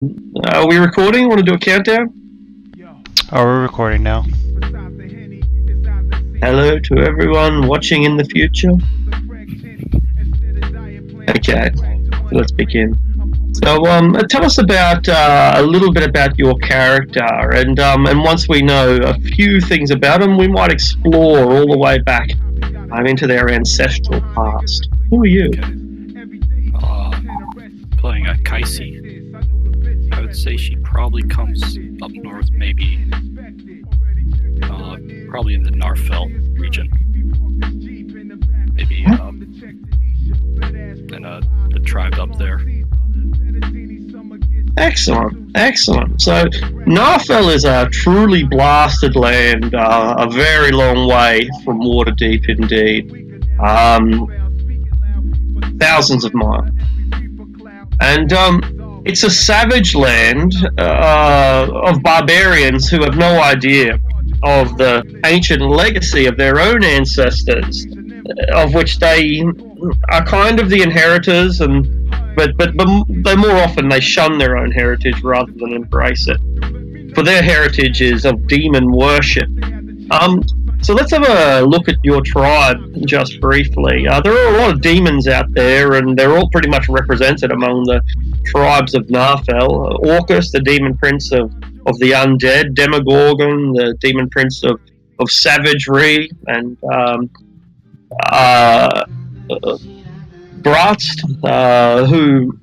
Are we recording? Want to do a countdown? Oh, we're recording now. Hello to everyone watching in the future. Okay, let's begin. So, tell us about a little bit about your character, and once we know a few things about them, we might explore all the way back into their ancestral past. Who are you? Playing a Kaisi. I would say she probably comes up north, maybe probably in the Narfell region. Maybe in the tribe up there. Excellent. So, Narfell is a truly blasted land, a very long way from Waterdeep indeed. Thousands of miles. And it's a savage land of barbarians who have no idea of the ancient legacy of their own ancestors, of which they are kind of the inheritors, but they more often they shun their own heritage rather than embrace it. For their heritage is of demon worship. So let's have a look at your tribe just briefly. There are a lot of demons out there, and they're all pretty much represented among the tribes of Narfell. Orcus, the demon prince of the undead. Demogorgon, the demon prince of savagery. And Bratst, who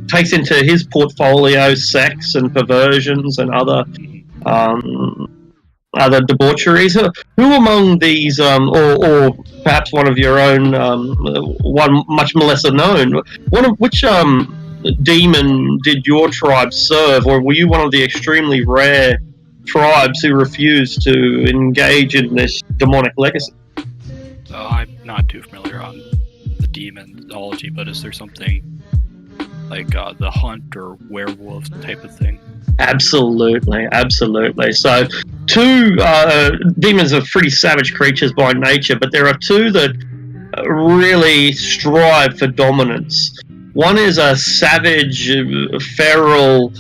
takes into his portfolio sex and perversions and other debaucheries. Who among these, or perhaps one of your own, one much lesser known, which demon did your tribe serve, or were you one of the extremely rare tribes who refused to engage in this demonic legacy? I'm not too familiar on the demonology, but is there something like the hunt or werewolf type of thing? Absolutely. So, two demons are pretty savage creatures by nature, but there are two that really strive for dominance. One is a savage, feral,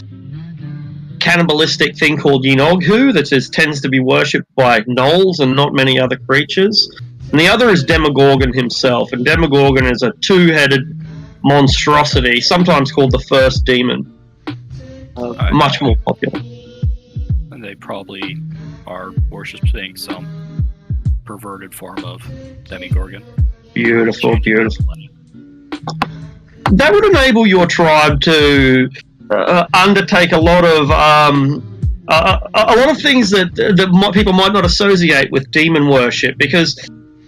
cannibalistic thing called Yinoghu that tends to be worshipped by gnolls and not many other creatures. And the other is Demogorgon himself, and Demogorgon is a two-headed monstrosity, sometimes called the first demon. Much more popular. And they probably are worshipping some perverted form of Demogorgon. Beautiful. That would enable your tribe to undertake a lot of things that people might not associate with demon worship, because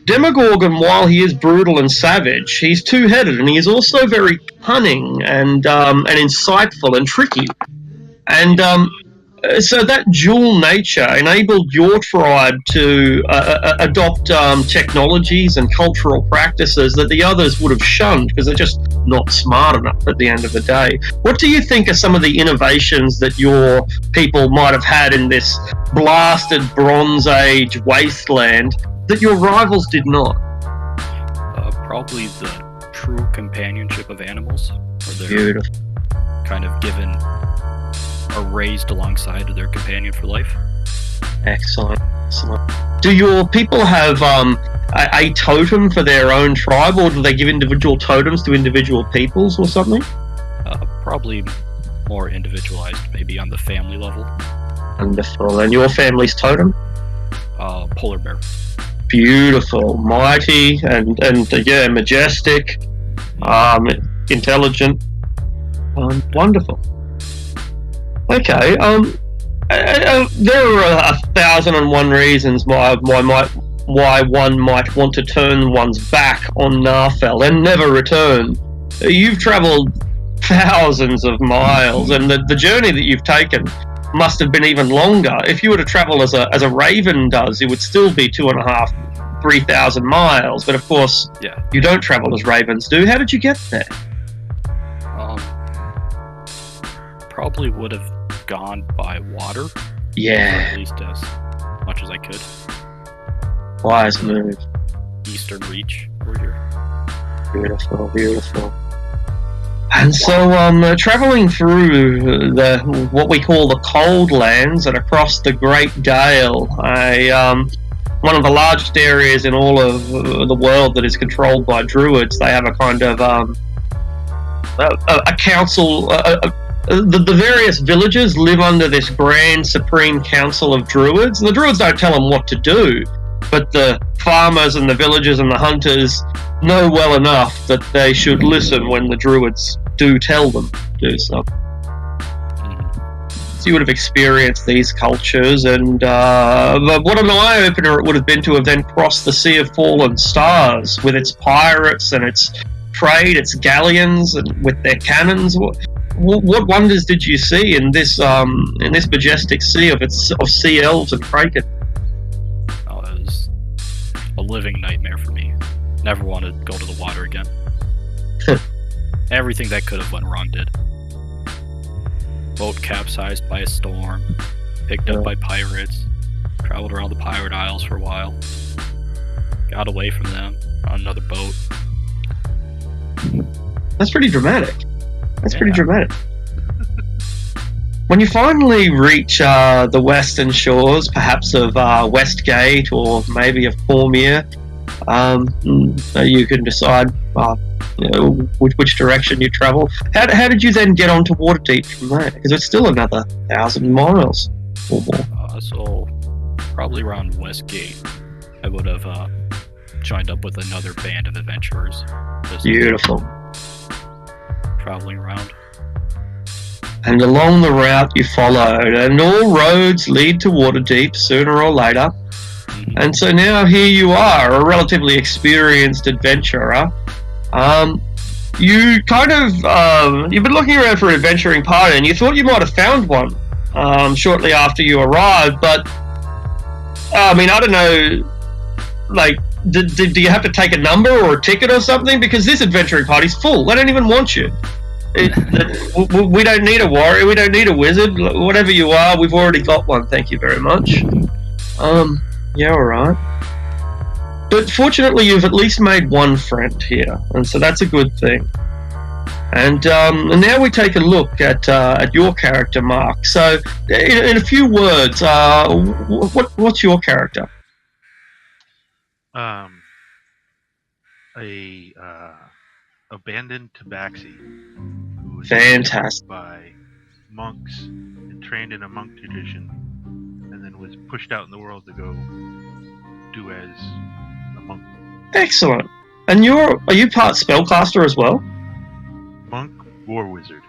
Demogorgon, while he is brutal and savage, he's two-headed, and he is also very cunning and insightful and tricky. And so that dual nature enabled your tribe to adopt technologies and cultural practices that the others would have shunned because they're just not smart enough at the end of the day. What do you think are some of the innovations that your people might have had in this blasted Bronze Age wasteland that your rivals did not? Probably the true companionship of animals. Beautiful. Kind of given or raised alongside of their companion for life. Excellent. Do your people have a totem for their own tribe, or do they give individual totems to individual peoples or something? Probably more individualized, maybe on the family level. Wonderful. And your family's totem? Polar bear. Beautiful, mighty, and majestic, intelligent. Wonderful. Okay. There are 1,001 reasons why one might want to turn one's back on Narfell and never return. You've travelled thousands of miles, and the journey that you've taken must have been even longer. If you were to travel as a raven does, it would still be 2,500, 3,000 miles. But of course, you don't travel as ravens do. How did you get there? Probably would have gone by water. Yeah. Or at least as much as I could. Wise move. Eastern Reach over here. Beautiful. And so, traveling through what we call the Cold Lands and across the Great Gale, one of the largest areas in all of the world that is controlled by druids. They have a kind of a council. The various villages live under this grand supreme council of druids, and the druids don't tell them what to do, but the farmers and the villagers and the hunters know well enough that they should listen when the druids do tell them to do something. So you would have experienced these cultures, and what an eye-opener it would have been to have then crossed the Sea of Fallen Stars with its pirates and its trade, its galleons, and with their cannons. What wonders did you see in this majestic sea of sea elves and kraken? Oh, it was a living nightmare for me. Never wanted to go to the water again. Everything that could have went wrong did. Boat capsized by a storm, picked up by pirates, traveled around the pirate isles for a while, got away from them on another boat. That's pretty dramatic. That's pretty dramatic. When you finally reach the western shores, perhaps of Westgate or maybe of Cormier, you can decide which direction you travel. How did you then get onto Waterdeep from there? Because it's still another 1,000 miles or more. So probably around Westgate, I would have joined up with another band of adventurers. Beautiful. Traveling around. And along the route you followed, and all roads lead to Waterdeep sooner or later. And so now here you are, a relatively experienced adventurer. You kind of, you've been looking around for an adventuring party, and you thought you might have found one shortly after you arrived, but, I mean, I don't know, like, do you have to take a number or a ticket or something? Because this adventuring party's full. They don't even want you. We don't need a warrior, we don't need a wizard. Whatever you are, we've already got one, thank you very much. Yeah, alright. But fortunately, you've at least made one friend here, and so that's a good thing. And now we take a look at your character, Mark. So, in a few words, what's your character? A abandoned tabaxi who was Fantastic. by monks and trained in a monk tradition, and then was pushed out in the world to go do as a monk. Excellent. And are you part spellcaster as well? Monk war wizard.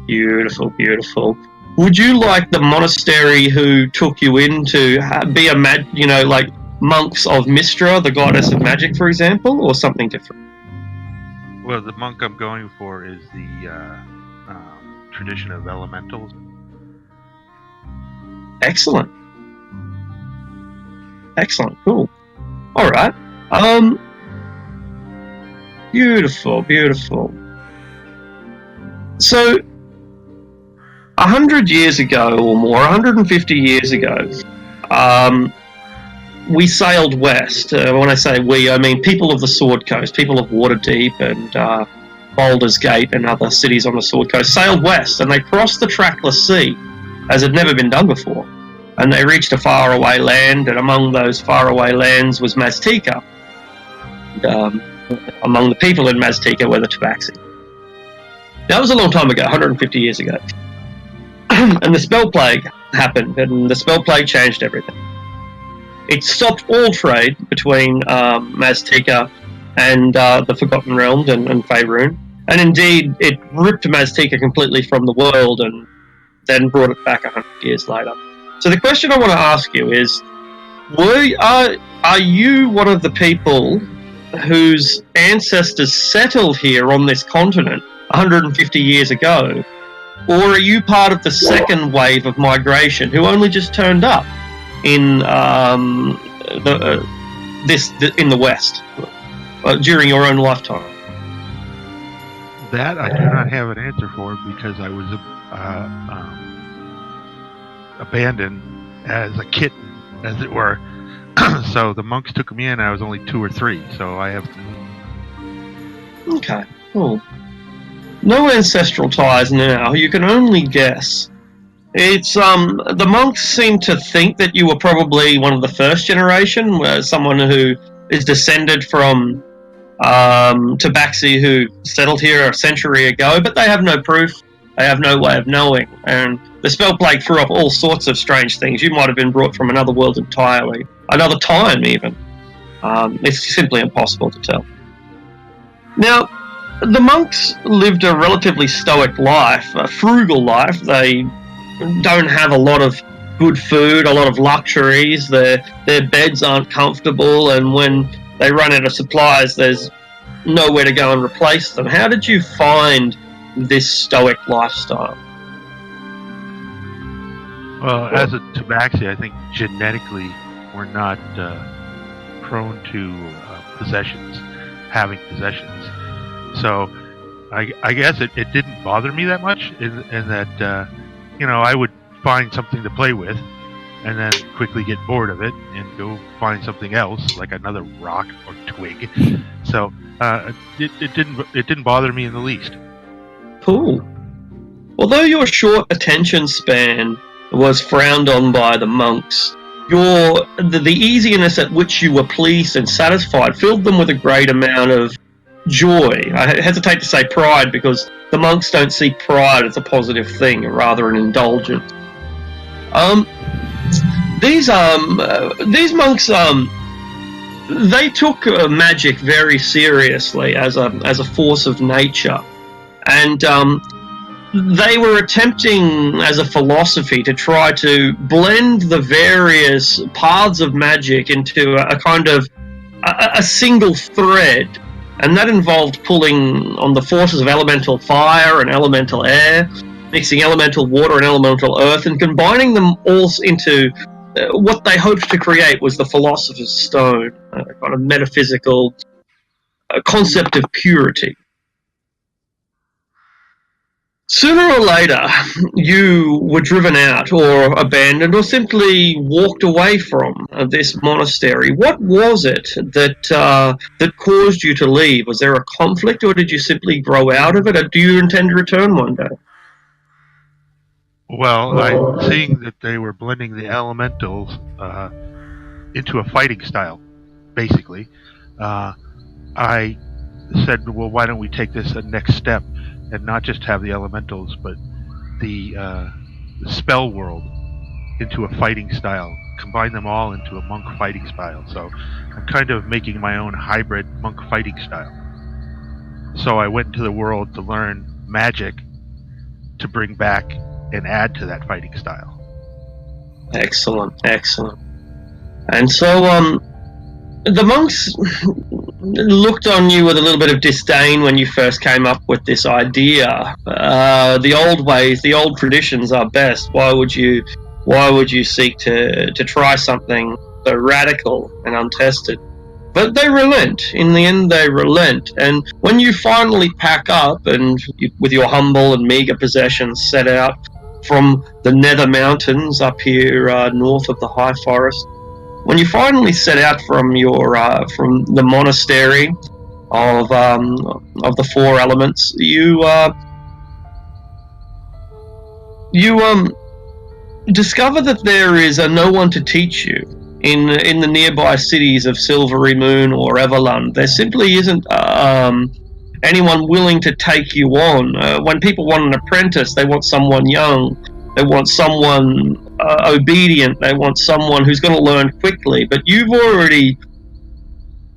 Beautiful, beautiful. Would you like the monastery who took you in to be like monks of Mistra, the goddess of magic, for example, or something different? Well, the monk I'm going for is the tradition of elementals. Excellent. Excellent. Cool. All right. Beautiful, beautiful. So, 100 years ago or more, 150 years ago, we sailed west. When I say we, I mean people of the Sword Coast, people of Waterdeep and Baldur's Gate and other cities on the Sword Coast sailed west, and they crossed the trackless sea as had never been done before. And they reached a faraway land, and among those faraway lands was Maztica. And, among the people in Maztica were the Tabaxi. That was a long time ago, 150 years ago. And the Spell Plague happened, and the Spell Plague changed everything. It stopped all trade between Maztica and the Forgotten Realms and Faerun. And indeed, it ripped Maztica completely from the world and then brought it back 100 years later. So the question I want to ask you is, are you one of the people whose ancestors settled here on this continent 150 years ago? Or are you part of the second wave of migration who only just turned up in in the West during your own lifetime? That I do not have an answer for because I was abandoned as a kitten, as it were. So the monks took me in. I was only 2 or 3, so I have. Okay, cool. No ancestral ties now. You can only guess. It's the monks seem to think that you were probably one of the first generation, someone who is descended from Tabaxi who settled here a century ago, but they have no proof. They have no way of knowing. And the spell plague threw up all sorts of strange things. You might have been brought from another world entirely, another time even. It's simply impossible to tell. Now, the monks lived a relatively stoic life, a frugal life. They don't have a lot of good food, a lot of luxuries. Their beds aren't comfortable, and when they run out of supplies, there's nowhere to go and replace them. How did you find this stoic lifestyle? Well, as a Tabaxi, I think genetically we're not prone to having possessions. So I guess it didn't bother me that much in that, I would find something to play with and then quickly get bored of it and go find something else, like another rock or twig. So it didn't bother me in the least. Cool. Although your short attention span was frowned on by the monks, the easiness at which you were pleased and satisfied filled them with a great amount of joy. I hesitate to say pride, because the monks don't see pride as a positive thing, rather an indulgence. These monks they took magic very seriously as a force of nature, and they were attempting as a philosophy to try to blend the various paths of magic into a kind of a single thread. And that involved pulling on the forces of elemental fire and elemental air, mixing elemental water and elemental earth, and combining them all into what they hoped to create was the Philosopher's Stone, a kind of metaphysical concept of purity. Sooner or later, you were driven out or abandoned or simply walked away from this monastery. What was it that caused you to leave? Was there a conflict, or did you simply grow out of it? Or do you intend to return one day? Well, seeing that they were blending the elementals into a fighting style, basically, I said, well, why don't we take this a next step and not just have the elementals, but the spell world into a fighting style, combine them all into a monk fighting style. So I'm kind of making my own hybrid monk fighting style. So I went into the world to learn magic to bring back and add to that fighting style. Excellent. And so the monks looked on you with a little bit of disdain when you first came up with this idea. The old ways, the old traditions are best. Why would you seek to try something so radical and untested? But they relent. In the end, they relent. And when you finally pack up and with your humble and meager possessions set out from the nether mountains up here north of the high forest, when you finally set out from your from the monastery of the four elements, you discover that there is no one to teach you in the nearby cities of Silvery Moon or Everlund. There simply isn't anyone willing to take you on. When people want an apprentice, they want someone young. They want someone obedient. They want someone who's going to learn quickly. But you've already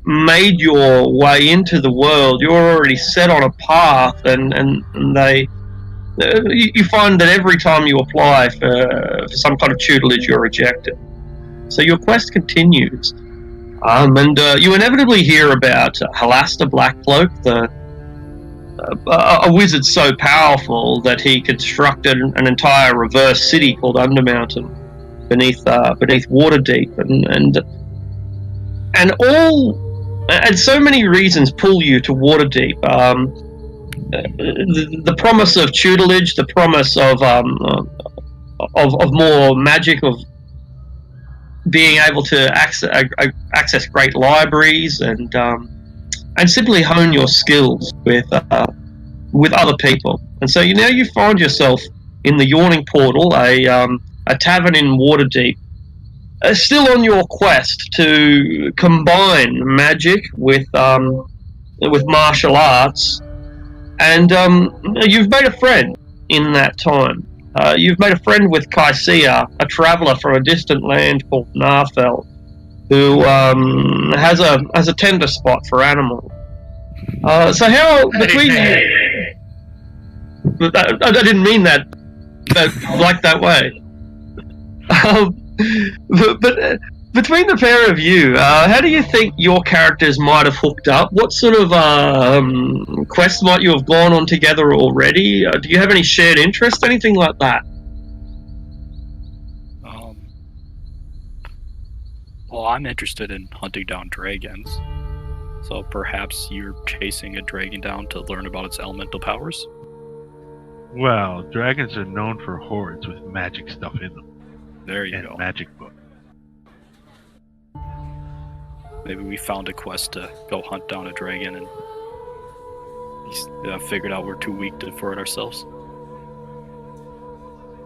made your way into the world. You're already set on a path, and you find that every time you apply for some kind of tutelage, you're rejected. So your quest continues. And you inevitably hear about Halasta Blackcloak, a wizard so powerful that he constructed an entire reverse city called Undermountain beneath Waterdeep, and so many reasons pull you to Waterdeep. The promise of tutelage, the promise of more magic, of being able to access great libraries and simply hone your skills with with other people. And so now you find yourself in the Yawning Portal, a tavern in Waterdeep, still on your quest to combine magic with martial arts, and you've made a friend in that time. You've made a friend with Kaisia, a traveller from a distant land called Narfell, who has a tender spot for animals. So how between you? I didn't mean that like that way. But between the pair of you, how do you think your characters might have hooked up? What sort of quests might you have gone on together already? Do you have any shared interest, anything like that? Well, I'm interested in hunting down dragons. So perhaps you're chasing a dragon down to learn about its elemental powers? Well, dragons are known for hordes with magic stuff in them. There you and go. Magic book. Maybe we found a quest to go hunt down a dragon and figured out we're too weak for it ourselves.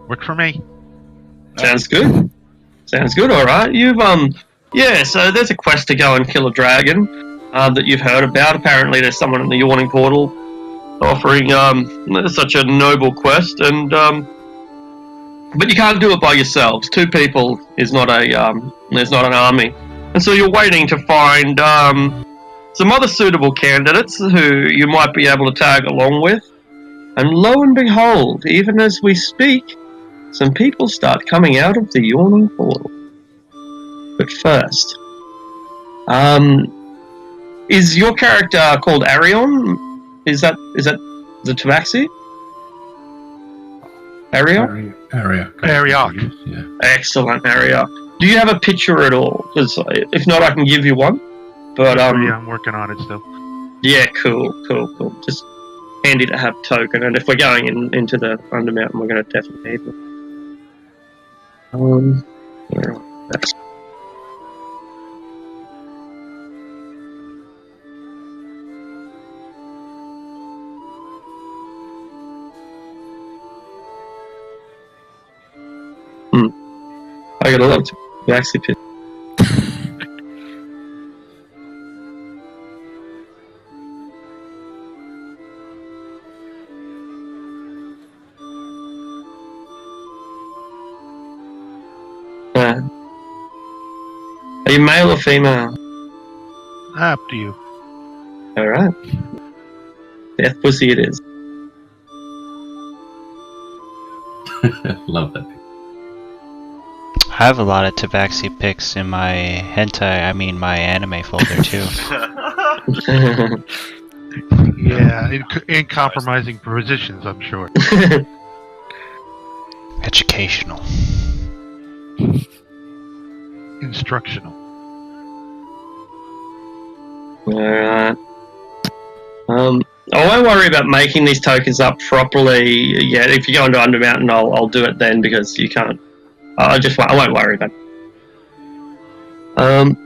Worked for me. Sounds good. Sounds good. All right. You've so there's a quest to go and kill a dragon that you've heard about. Apparently, there's someone in the Yawning Portal offering such a noble quest, and but you can't do it by yourselves. Two people is not there's not an army, and so you're waiting to find some other suitable candidates who you might be able to tag along with. And lo and behold, even as we speak, some people start coming out of the Yawning Portal. But first, is your character called Arion? Is that the Tabaxi? Arion? Ariok. Yeah. Excellent, Ariok. Do you have a picture at all? 'Cause if not, I can give you one. But I'm working on it still. yeah, cool. Just handy to have token, and if we're going into the Undermountain, we're going to definitely need them. That's I got a lot to actually pick. Are you male or female? Up to you. Alright. Death pussy it is. Love that. I have a lot of Tabaxi pics in my my anime folder too. Yeah, in compromising positions, I'm sure. Educational. Instructional. Alright. I won't worry about making these tokens up properly yet. If you go into Undermountain, I'll do it then because you can't. I won't worry about it.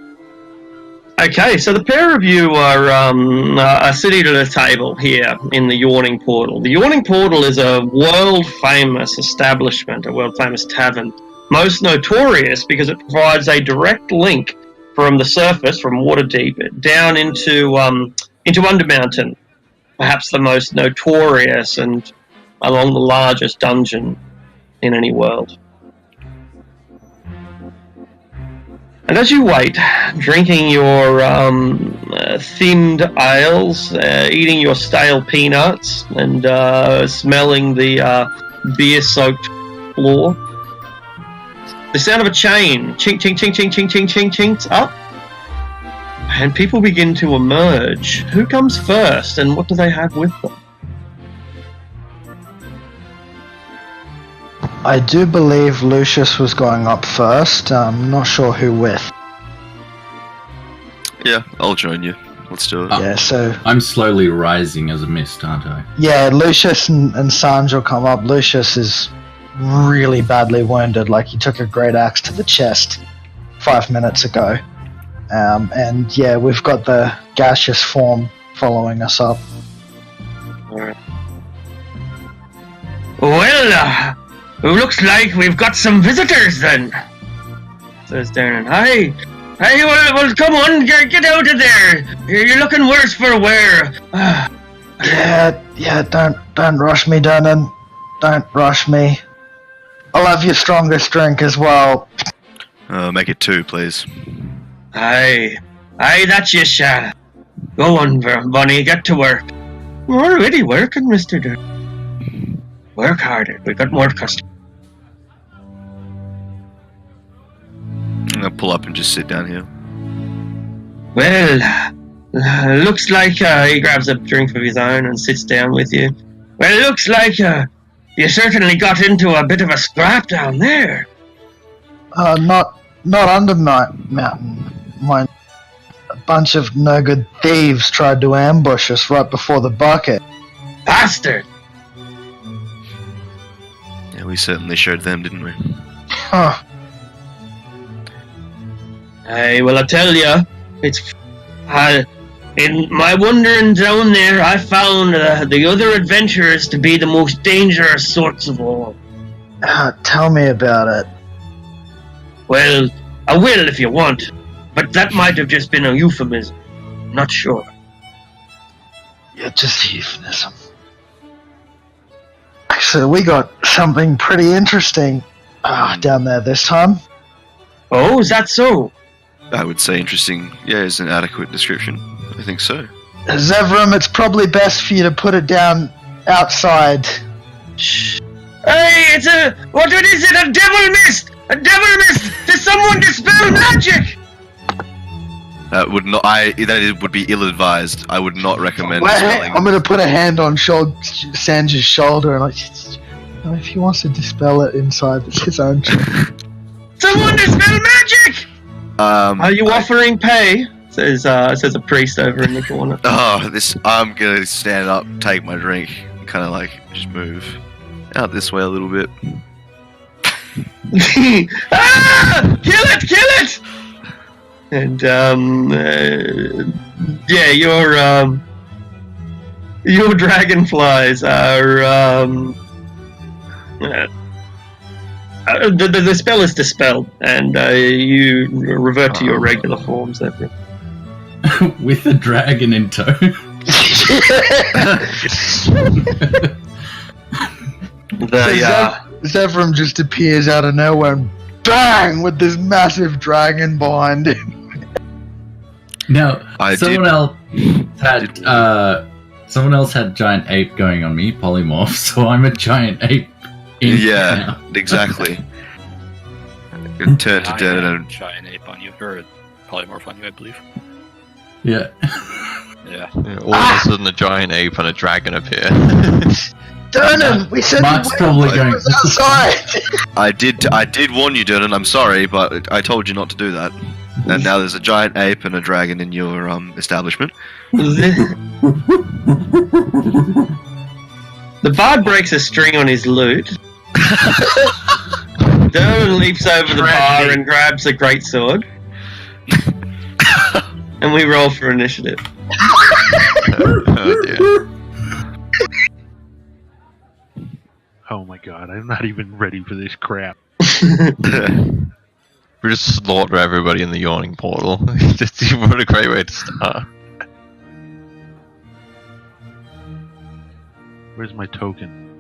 Okay, so the pair of you are sitting at a table here in the Yawning Portal. The Yawning Portal is a world-famous establishment, a world-famous tavern, most notorious because it provides a direct link from the surface, from Waterdeep, down into Undermountain, perhaps the most notorious and along the largest dungeon in any world. And as you wait, drinking your thinned ales, eating your stale peanuts, and smelling the beer-soaked floor, the sound of a chain, chink, chink, chink, chink, chink, chink, chink, chinks up, and people begin to emerge. Who comes first, and what do they have with them? I do believe Lucius was going up first. I'm not sure who with. Yeah, I'll join you. Let's do it. Yeah, so I'm slowly rising as a mist, aren't I? yeah, Lucius and Sanj will come up. Lucius is really badly wounded, like he took a great axe to the chest 5 minutes ago. And yeah, we've got the gaseous form following us up. Alright. Well, looks like we've got some visitors then, says Darren. Hey, well, come on, get out of there. You're looking worse for wear. Yeah, don't rush me, Darren. Don't rush me. I'll have your strongest drink as well. Make it 2, please. Aye, that you shall. Go on, Bunny, get to work. We're already working, Mr. Durr. Work harder, we've got more customers. I'm gonna pull up and just sit down here. Well, looks like he grabs a drink of his own and sits down with you. Well, it looks like you certainly got into a bit of a scrap down there. Not Undermountain. A bunch of no-good thieves tried to ambush us right before the bucket. Bastard! Yeah, we certainly showed them, didn't we? Huh. Hey, well, I tell you, it's in my wandering down there, I found the other adventurers to be the most dangerous sorts of all. Tell me about it. Well, I will if you want, but that might have just been a euphemism. Not sure. Yeah, just euphemism. Actually, we got something pretty interesting down there this time. Oh, is that so? I would say interesting, is an adequate description. I think so. Zevram, it's probably best for you to put it down outside. Shh. Hey, what is it? A devil mist! A devil mist! Does someone dispel magic? That would be ill-advised. I would not recommend dispelling. I'm gonna put a hand on Sandra's shoulder and if he wants to dispel it inside, it's his own choice. Someone dispel magic! Are you offering pay? Says a priest over in the corner. I'm gonna stand up, take my drink, and kind of just move out this way a little bit. Kill it! And your dragonflies are the spell is dispelled, and you revert to your regular forms. With a dragon in tow. Zevram just appears out of nowhere and bang with this massive dragon behind him. Now, someone else had giant ape going on me, polymorph, so I'm a giant ape. Yeah, exactly. Turn to dead and giant ape on you, or polymorph on you, I believe. Yeah. Yeah. All of a sudden, a giant ape and a dragon appear. Durnan, we said Mark's probably going outside. I did warn you, Dylan. I'm sorry, but I told you not to do that. And now there's a giant ape and a dragon in your establishment. The bard breaks a string on his lute. Durnan leaps over the bar and grabs a greatsword. And we roll for initiative. Oh dear. Oh my god, I'm not even ready for this crap. We just slaughter everybody in the yawning portal. What a great way to start. Where's my token?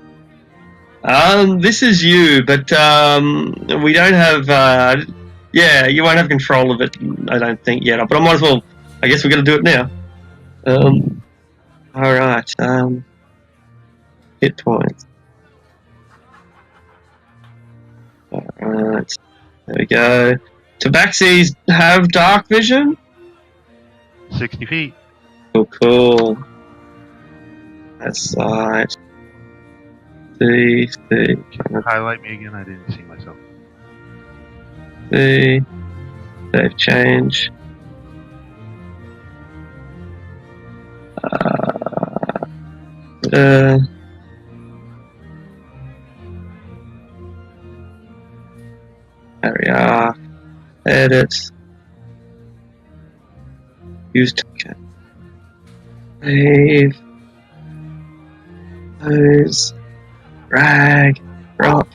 This is you, but we don't have. You won't have control of it. I don't think yet. But I might as well. I guess we're gonna do it now. All right. Hit points. All right. There we go. Tabaxis have dark vision. 60 feet. Cool. That's right. See. Highlight me again. I didn't see myself. See. Save change. There we are. Edit. Use token. Save. Close. Drag. Drop.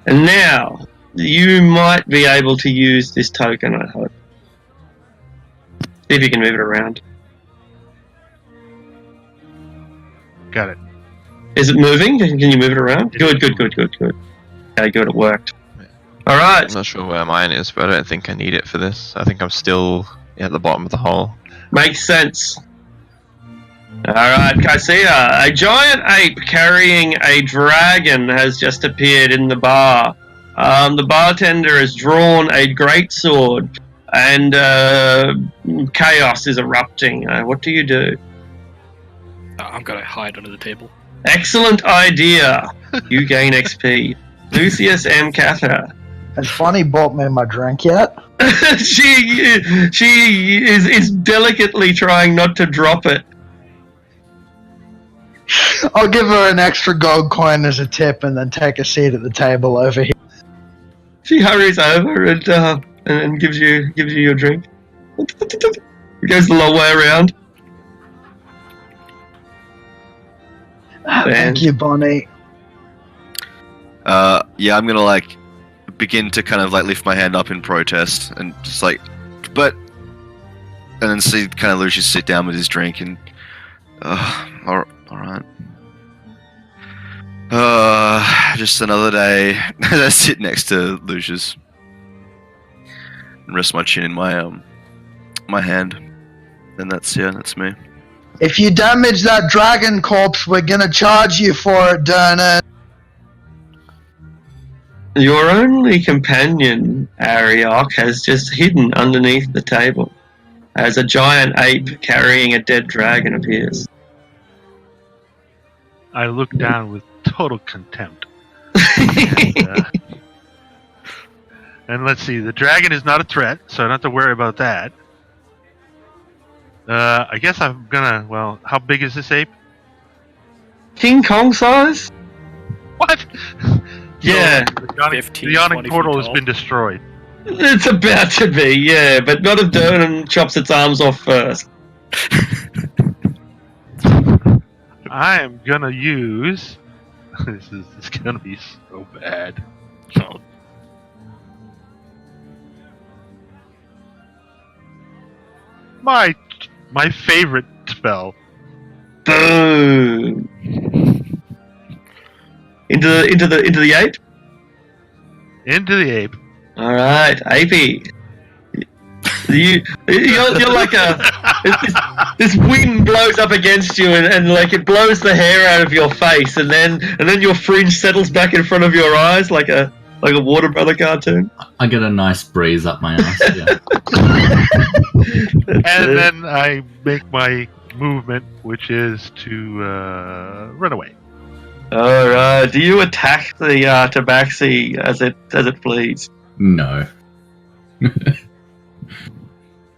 And now, you might be able to use this token, I hope. See if you can move it around. Got it. Is it moving? Can you move it around? Good. Okay, good, it worked. Alright. I'm not sure where mine is, but I don't think I need it for this. I think I'm still at the bottom of the hole. Makes sense. Alright, Kaisia, a giant ape carrying a dragon has just appeared in the bar. The bartender has drawn a greatsword, and chaos is erupting. What do you do? I'm gonna hide under the table. Excellent idea. You gain XP. Lucius M. Catter. Has Bonnie bought me my drink yet? she is delicately trying not to drop it. I'll give her an extra gold coin as a tip and then take a seat at the table over here. She hurries over and gives you your drink. It goes the long way around. Thank you, Bonnie. Yeah, I'm gonna begin to kind of lift my hand up in protest and just and then see kind of Lucius sit down with his drink and all right. Just another day. I sit next to Lucius and rest my chin in my my hand, and that's me. If you damage that dragon corpse, we're gonna charge you for it, Dernan. Your only companion, Ariok, has just hidden underneath the table as a giant ape carrying a dead dragon appears. I look down with total contempt. And let's see, the dragon is not a threat, so I don't have to worry about that. I guess I'm gonna, how big is this ape? King Kong size? What? Yeah. So the yawning portal has been destroyed. It's about to be, yeah, but not if Dernan chops its arms off first. I am gonna use... This is gonna be so bad. Oh. My favorite spell. Boom! Into the ape? Into the ape. Alright, apey. You're like this wind blows up against you and it blows the hair out of your face and then your fringe settles back in front of your eyes like a Warner Brother cartoon. I get a nice breeze up my ass. Yeah. And then I make my movement, which is to run away. Alright, do you attack the tabaxi as it flees? No.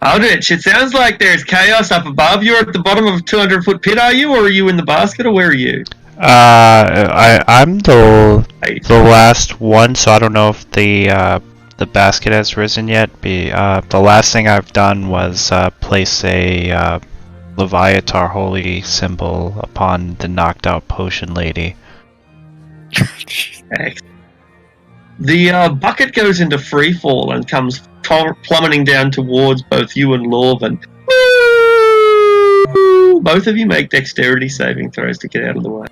Aldrich, it sounds like there's chaos up above. You're at the bottom of a 200-foot pit, are you? Or are you in the basket, or where are you? I'm the last one, so I don't know if the basket has risen yet. The last thing I've done was place a Leviatar holy symbol upon the knocked out potion lady. The bucket goes into freefall and comes plummeting down towards both you and Lorvan. Both of you make dexterity saving throws to get out of the way.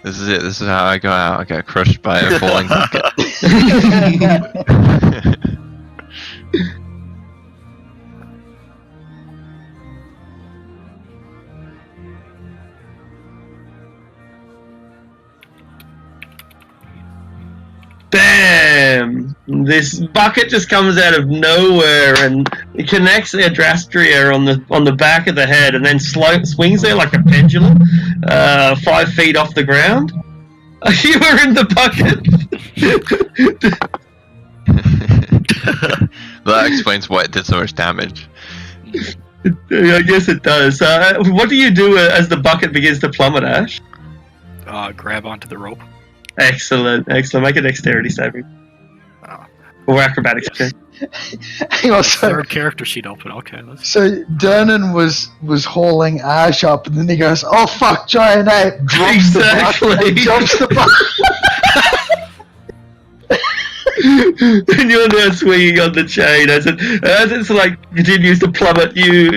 This is it. This is how I go out. I get crushed by a falling bucket. Bam! This bucket just comes out of nowhere and it connects Adrastria on the back of the head and then swings there like a pendulum, 5 feet off the ground. You were in the bucket. That explains why it did so much damage. I guess it does. What do you do as the bucket begins to plummet, Ash? Grab onto the rope. Excellent. Make a dexterity saving. Or acrobatics check. Hang on, so, Third character sheet open. Okay, let's. so Dernan was hauling Ash up, and then he goes, "Oh fuck, giant ape!" Drops Exactly. drops the bar. And you're now swinging on the chain as it's like continues to plummet. You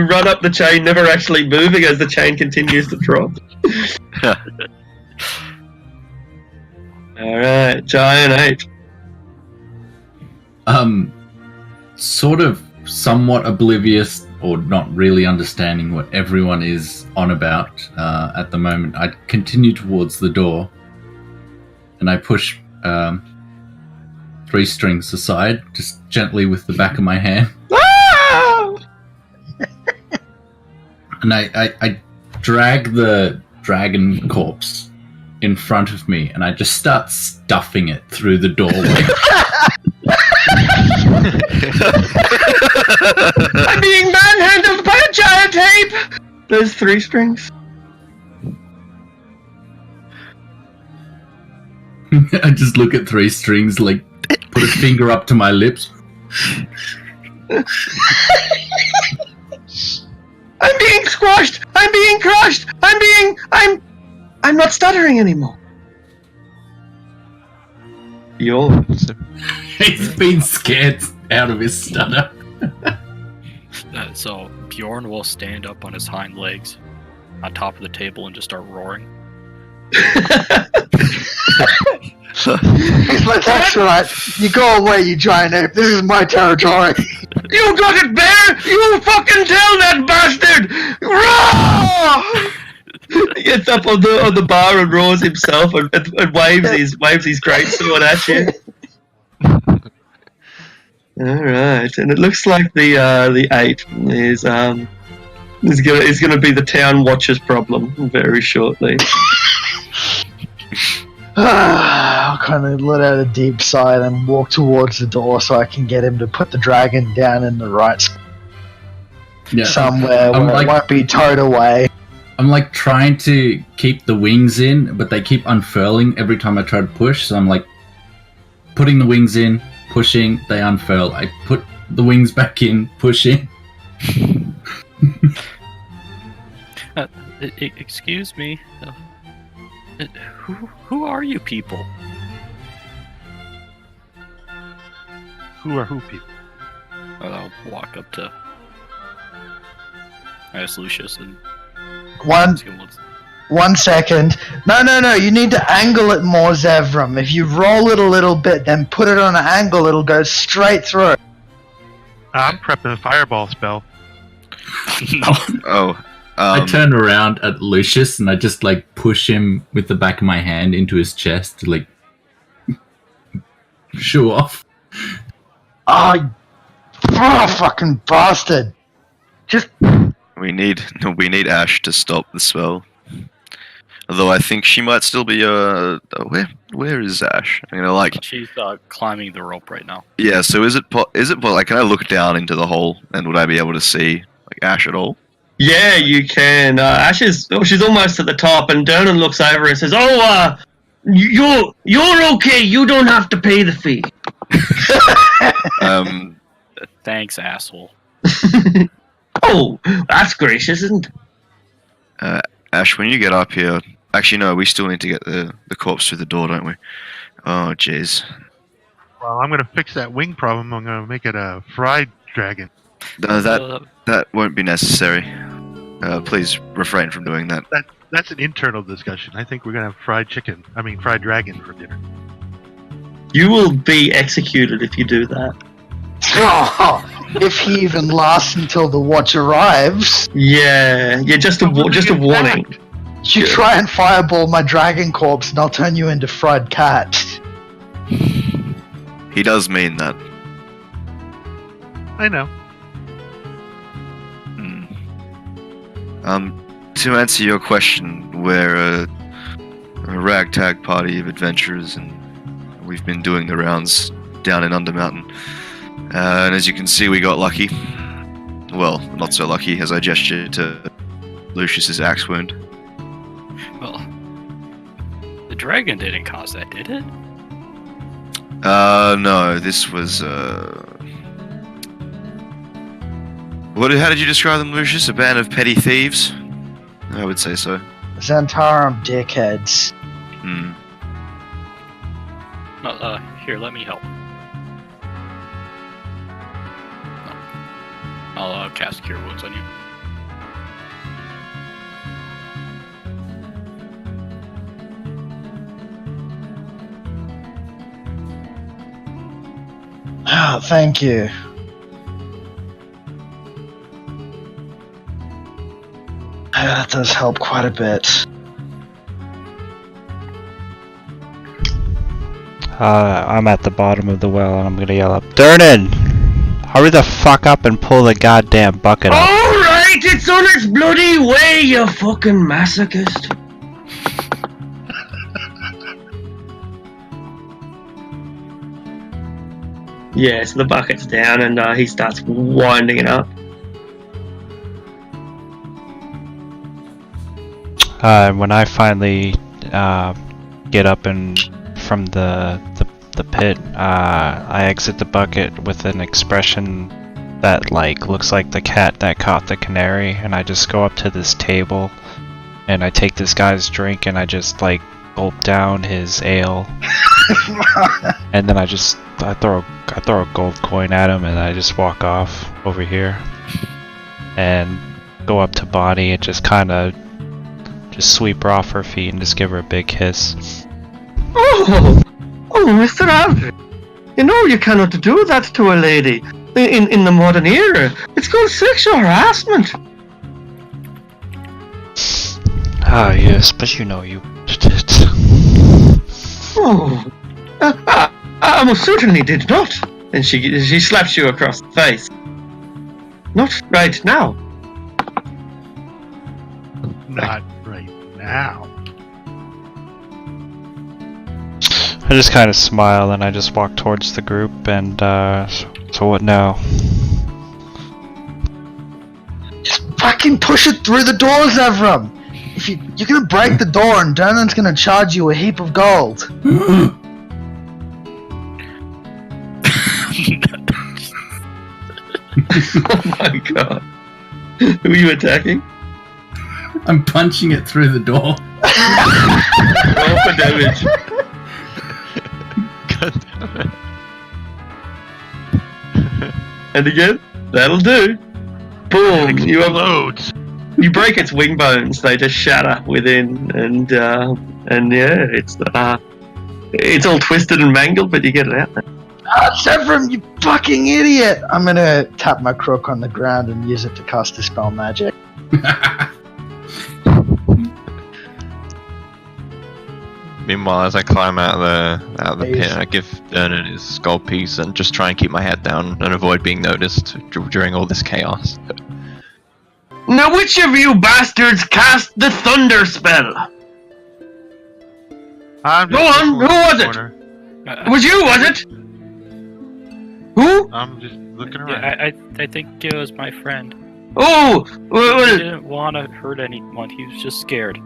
run up the chain, never actually moving as the chain continues to drop. All right, giant ape. Sort of somewhat oblivious or not really understanding what everyone is on about at the moment, I continue towards the door and I push 3 strings aside, just gently with the back of my hand. And I drag the dragon corpse in front of me and I just start stuffing it through the doorway. I'm being manhandled by a giant ape! There's 3 strings. I just look at 3 strings, like, put a finger up to my lips. I'm being squashed! I'm being crushed! I'm not stuttering anymore. He's been scared out of his stutter. So Bjorn will stand up on his hind legs on top of the table and just start roaring. He's like, "That's right. You go away, you giant ape. This is my territory." You got it, bear! You fucking tell that bastard! Roar! He gets up on the bar and roars himself and waves his greatsword at you. All right, and it looks like the ape is gonna be the town watcher's problem very shortly. I'll kind of let out a deep sigh and walk towards the door so I can get him to put the dragon down in the right spot. Yeah, Somewhere where it won't be towed away. I'm like trying to keep the wings in, but they keep unfurling every time I try to push. So I'm like putting the wings in, pushing, they unfurl. I put the wings back in, pushing. Excuse me. Who are you people? Who are who people? I'll walk up to Lucius and ask him what's... 1 second. No. You need to angle it more, Zevram. If you roll it a little bit, then put it on an angle, it'll go straight through. I'm prepping a fireball spell. No. Oh. I turn around at Lucius and I just like push him with the back of my hand into his chest to like shoo off. Oh, fucking bastard. Just... We need Ash to stop the spell. Although I think she might still be where is Ash? I'm gonna like. She's climbing the rope right now. Yeah. So is it like can I look down into the hole and would I be able to see like Ash at all? Yeah, you can. She's almost at the top, and Dernan looks over and says, "Oh, you're okay. You don't have to pay the fee." Thanks, asshole. Oh, that's gracious, isn't it? Ash, when you get up here, actually no, we still need to get the corpse through the door, don't we? Oh, jeez. Well, I'm gonna fix that wing problem. I'm gonna make it a fried dragon. No, that won't be necessary. Please refrain from doing that. That's an internal discussion. I think we're gonna have fried dragon for dinner. You will be executed if you do that. Oh, if he even lasts until the watch arrives. Yeah. Just a warning. You try and fireball my dragon corpse, and I'll turn you into fried cat. He does mean that. I know. To answer your question, we're a ragtag party of adventurers, and we've been doing the rounds down in Undermountain. And as you can see, we got lucky. Well, not so lucky, as I gestured to Lucius's axe wound. Well, the dragon didn't cause that, did it? No, this was How did you describe them, Lucius? A band of petty thieves? I would say so. Xantarum dickheads. Hmm. Here, let me help. I'll cast Cure Wounds on you. Oh, thank you. That does help quite a bit. I'm at the bottom of the well and I'm gonna yell up, Durnan! Hurry the fuck up and pull the goddamn bucket up. Alright, it's on its bloody way, you fucking masochist. Yes, the bucket's down and he starts winding it up. When I finally get up and from the pit, I exit the bucket with an expression that looks like the cat that caught the canary, and I just go up to this table and I take this guy's drink and I just gulp down his ale. And then I throw a gold coin at him and I just walk off over here and go up to Bonnie and just kind of just sweep her off her feet and just give her a big kiss. Oh, Mr. Aldrich, you know you cannot do that to a lady in the modern era. It's called sexual harassment. Ah, yes, but you know you did. Oh, I most certainly did not. And she slaps you across the face. Not right now. Not right now. I just kind of smile and I just walk towards the group and, so what now? Just fucking push it through the doors, Evram! If you're gonna break the door and Durnan's gonna charge you a heap of gold. Oh my god. Who are you attacking? I'm punching it through the door. Roll for damage. God damn it. And again, that'll do. Boom! You break its wing bones; they just shatter within, and yeah, it's all twisted and mangled, but you get it out there. Evram, you fucking idiot! I'm gonna tap my crook on the ground and use it to cast Dispel Magic. Meanwhile, as I climb out of the pit, I give Durnan his gold piece and just try and keep my head down and avoid being noticed during all this chaos. Now, which of you bastards cast the thunder spell? Go on, who was it? It was you, was it? Who? I'm just looking around. Yeah, I think it was my friend. Oh, He well, didn't want to hurt anyone. He was just scared.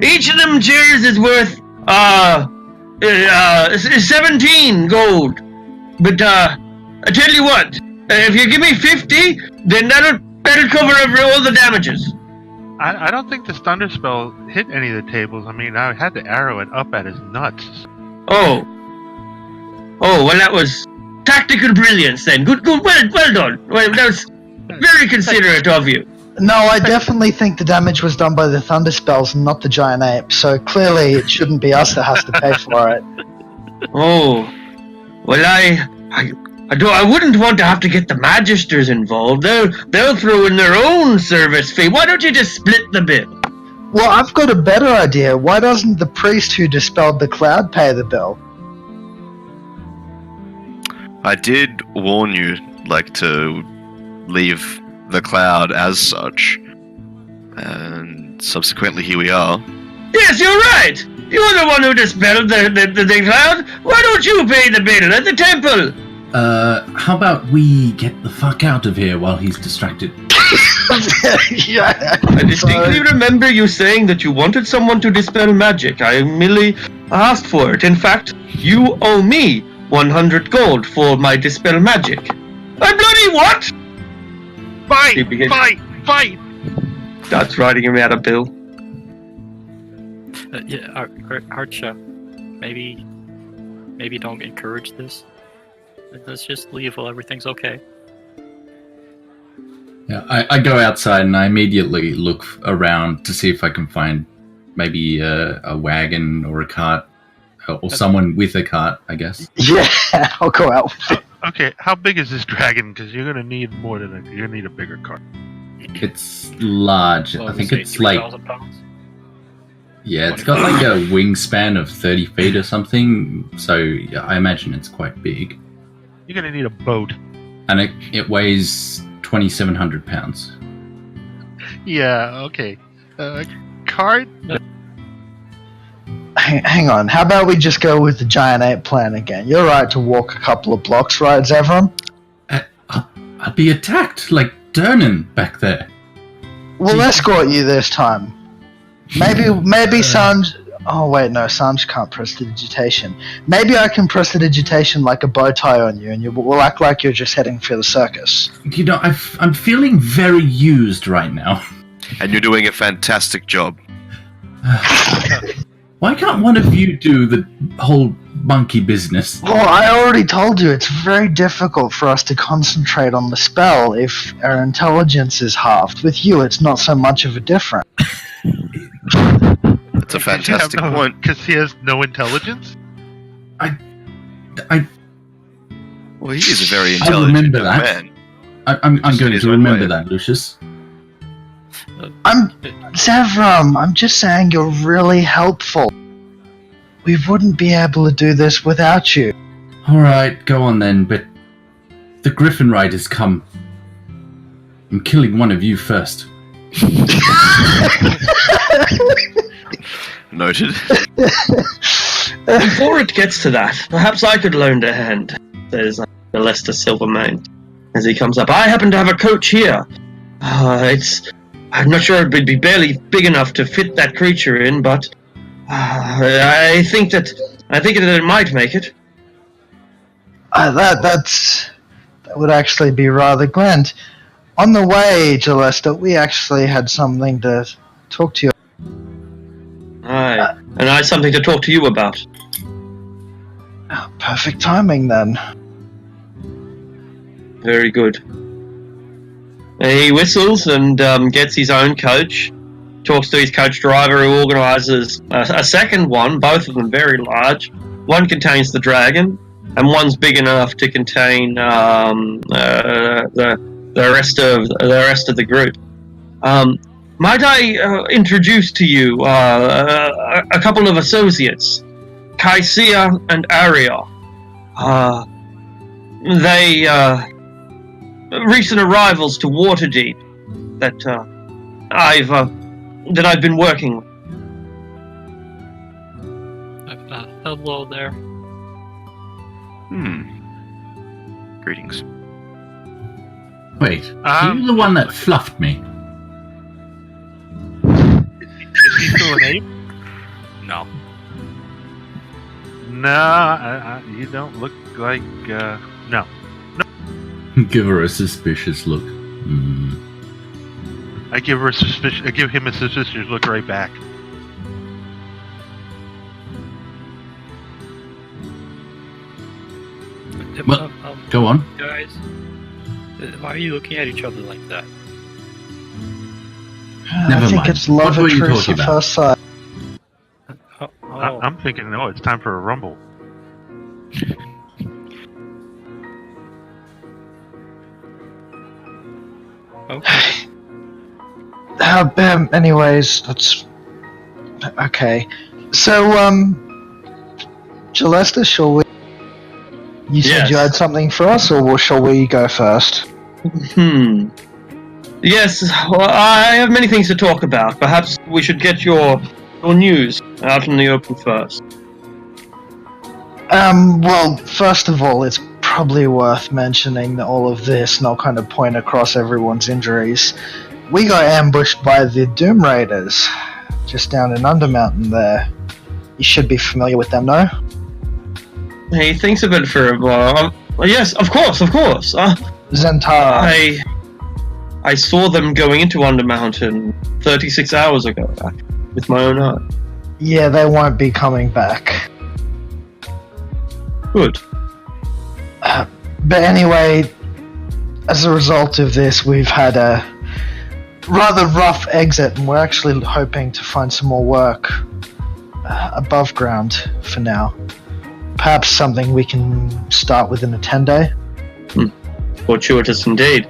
each of them chairs is worth 17 gold. But I tell you what, if you give me 50, then that'll cover all the damages. I don't think this thunder spell hit any of the tables. I mean, I had to arrow it up at his nuts. Oh, well, that was tactical brilliance then. Good, well done. Well, that was very considerate of you. No, I definitely think the damage was done by the thunder spells and not the giant ape, so clearly it shouldn't be us that has to pay for it. Oh, well, I wouldn't want to have to get the Magisters involved. They'll throw in their own service fee. Why don't you just split the bill? Well, I've got a better idea. Why doesn't the priest who dispelled the cloud pay the bill? I did warn you, to leave the cloud as such, and subsequently here we are. Yes, you're right. You're the one who dispelled the cloud. Why don't you pay the bill at the temple? How about we get the fuck out of here while he's distracted? Yeah. I distinctly remember you saying that you wanted someone to dispel magic. I merely asked for it. In fact, you owe me 100 gold for my dispel magic. I bloody what? Fight! Starts writing him out a bill. Archa, maybe don't encourage this. Let's just leave while everything's okay. Yeah, I go outside and I immediately look around to see if I can find maybe a wagon or a cart, or someone with a cart, I guess. Yeah, I'll go out with it. Okay, how big is this dragon? Because you're gonna need more than you're gonna need a bigger cart. It's large. Well, I think say it's 3,000 pounds. Yeah, it's got like a wingspan of 30 feet or something. So yeah, I imagine it's quite big. You're gonna need a boat. And it weighs 2,700 pounds. Yeah, okay. Cart? Hang on, how about we just go with the giant ape plan again? You're right to walk a couple of blocks, right, Zevram? I'd be attacked like Durnan back there. We'll escort you this time. Maybe Sanj... Oh wait, no, Sanj can't prestidigitation. Maybe I can prestidigitation like a bow tie on you, and we'll act like you're just heading for the circus. You know, I'm feeling very used right now. And you're doing a fantastic job. Why can't one of you do the whole monkey business? Well, I already told you it's very difficult for us to concentrate on the spell if our intelligence is halved. With you, it's not so much of a difference. That's a fantastic point. Because he has no intelligence? I Well, he is a very I intelligent remember young that. man. I'm Just going in his to own remember way. that, Lucius. Zevram, I'm just saying you're really helpful. We wouldn't be able to do this without you. Alright, go on then, but the Griffin Riders come. I'm killing one of you first. Noted. Before it gets to that, perhaps I could lend a hand, says the Lester Silvermane as he comes up. I happen to have a coach here. I'm not sure it would be barely big enough to fit that creature in, but I think that it might make it. That would actually be rather grand. On the way to Leicester, we actually had something to talk to you. Aye, and I had something to talk to you about. Perfect timing then. Very good. He whistles and gets his own coach, talks to his coach driver who organises a second one, both of them very large. One contains the dragon, and one's big enough to contain the rest of the group. Might I introduce to you a couple of associates, Kaisia and Aria. They recent arrivals to Waterdeep that I've been working with. Hello there. Greetings. Wait, are you the one that fluffed me? Is he still an ape? No. No, you don't look like, no. Give her a suspicious look. I give him a suspicious look right back. Well, go on. Guys, why are you looking at each other like that? Never I think mind. it's love What were at you first talking about? sight. I'm thinking, no, it's time for a rumble. Okay. Anyways, that's okay. So, Jalesta, shall we? You said Yes. you had something for us, or shall we go first? Yes, well, I have many things to talk about. Perhaps we should get your news out in the open first. Well, first of all, it's probably worth mentioning that all of this, and I'll kind of point across everyone's injuries. We got ambushed by the Doom Raiders, just down in Undermountain there. You should be familiar with them, no? He thinks of it for a while. Yes, of course. Zentara. I saw them going into Undermountain 36 hours ago, with my own eye. Yeah, they won't be coming back. Good. But anyway, as a result of this, we've had a rather rough exit, and we're actually hoping to find some more work above ground for now. Perhaps something we can start within a 10-day. Fortuitous indeed.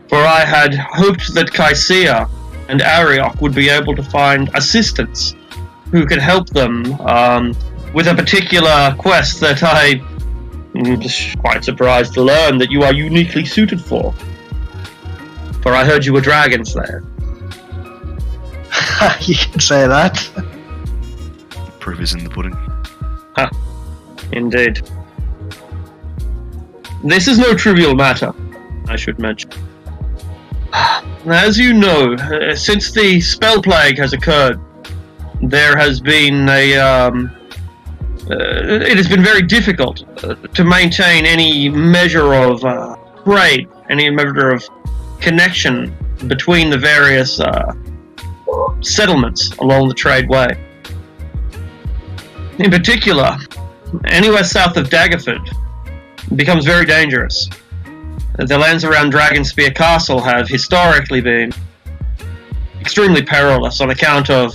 For I had hoped that Kaisia and Ariok would be able to find assistants who could help them with a particular quest that I'm quite surprised to learn that you are uniquely suited for. For I heard you were Dragon Slayer. You can say that. The proof is in the pudding. Indeed. This is no trivial matter, I should mention. As you know, since the spell plague has occurred, there has been it has been very difficult to maintain any measure of trade, any measure of connection between the various settlements along the trade way. In particular, anywhere south of Daggerford becomes very dangerous. The lands around Dragonspear Castle have historically been extremely perilous on account of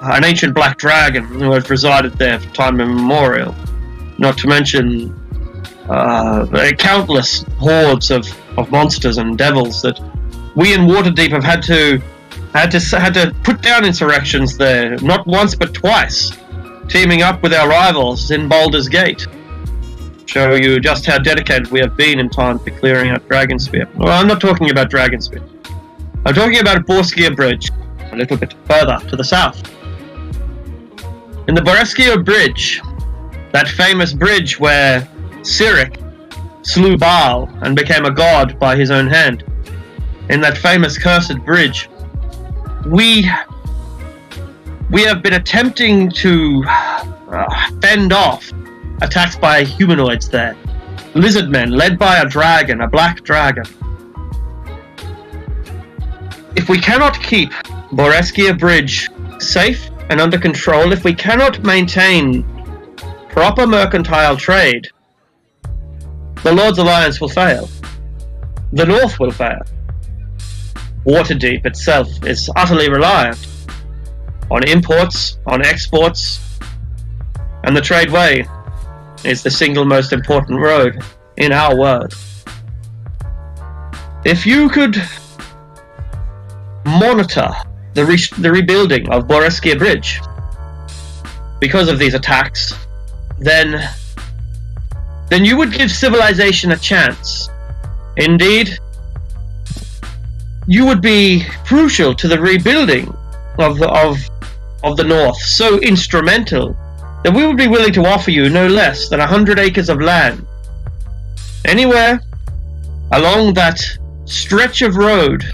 an ancient black dragon who has resided there for time immemorial. Not to mention countless hordes of monsters and devils that we in Waterdeep have had to put down insurrections there, not once but twice, teaming up with our rivals in Baldur's Gate. Show you just how dedicated we have been in time to clearing out Dragonspear. Well, I'm not talking about Dragonspear. I'm talking about Borskia Bridge, a little bit further to the south. In the Borskia Bridge, that famous bridge where Cyric slew Baal and became a god by his own hand, in that famous cursed bridge, we have been attempting to fend off attacks by humanoids there. Lizard men led by a dragon, a black dragon. If we cannot keep Borskia Bridge safe and under control, if we cannot maintain proper mercantile trade, the Lord's Alliance will fail. The North will fail. Waterdeep itself is utterly reliant on imports, on exports, and the trade way is the single most important road in our world. If you could monitor the rebuilding of Borskia Bridge because of these attacks, then you would give civilization a chance. Indeed, you would be crucial to the rebuilding of the North, so instrumental that we would be willing to offer you no less than 100 acres of land. Anywhere along that stretch of road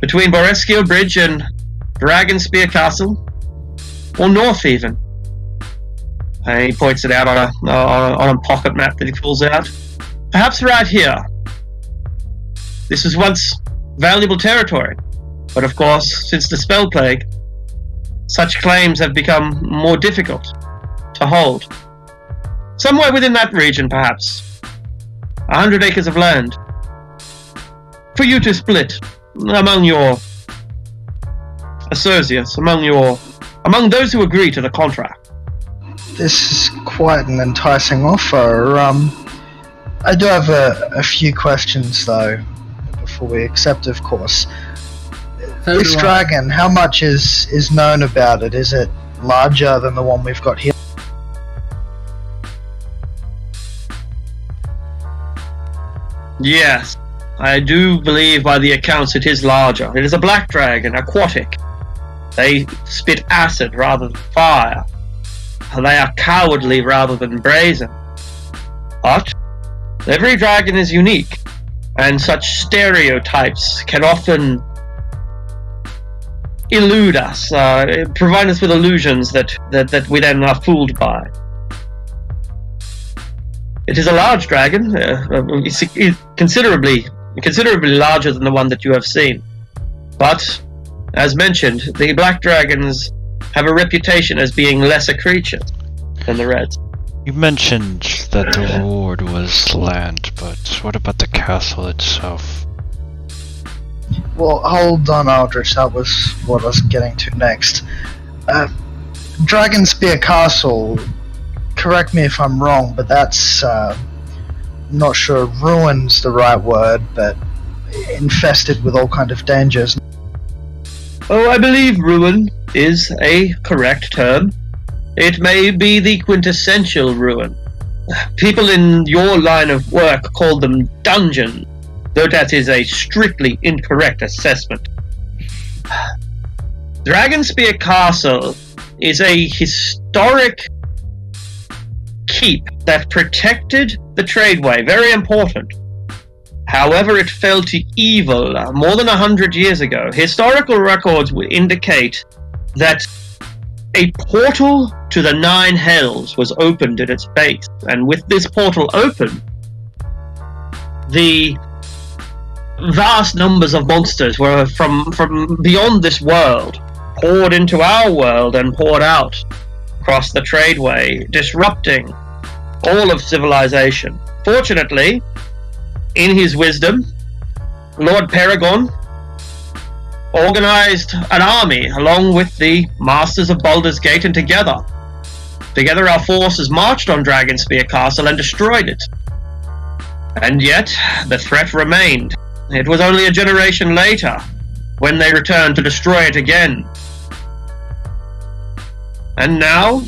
between Borskia Bridge and Dragonspear Castle, or north even. And he points it out on a pocket map that he pulls out. Perhaps right here. This was once valuable territory, but of course, since the spell plague, such claims have become more difficult to hold. Somewhere within that region, perhaps. 100 acres of land. For you to split among your associates, among those who agree to the contract. This is quite an enticing offer. I do have a few questions, though, before we accept, of course. This dragon, how much is known about it? Is it larger than the one we've got here? Yes, I do believe by the accounts it is larger. It is a black dragon, aquatic. They spit acid rather than fire. They are cowardly rather than brazen. But every dragon is unique, and such stereotypes can often elude us, provide us with illusions that we then are fooled by. It is a large dragon, considerably considerably larger than the one that you have seen. But, as mentioned, the black dragons have a reputation as being lesser creatures than the reds. You mentioned that the reward was land, but what about the castle itself? Well, hold on, Aldrich. That was what I was getting to next. Dragonspear Castle, correct me if I'm wrong, but that's, not sure ruin's the right word, but infested with all kind of dangers. Oh, I believe ruin is a correct term. It may be the quintessential ruin. People in your line of work call them dungeons, though that is a strictly incorrect assessment. Dragonspear Castle is a historic keep that protected the tradeway, very important. However, it fell to evil more than 100 years ago. Historical records would indicate that a portal to the Nine Hells was opened at its base, and with this portal open, the vast numbers of monsters were from beyond this world poured into our world and poured out across the tradeway, disrupting all of civilization. Fortunately, in his wisdom, Lord Paragon organized an army along with the Masters of Baldur's Gate, and together our forces marched on Dragonspear Castle and destroyed it. And yet, the threat remained. It was only a generation later when they returned to destroy it again. And now,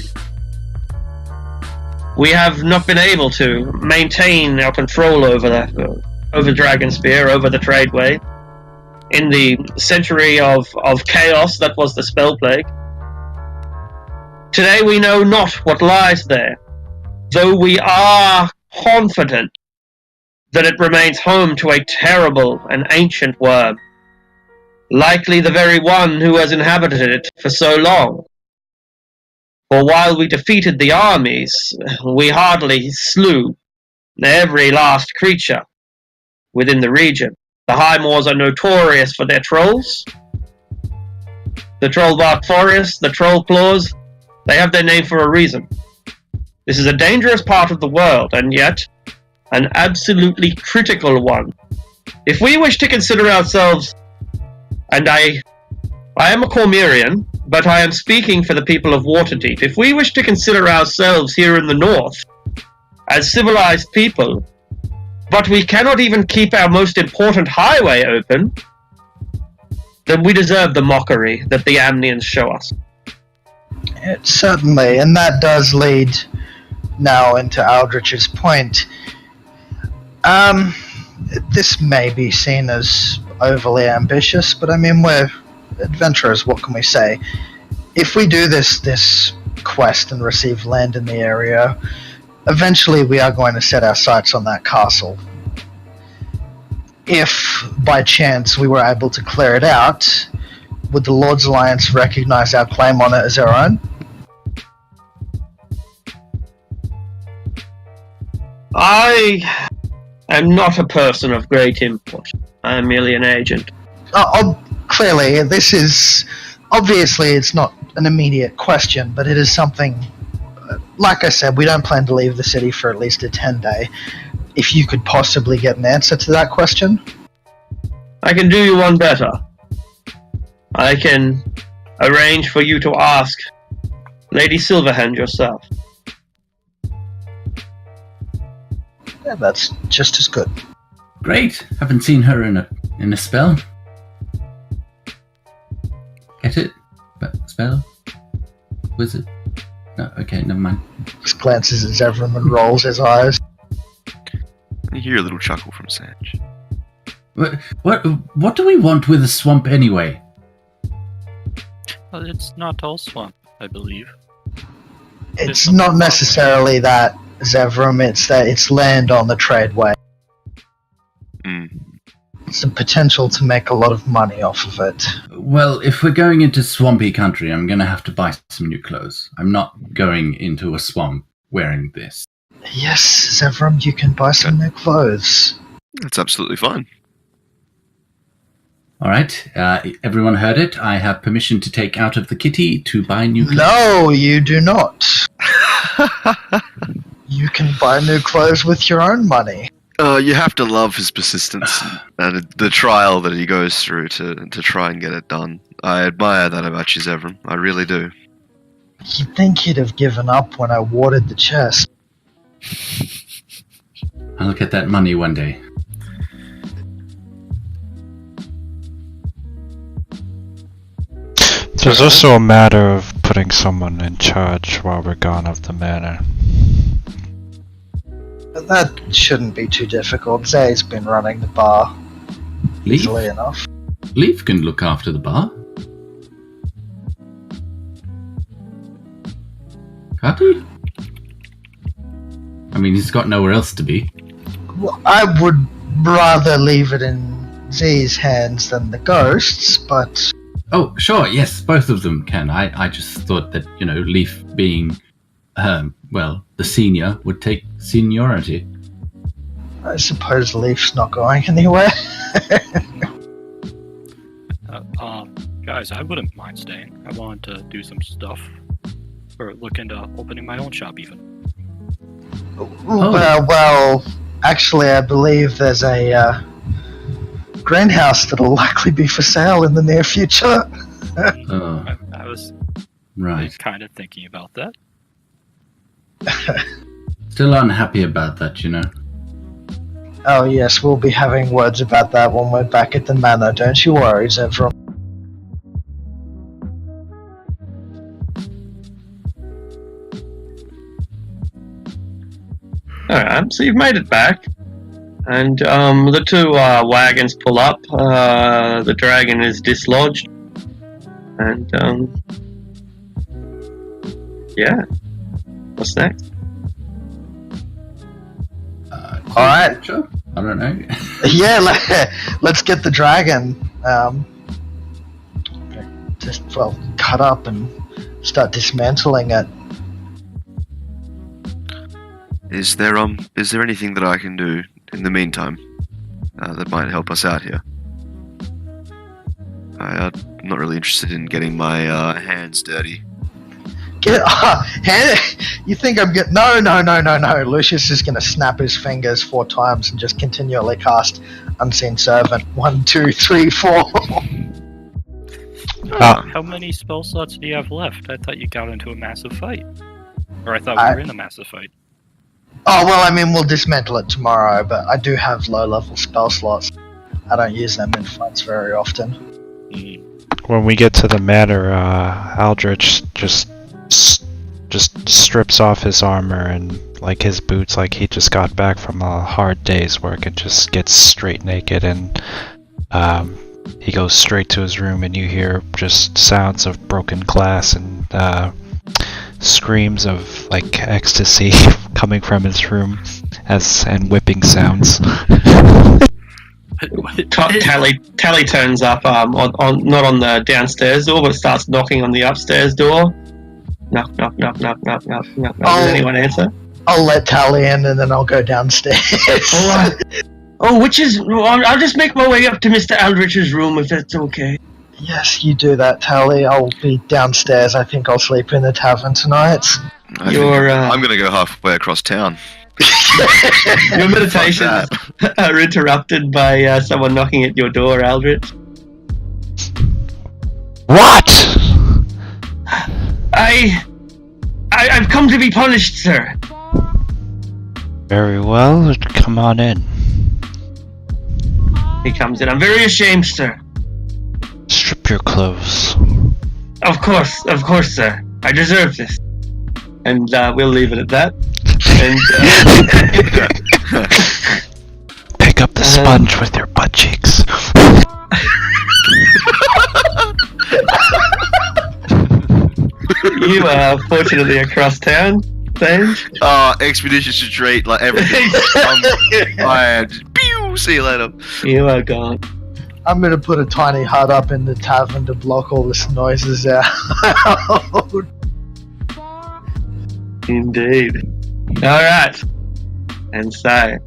we have not been able to maintain our control over Dragonspear, over the tradeway, in the century of chaos that was the Spell Plague. Today we know not what lies there, though we are confident that it remains home to a terrible and ancient worm, likely the very one who has inhabited it for so long. For while we defeated the armies, we hardly slew every last creature within the region. The High Moors are notorious for their trolls. The Trollbark Forest, the Troll Claws, they have their name for a reason. This is a dangerous part of the world, and yet an absolutely critical one. If we wish to consider ourselves, and I am a Cormyrean, but I am speaking for the people of Waterdeep. If we wish to consider ourselves here in the north as civilized people, but we cannot even keep our most important highway open, then we deserve the mockery that the Amnians show us. Certainly, and that does lead now into Aldrich's point. This may be seen as overly ambitious, but I mean, we're adventurers, what can we say? If we do this quest and receive land in the area, eventually we are going to set our sights on that castle. If, by chance, we were able to clear it out, would the Lord's Alliance recognize our claim on it as our own? I am not a person of great import. I am merely an agent. Clearly, this is... Obviously, it's not an immediate question, but it is something... Like I said, we don't plan to leave the city for at least a 10-day. If you could possibly get an answer to that question? I can do you one better. I can arrange for you to ask Lady Silverhand yourself. Yeah, that's just as good. Great. Haven't seen her in a spell. Get it? Spell? Wizard? No, okay, never mind. Just glances at Zevram and rolls his eyes. You hear a little chuckle from Sanj. What do we want with a swamp anyway? Well, it's not all swamp, I believe. It's not necessarily that, Zevram, it's that it's land on the tradeway. Some potential to make a lot of money off of it. Well, if we're going into swampy country, I'm going to have to buy some new clothes. I'm not going into a swamp wearing this. Yes, Zevram, you can buy some new clothes. That's absolutely fine. All right, everyone heard it. I have permission to take out of the kitty to buy new clothes. No, you do not. You can buy new clothes with your own money. You have to love his persistence and the trial that he goes through to try and get it done. I admire that about you, Zevran. I really do. You'd think he'd have given up when I warded the chest. I'll get that money one day. There's also a matter of putting someone in charge while we're gone of the manor. But that shouldn't be too difficult. Zay's been running the bar Leaf? easily enough. Leaf can look after the bar. Can't he? I mean, he's got nowhere else to be. Well, I would rather leave it in Z's hands than the ghost's, but... Oh, sure, yes, both of them can. I just thought that, Leaf being, the senior would take seniority. I suppose Leaf's not going anywhere. Guys, I wouldn't mind staying. I want to do some stuff. Or look into opening my own shop, even. Well, actually, I believe there's a greenhouse that'll likely be for sale in the near future. I was Right. kind of thinking about that. Still unhappy about that, Oh yes, we'll be having words about that when we're back at the manor. Don't you worry, Zevron. Alright, so you've made it back. And the two wagons pull up. The dragon is dislodged. And, yeah. What's next? Alright. I don't know. Yeah, let's get the dragon cut up and start dismantling it. Is there anything that I can do in the meantime that might help us out here? I'm not really interested in getting my hands dirty. You think I'm getting... No. Lucius is going to snap his fingers 4 times and just continually cast Unseen Servant. 1, 2, 3, 4. How many spell slots do you have left? I thought you got into a massive fight. Or I thought we were in a massive fight. Oh, well, I mean, we'll dismantle it tomorrow, but I do have low-level spell slots. I don't use them in fights very often. When we get to the manor, Aldrich just strips off his armor and his boots, like he just got back from a hard day's work, and just gets straight naked, and he goes straight to his room, and you hear just sounds of broken glass and screams of ecstasy coming from his room and whipping sounds. Tally turns up not on the downstairs door, but starts knocking on the upstairs door. Knock. Does anyone answer? I'll let Tally in and then I'll go downstairs. I'll just make my way up to Mr. Aldrich's room if that's okay. Yes, you do that, Tally. I'll be downstairs. I think I'll sleep in the tavern tonight. I'm gonna go halfway across town. Your meditations are interrupted by someone knocking at your door, Aldrich. What? I've come to be punished, sir. Very well, come on in. He comes in. I'm very ashamed, sir. Strip your clothes. Of course, sir. I deserve this. And we'll leave it at that. And pick up the sponge with your butt cheeks. You are fortunately across town, Sage. Expeditious retreat, everything. Pew! See you later. You are gone. I'm gonna put a tiny hut up in the tavern to block all this noises out. Indeed. Alright. And so,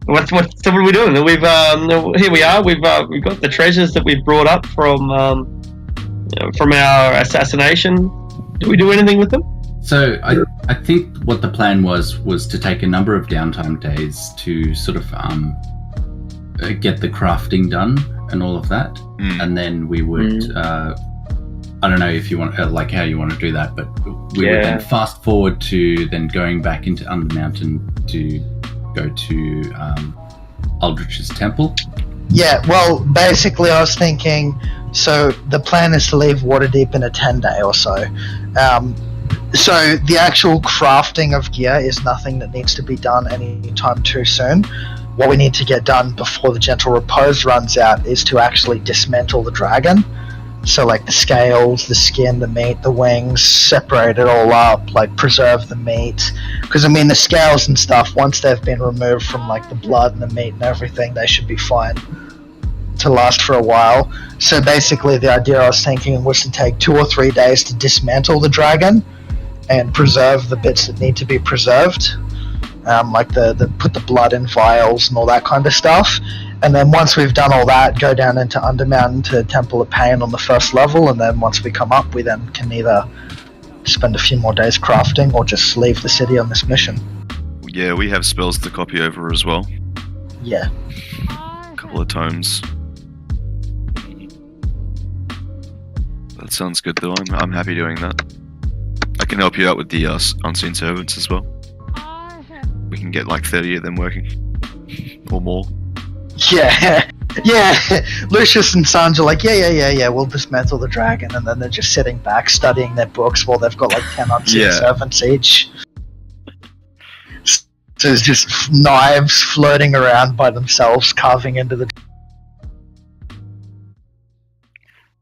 So what are we doing? We've here we are. We've got the treasures that we've brought up from our assassination. Do we do anything with them? So I think what the plan was to take a number of downtime days to sort of get the crafting done and all of that, and then we would. I don't know if you want like how you want to do that, but we would then fast forward to then going back into Undermountain to go to Aldrich's temple. Yeah, well, basically I was thinking, so the plan is to leave Waterdeep in a 10-day or so. So the actual crafting of gear is nothing that needs to be done anytime too soon. What we need to get done before the Gentle Repose runs out is to actually dismantle the dragon. So like the scales, the skin, the meat, the wings, separate it all up, like preserve the meat. Because I mean the scales and stuff, once they've been removed from like the blood and the meat and everything, they should be fine to last for a while. So basically the idea I was thinking was to take 2 or 3 days to dismantle the dragon and preserve the bits that need to be preserved. Like put the blood in vials and all that kind of stuff. And then once we've done all that, go down into Undermountain to Temple of Pain on the first level, and then once we come up, we then can either spend a few more days crafting or just leave the city on this mission. Yeah, we have spells to copy over as well. Yeah. A couple of times. That sounds good though, I'm happy doing that. I can help you out with the Unseen Servants as well. We can get like 30 of them working. Or more. Yeah, yeah. Lucius and Sanj are like, yeah. We'll dismantle the dragon, and then they're just sitting back studying their books while they've got like 10 unseen servants each. So there's just knives floating around by themselves, carving into the.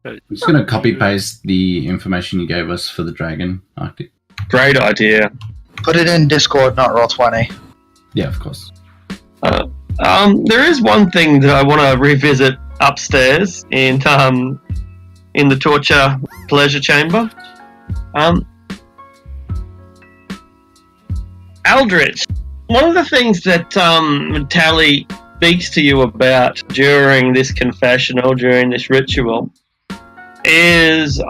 I'm just going to copy paste the information you gave us for the dragon, Arctic. Great idea. Put it in Discord, not Roll20. Yeah, of course. There is one thing that I want to revisit upstairs in the torture pleasure chamber. Aldrich, one of the things that Tally speaks to you about during this confessional, during this ritual, is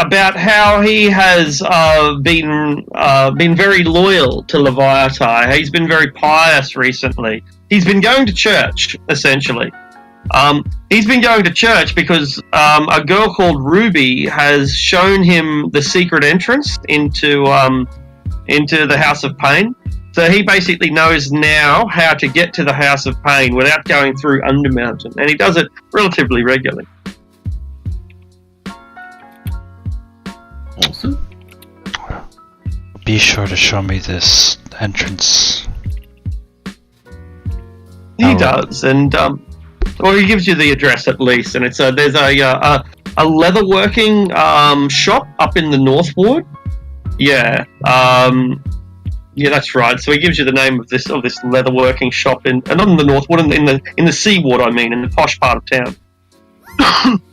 about how he has been very loyal to Leviathan. He's been very pious recently. He's been going to church, essentially. He's been going to church because a girl called Ruby has shown him the secret entrance into the House of Pain. So he basically knows now how to get to the House of Pain without going through Undermountain, and he does it relatively regularly. Awesome. Be sure to show me this entrance. He does, and or he gives you the address at least, and it's there's a leatherworking shop up in the North Ward. Yeah, yeah, that's right. So he gives you the name of this leatherworking shop not in the North Ward, in the Sea Ward. I mean, in the posh part of town.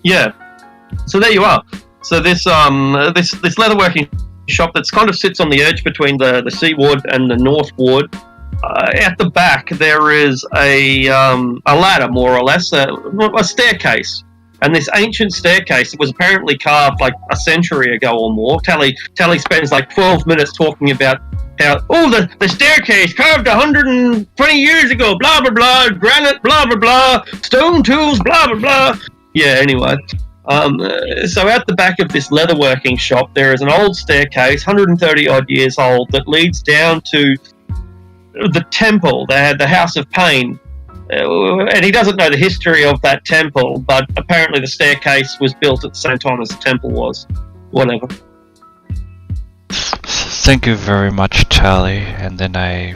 Yeah. So there you are. So this leatherworking shop that's kind of sits on the edge between the Sea Ward and the North Ward. At the back there is a ladder, more or less, a staircase. And this ancient staircase was apparently carved like a century ago or more. Tally spends like 12 minutes talking about how, the staircase carved 120 years ago, blah, blah, blah, granite, blah, blah, blah, stone tools, blah, blah, blah. Yeah, anyway. So at the back of this leatherworking shop, there is an old staircase, 130 odd years old, that leads down to the temple, the House of Pain. And he doesn't know the history of that temple, but apparently the staircase was built at the same time as the temple was. Whatever. Thank you very much, Tally. And then I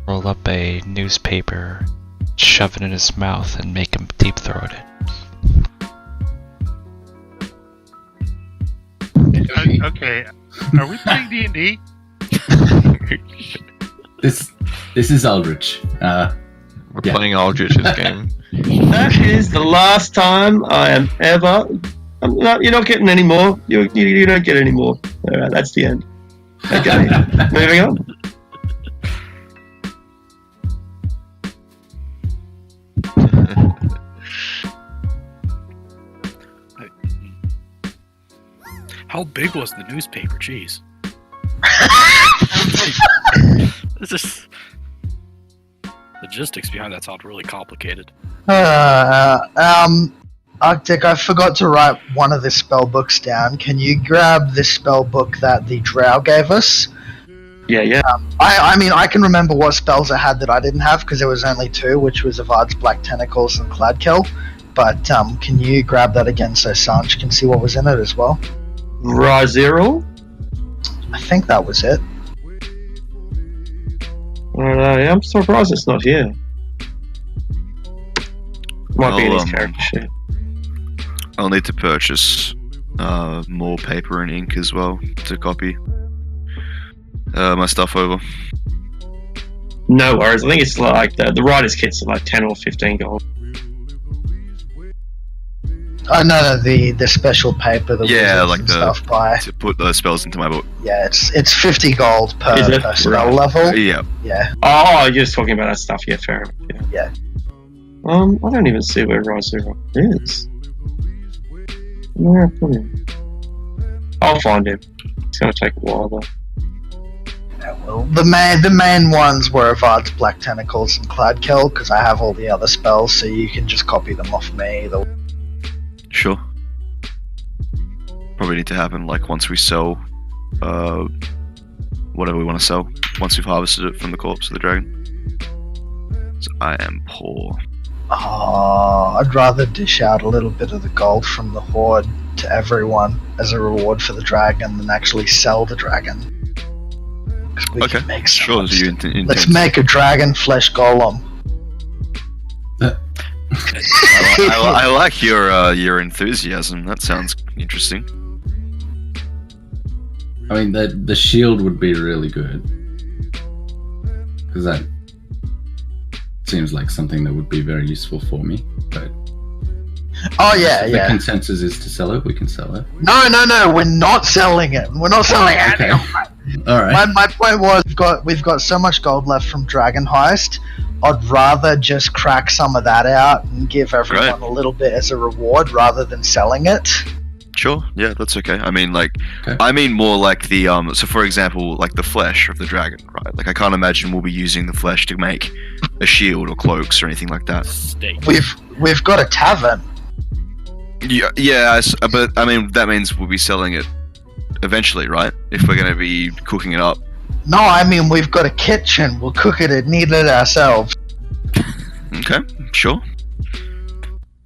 roll up a newspaper, shove it in his mouth, and make him deep throat it. Okay, are we playing D&D? This is Aldrich. We're playing Aldrich's game. That is the last time I am ever... you're not getting any more. You don't get any more. Alright, that's the end. Okay, moving on. How big was the newspaper? Jeez. This is... Logistics behind that sound really complicated. Arctic, I forgot to write one of the spell books down. Can you grab the spell book that the Drow gave us? Yeah. I mean, I can remember what spells I had that I didn't have because there was only 2, which was Avard's Black Tentacles and Cladkill. But can you grab that again so Sanj can see what was in it as well? Razirul? I think that was it. I don't know. I'm surprised it's not here. Might be in his character sheet. I'll need to purchase more paper and ink as well to copy my stuff over. No worries. I think it's like the writer's kits are like 10 or 15 gold. Oh no, the special paper that like and stuff by. To put those spells into my book. Yeah, it's 50 gold per spell Right. level. Yeah. Yeah. Oh, you're just talking about that stuff. Yeah, fair enough. Yeah. I don't even see where Razirul is. Where I put him? I'll find him. It's gonna take a while though. Yeah, well, the main ones were Avard's Black Tentacles and Cladkill, because I have all the other spells, so you can just copy them off me. Sure. Probably need to happen like once we sell whatever we want to sell. Once we've harvested it from the corpse of the dragon. So I am poor. Oh, I'd rather dish out a little bit of the gold from the horde to everyone as a reward for the dragon than actually sell the dragon. We Okay, can make sure. some So you stuff. intend Let's make a dragon flesh golem. I like your enthusiasm. That sounds interesting. I mean, the shield would be really good. Because that seems like something that would be very useful for me. But Oh yeah, if yeah. the consensus is to sell it, we can sell it. No, we're not selling it. We're not selling it. Okay. All right. My point was we've got so much gold left from Dragon Heist. I'd rather just crack some of that out and give everyone Right. a little bit as a reward rather than selling it. Sure. Yeah, that's okay. I mean, like, Okay. I mean more like the So, for example, like the flesh of the dragon, right? Like, I can't imagine we'll be using the flesh to make a shield or cloaks or anything like that. Steak. We've got a tavern. Yeah, but I mean that means we'll be selling it eventually, right? If we're going to be cooking it up. No, I mean we've got a kitchen. We'll cook it and eat it ourselves. Okay, sure.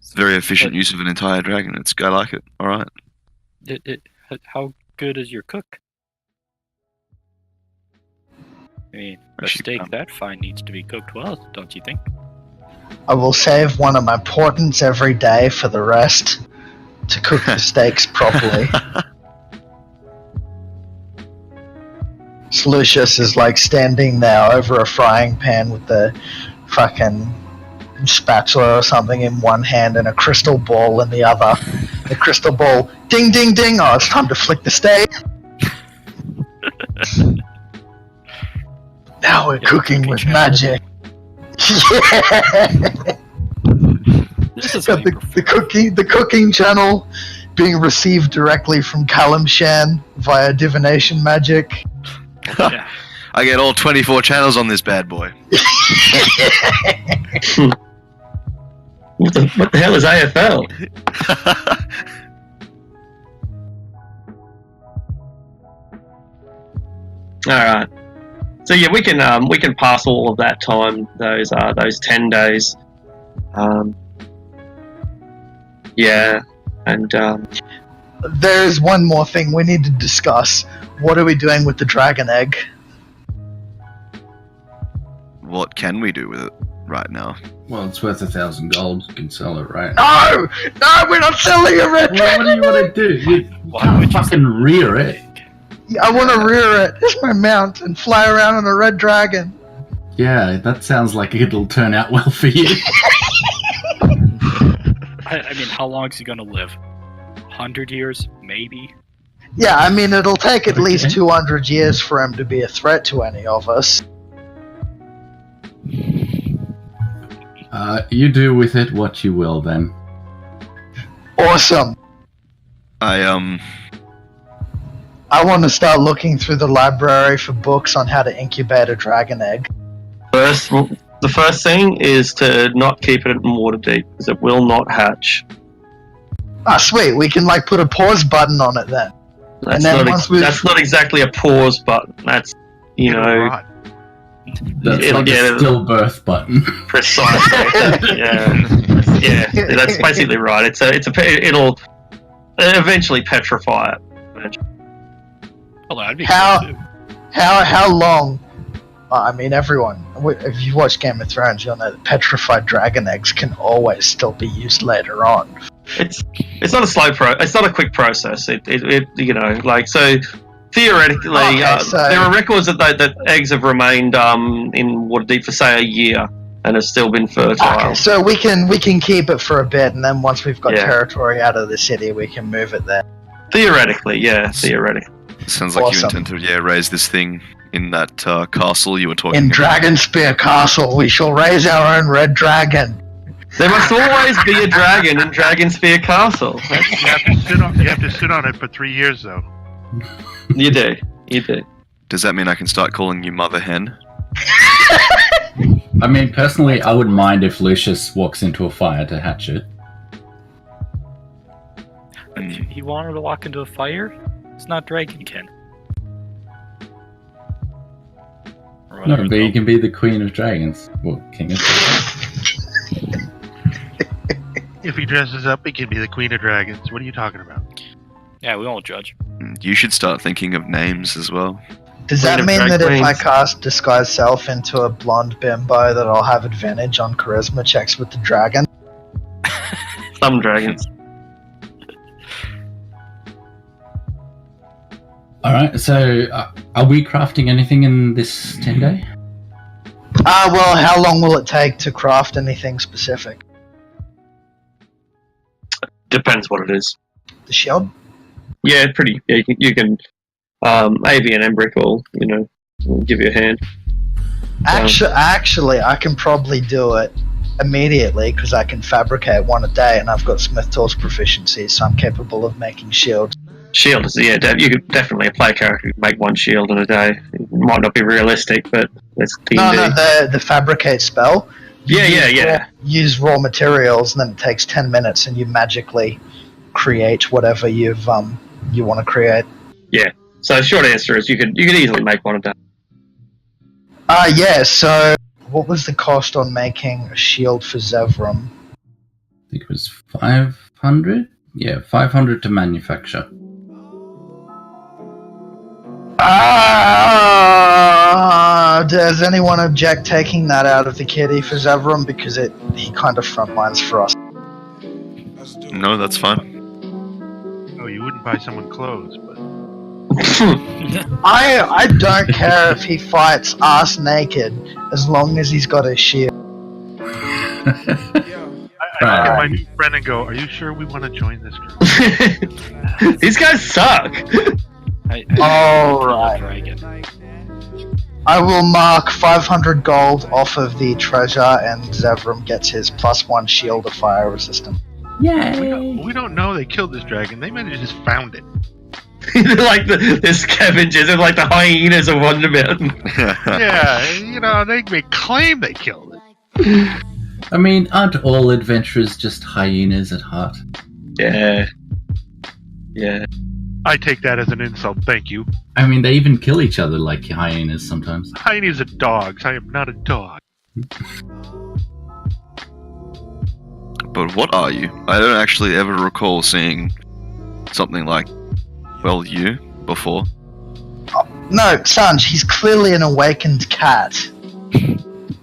It's a very efficient use of an entire dragon. I like it. All right. How good is your cook? I mean, a Actually, steak that fine needs to be cooked well, don't you think? I will save one of my portents every day for the rest to cook the steaks properly. Lucius is like standing there over a frying pan with the fucking spatula or something in one hand and a crystal ball in the other. The crystal ball, ding ding ding, oh it's time to flick the steak. Now we're cooking with magic. Yeah. This is Got the cooking channel being received directly from Kalimshan via divination magic. Yeah. I get all 24 channels on this bad boy. What the hell is AFL? All right. So yeah, we can pass all of that time. Those 10 days. Yeah, and There's one more thing we need to discuss. What are we doing with the dragon egg? What can we do with it right now? Well, it's worth 1,000 gold. You can sell it, right? No, we're not selling a red Well, what do you want to do? You Why would can't you fucking rear it. I want to rear it as my mount and fly around on a red dragon. Yeah, that sounds like it'll turn out well for you. I mean, how long is he gonna live? 100 years, maybe. Yeah, I mean it'll take at least Okay. 200 years for him to be a threat to any of us. You do with it what you will, then. Awesome. I I want to start looking through the library for books on how to incubate a dragon egg. The first thing is to not keep it in water deep, because it will not hatch. Ah, sweet. We can like put a pause button on it then. That's, then that's not exactly a pause button. That's, you know... That's it'll like get a stillbirth button. Precisely. yeah. That's basically right. It'll eventually petrify it. Oh, that'd be cool too. How long? I mean, everyone. If you watch Game of Thrones, you'll know that petrified dragon eggs can always still be used later on. It's not a slow it's not a quick process. It you know, like, so theoretically, there are records that eggs have remained in water deep for, say, a year and have still been fertile. Okay, so we can keep it for a bit, and then once we've got territory out of the city, we can move it there. Theoretically, yeah, theoretically. Sounds like you intend to raise this thing in that castle you were talking about. In Dragonspear Castle, we shall raise our own red dragon. There must always be a dragon in Dragonspear Castle. You have to sit on it for 3 years, though. You do. Does that mean I can start calling you Mother Hen? I mean, personally, I wouldn't mind if Lucius walks into a fire to hatch it. He wanted to walk into a fire? It's not Dragonkin. No, but you can be the Queen of Dragons. Well, King of Dragons. If he dresses up, he can be the Queen of Dragons. What are you talking about? Yeah, we won't judge. You should start thinking of names as well. Does that mean that if I cast Disguise Self into a blonde bimbo that I'll have advantage on charisma checks with the dragon? Some dragons. Alright, so are we crafting anything in this 10-day? Well, how long will it take to craft anything specific? Depends what it is. The shield? Yeah, pretty. Yeah, you can AV and Embrick will, give you a hand. Actually, I can probably do it immediately because I can fabricate one a day, and I've got Smith Tools proficiency, so I'm capable of making shields. Shield is, you could definitely a player character could make one shield in a day. It might not be realistic, but it's D&D. No, the fabricate spell. Yeah. Use raw materials, and then it takes 10 minutes, and you magically create whatever you want to create. Yeah. So the short answer is you could easily make one a day. Yeah. So what was the cost on making a shield for Zevram? I think it was 500. Yeah, 500 to manufacture. Does anyone object taking that out of the kitty for Zevram, because he kind of frontlines for us? No, that's fine. Oh, you wouldn't buy someone clothes, but... I don't care if he fights ass naked, as long as he's got a shield. I look at my new friend and go, are you sure we want to join this group? These guys suck! Alright. I will mark 500 gold off of the treasure, and Zevram gets his +1 shield of fire resistance. Yay! We don't know they killed this dragon. They might have just found it. They're like the scavengers, they're like the hyenas of Undermountain. Yeah, they may claim they killed it. I mean, aren't all adventurers just hyenas at heart? Yeah. I take that as an insult, thank you. I mean, they even kill each other like hyenas sometimes. Hyenas are dogs. I am not a dog. But what are you? I don't actually ever recall seeing something like, you before. No, Sanj, he's clearly an awakened cat.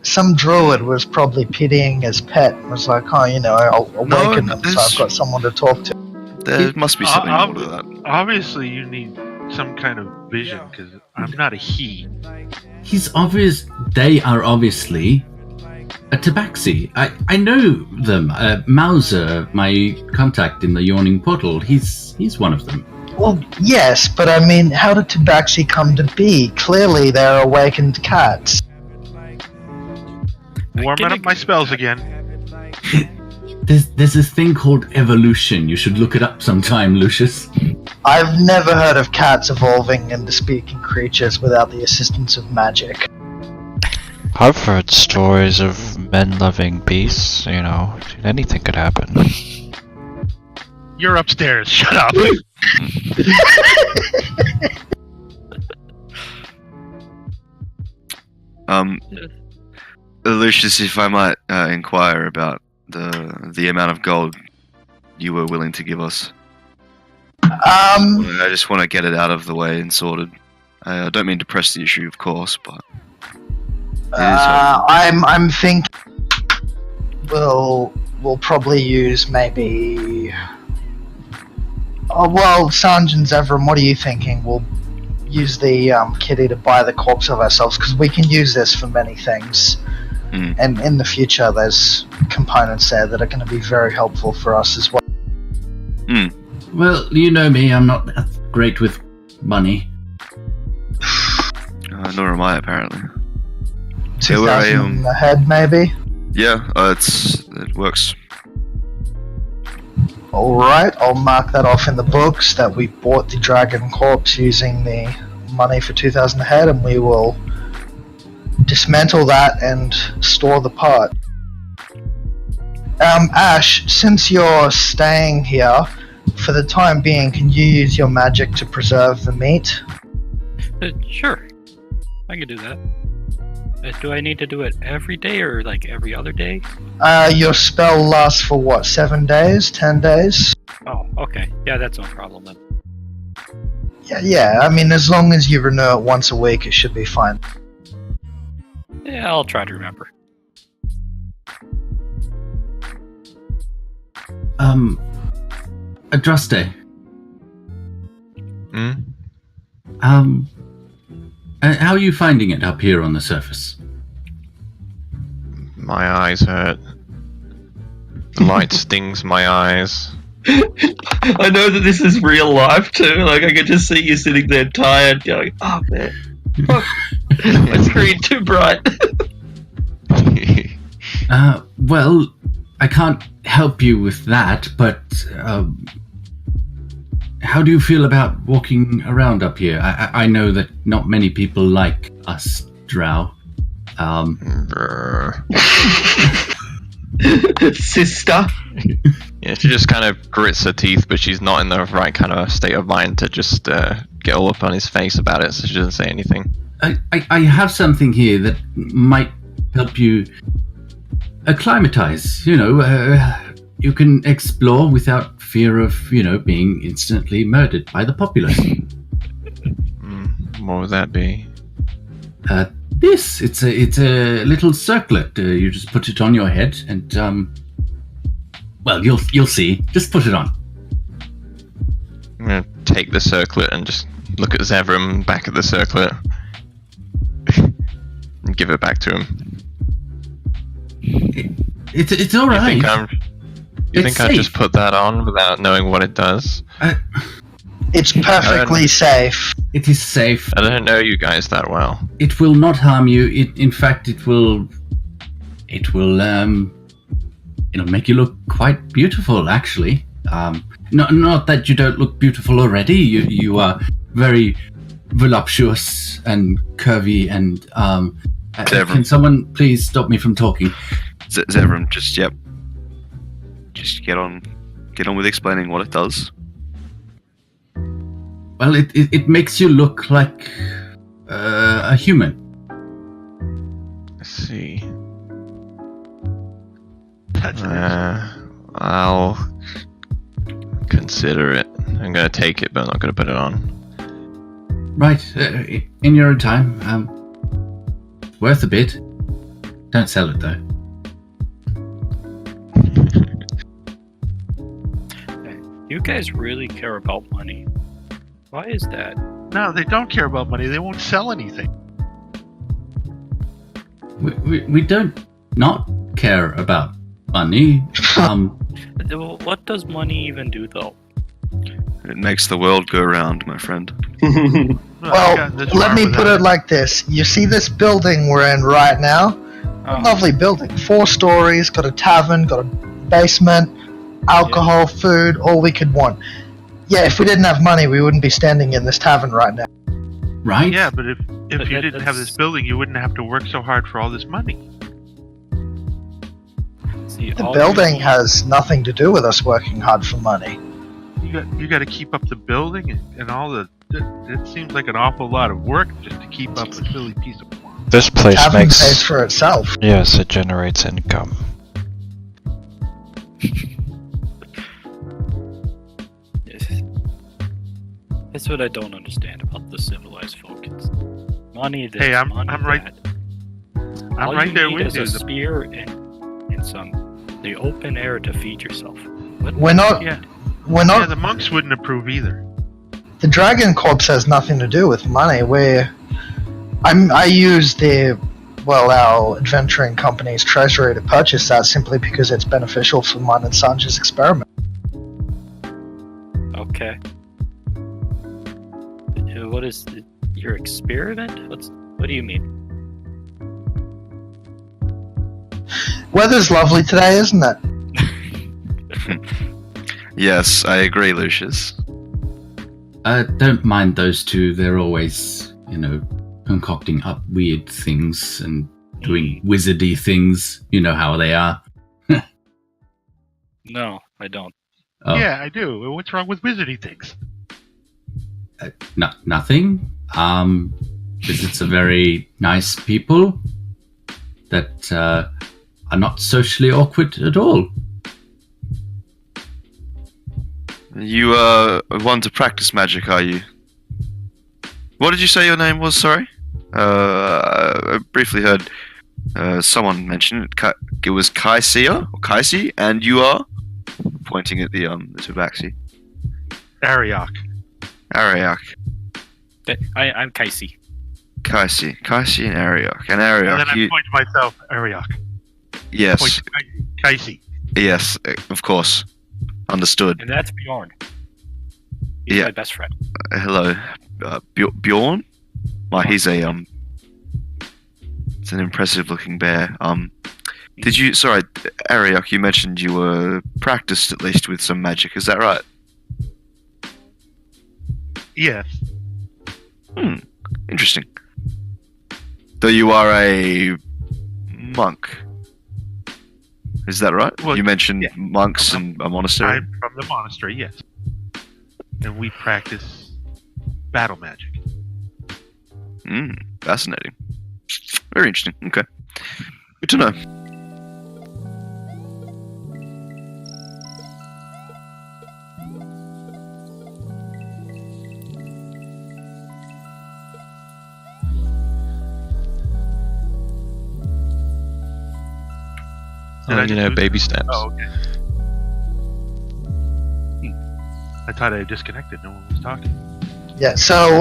Some druid was probably pitying his pet and was like, I'll awaken them so I've got someone to talk to. There must be something more to that. Obviously, you need some kind of vision, because I'm not a he. They are obviously a tabaxi. I know them. Mauser, my contact in the Yawning Portal, he's one of them. Well, yes, but I mean, how did tabaxi come to be? Clearly, they're awakened cats. Warming up my spells again. There's this thing called evolution. You should look it up sometime, Lucius. I've never heard of cats evolving into speaking creatures without the assistance of magic. I've heard stories of men loving beasts, you know, anything could happen. You're upstairs. Shut up. Lucius, if I might inquire about the amount of gold you were willing to give us. I just want to get it out of the way and sorted. I don't mean to press the issue, of course, but I'm thinking we'll probably use maybe. Oh well, Sanj and Zevram, what are you thinking? We'll use the kitty to buy the corpse of ourselves because we can use this for many things. And in the future, there's components there that are going to be very helpful for us as well. Well, you know me, I'm not that great with money. Nor am I, apparently. 2,000 a head, maybe? Yeah, it works. Alright, I'll mark that off in the books that we bought the dragon corpse using the money for 2,000 a head, and we will dismantle that and store the part. Ash, since you're staying here, for the time being, can you use your magic to preserve the meat? Sure. I can do that. Do I need to do it every day or like every other day? Your spell lasts for what, 7 days? 10 days? Oh, okay. Yeah, that's no problem then. Yeah, I mean, as long as you renew it once a week, it should be fine. Yeah, I'll try to remember. Adraste. How are you finding it up here on the surface? My eyes hurt. The light stings my eyes. I know that this is real life too. Like I can just see you sitting there tired, going, "Oh man, my screen too bright." Well, I can't help you with that, but how do you feel about walking around up here? I know that not many people like us, Drow. Sister. Yeah, she just kind of grits her teeth, but she's not in the right kind of state of mind to just get all up on his face about it, so she doesn't say anything. I have something here that might help you acclimatize. You know, you can explore without fear of, being instantly murdered by the populace. What would that be? It's a little circlet. You just put it on your head, and well, you'll see. Just put it on. I'm gonna take the circlet and just look at Zevram back at the circlet and give it back to him. It's all right. You think I just put that on without knowing what it does? It's perfectly safe. It is safe. I don't know you guys that well. It will not harm you. In fact, it will it'll make you look quite beautiful, actually. Not that you don't look beautiful already. You are very voluptuous and curvy and can someone please stop me from talking? Zevram, just get on with explaining what it does. Well, it makes you look like a human. Let's see. I'll consider it. I'm gonna take it, but I'm not gonna put it on. Right, in your own time. Worth a bit. Don't sell it though. You guys really care about money. Why is that? No, they don't care about money. They won't sell anything. We don't not care about money. What does money even do, though? It makes the world go round, my friend. Well, let me put it like this. You see this building we're in right now? Oh. Lovely building. 4 stories, got a tavern, got a basement, alcohol, food, all we could want. Yeah, if we didn't have money, we wouldn't be standing in this tavern right now. Right? Yeah, but if you didn't have this building, you wouldn't have to work so hard for all this money. See, The building has nothing to do with us working hard for money. You got to keep up the building and all the. It seems like an awful lot of work just to keep up a silly piece of. This place Tavern makes. pays for itself. Yes, it generates income. That's what I don't understand about the civilized folk. It's money. This, Hey, I'm money right. that. I'm All right you there need with is you. a spear and some the open air to feed yourself. What We're not. Yeah. We're Yeah, not. the monks wouldn't approve either. The Dragon Corpse has nothing to do with money. I use our adventuring company's treasury to purchase that simply because it's beneficial for mine and Sanj's experiment. Okay. What is your experiment? What do you mean? Weather's lovely today, isn't it? Yes, I agree, Lucius. Don't mind those two. They're always, concocting up weird things and doing wizardy things. You know how they are. No, I don't. Oh, Yeah, I do. What's wrong with wizardy things? Nothing. Visits are very nice people that are not socially awkward at all. You want to practice magic, are you? What did you say your name was? Sorry. I briefly heard someone mention it. It was Kaisia or Kaisi, and you are pointing at the Tabaxi. Ariok. Ariok. I'm Casey. Kaisi and Ariok. And And Ariok, then I you... point to myself, Ariok. Yes. Point to Kaisi. Yes, of course. Understood. And that's Bjorn. He's Yeah. my best friend. Hello. Bjorn? Well, he's it's an impressive looking bear. Did you... Sorry, Ariok, you mentioned you were practiced at least with some magic, is that right? Yes. Interesting. Though you are a monk. Is that right? Well, you mentioned yeah. monks and a monastery? I'm from the monastery, yes. And we practice battle magic. Fascinating. Very interesting. Okay. Good to know. Did I just lose baby it? steps. Oh, okay. I thought I disconnected. No one was talking. Yeah, so,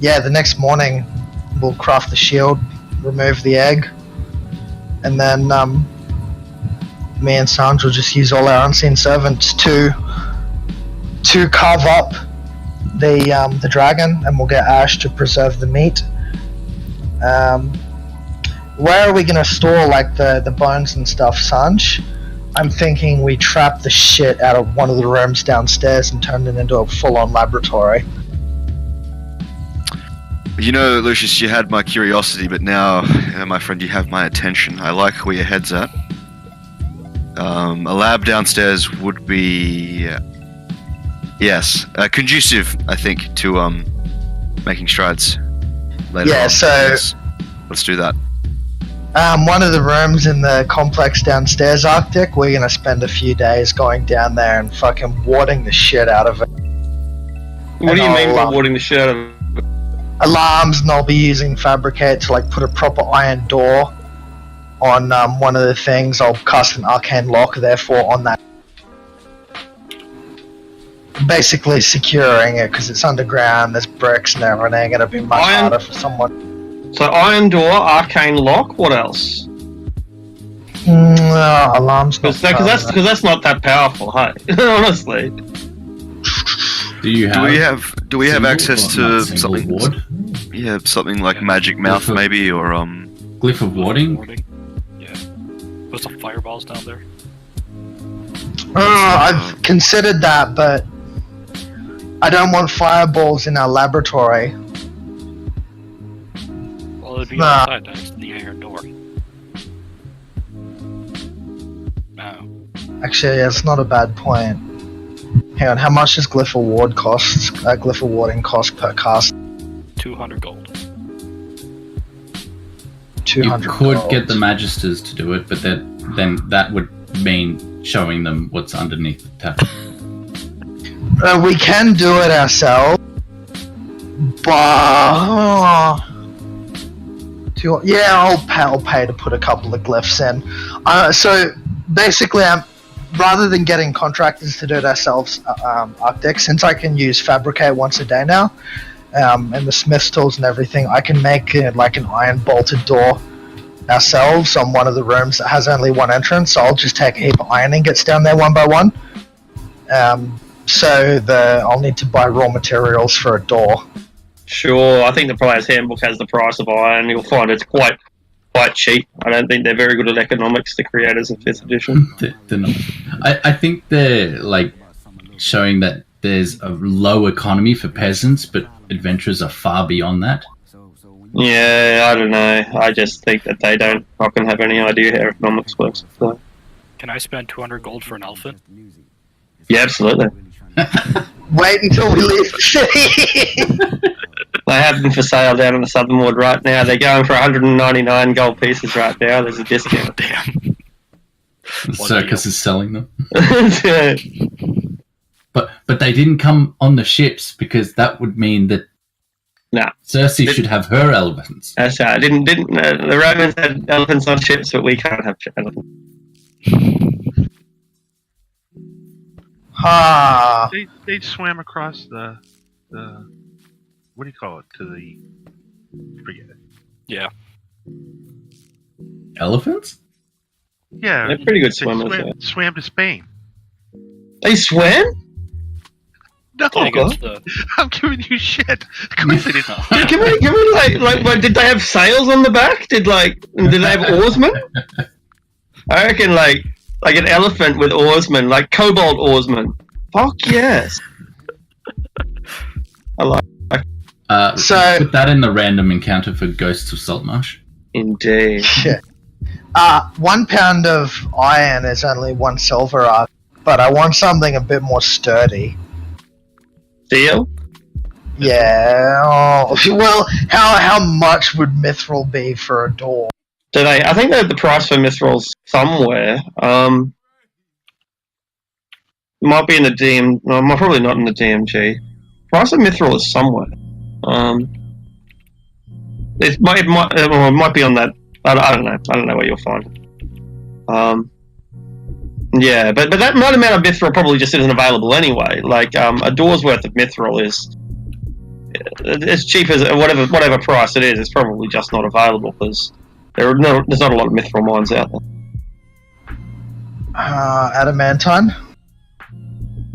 the next morning we'll craft the shield, remove the egg, and then, me and Sanj will just use all our unseen servants to carve up the dragon, and we'll get Ash to preserve the meat. Where are we gonna store, like, the bones and stuff, Sanj? I'm thinking we trap the shit out of one of the rooms downstairs and turn it into a full-on laboratory. You know, Lucius, you had my curiosity, but now, my friend, you have my attention. I like where your head's at. A lab downstairs would be... yes, conducive, I think, to making strides later Yeah, on. so- Yes. Let's do that. One of the rooms in the complex downstairs, Arctic, we're gonna spend a few days going down there and fucking warding the shit out of it. What do you mean by I'll, warding the shit out of it? Alarms, and I'll be using Fabricate to, like, put a proper iron door on one of the things. I'll cast an arcane lock, therefore, on that. Basically securing it, because it's underground, there's bricks and everything, it'll be much Iron- harder for someone. So iron door, arcane lock. What else? Alarms. Because that's not that powerful, hey. Honestly. Do you have? Do we have single access or to not single something? ward? Yeah, something like magic mouth, maybe, or Glyph of warding? Yeah. Put some fireballs down there. I've considered that, but I don't want fireballs in our laboratory. Well, it'd be Nah. outside next to the iron door. No. Actually, it's not a bad point. Hang on, how much does glyph award cost? Glyph awarding cost per cast? 200 gold. 200 You could gold. get the Magisters to do it, but then that would mean showing them what's underneath the tap. We can do it ourselves, but I'll pay to put a couple of glyphs in. So basically, rather than getting contractors to do it ourselves, Arctic, since I can use Fabricate once a day now, and the Smith's tools and everything, I can make like an iron bolted door ourselves on one of the rooms that has only one entrance. So I'll just take a heap of iron ingots down there one by one. So I'll need to buy raw materials for a door. Sure, I think the player's handbook has the price of iron. You'll find it's quite cheap. I don't think they're very good at economics, the creators of 5th edition. They're not. I think they're like showing that there's a low economy for peasants, but adventurers are far beyond that. Yeah, I don't know. I just think that they don't fucking have any idea how economics works. So. Can I spend 200 gold for an elephant? Yeah, absolutely. Wait until we leave the city. They have them for sale down in the Southern Ward right now. They're going for 199 gold pieces right now. There's a discount. Damn. The circus is selling them. Yeah. But they didn't come on the ships because that would mean that Nah. Cersei should have her elephants. That's right. The Romans had elephants on ships, but we can't have elephants. Ah, They swam across the what do you call it? Forget it. Yeah. Elephants? Yeah, They're pretty good they swimmers. swam to Spain. They swam? No, Oh, God. I'm giving you shit. Of course they didn't. Give me like, did they have sails on the back? Did they have oarsmen? I reckon like an elephant with oarsmen, like cobalt oarsmen. Fuck yes. I like. So- put that in the random encounter for Ghosts of Saltmarsh. Indeed. shit. 1 pound of iron is only 1 silver art, but I want something a bit more sturdy. Steel? Yeah. Oh, well, how much would mithril be for a door? Do they? I think they have the price for Misthral's somewhere. Might be in the DM. No, probably not in the DMG. Price of Mithril is somewhere. It might be on that. I don't know. I don't know where you'll find it. Yeah, but that amount of Mithril probably just isn't available anyway. Like a door's worth of Mithril is as cheap as whatever price it is. It's probably just not available because there's not a lot of Mithril mines out there. Adamantine?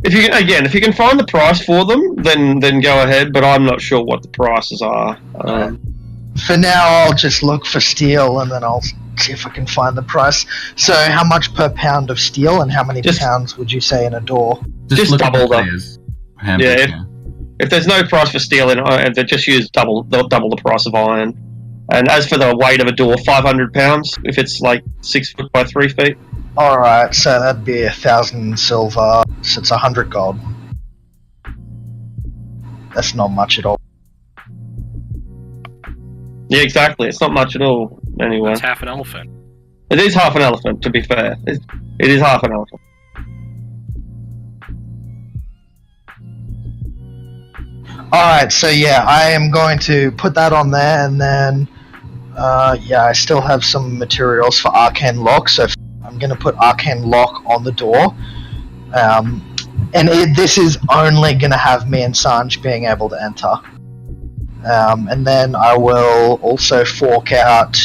If you can find the price for them, then go ahead. But I'm not sure what the prices are. For now, I'll just look for steel and then I'll see if I can find the price. So, how much per pound of steel and how many pounds would you say in a door? Just look at double the them. player's handbook, If there's no price for steel, they just use double the price of iron. And as for the weight of a door, 500 pounds if it's like 6 foot by 3 feet. Alright, so that'd be 1,000 silver, so it's 100 gold. That's not much at all. Yeah, exactly. It's not much at all. Anyway, That's half an elephant. it is half an elephant. To be fair, it is half an elephant. Alright, so yeah, I am going to put that on there, and then, I still have some materials for Arcane Lock, so I'm going to put Arcane Lock on the door. This is only going to have me and Sanj being able to enter. And then I will also fork out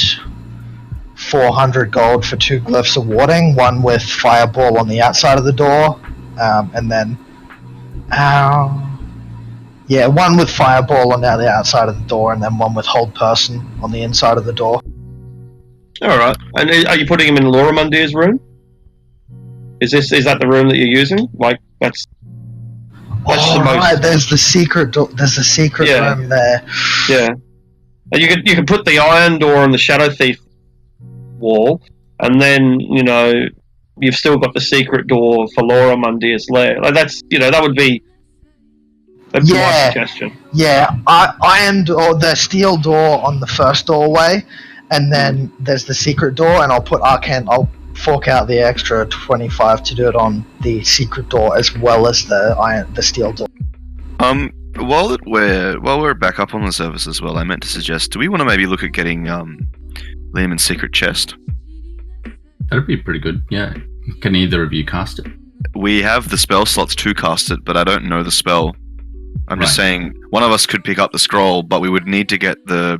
400 gold for 2 glyphs of warding, one with Fireball on the outside of the door, and then... one with Fireball on the outside of the door, and then one with Hold Person on the inside of the door. All right. And are you putting him in Laura Mundir's room? Is that the room that you're using? Like that's Oh, the most. right, there's the secret door. There's a secret Yeah. room there. Yeah. And you could put the iron door on the Shadow Thief wall, and then you've still got the secret door for Laura Mundir's lair. Like that's that would be my suggestion. Yeah, iron door, the steel door on the first doorway, and then there's the secret door, and I'll fork out the extra 25 to do it on the secret door as well as the steel door. While we're back up on the service as well, I meant to suggest, do we want to maybe look at getting Lehman's secret chest? That'd be pretty good. Yeah. Can either of you cast it? We have the spell slots to cast it, but I don't know the spell. I'm just saying one of us could pick up the scroll, but we would need to get the.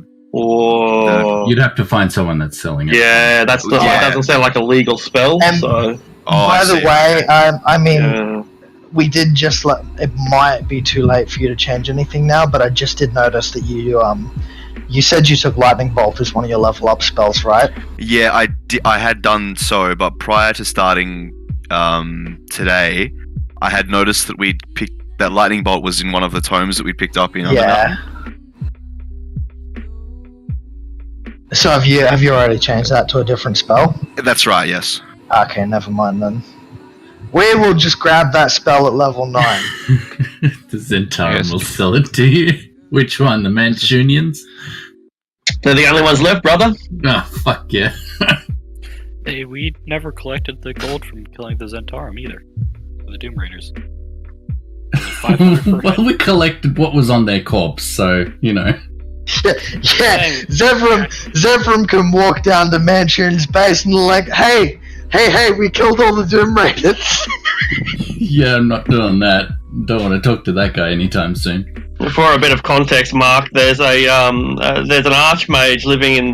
You'd have to find someone that's selling it. Yeah, that doesn't sound like a legal spell. So. By the way, I mean, we did just it might be too late for you to change anything now, but I just did notice that you said you took Lightning Bolt as one of your level up spells, right? Yeah, I had done so, but prior to starting today, I had noticed that we'd picked that Lightning Bolt was in one of the tomes that we picked up in Undermountain. So have you already changed that to a different spell? That's right, yes. Okay, never mind then. We will just grab that spell at level 9. The Zentarum will sell it to you. Which one? The Mancunians? They're the only ones left, brother. Oh, fuck yeah. Hey, we never collected the gold from killing the Zentarum either. The Doom Raiders. Well, we collected what was on their corpse, so, Yeah, Zevram can walk down to Mansion's base and like, hey, we killed all the Doom Raiders. Yeah, I'm not doing that. Don't want to talk to that guy anytime soon. For a bit of context, Mark, there's an archmage living in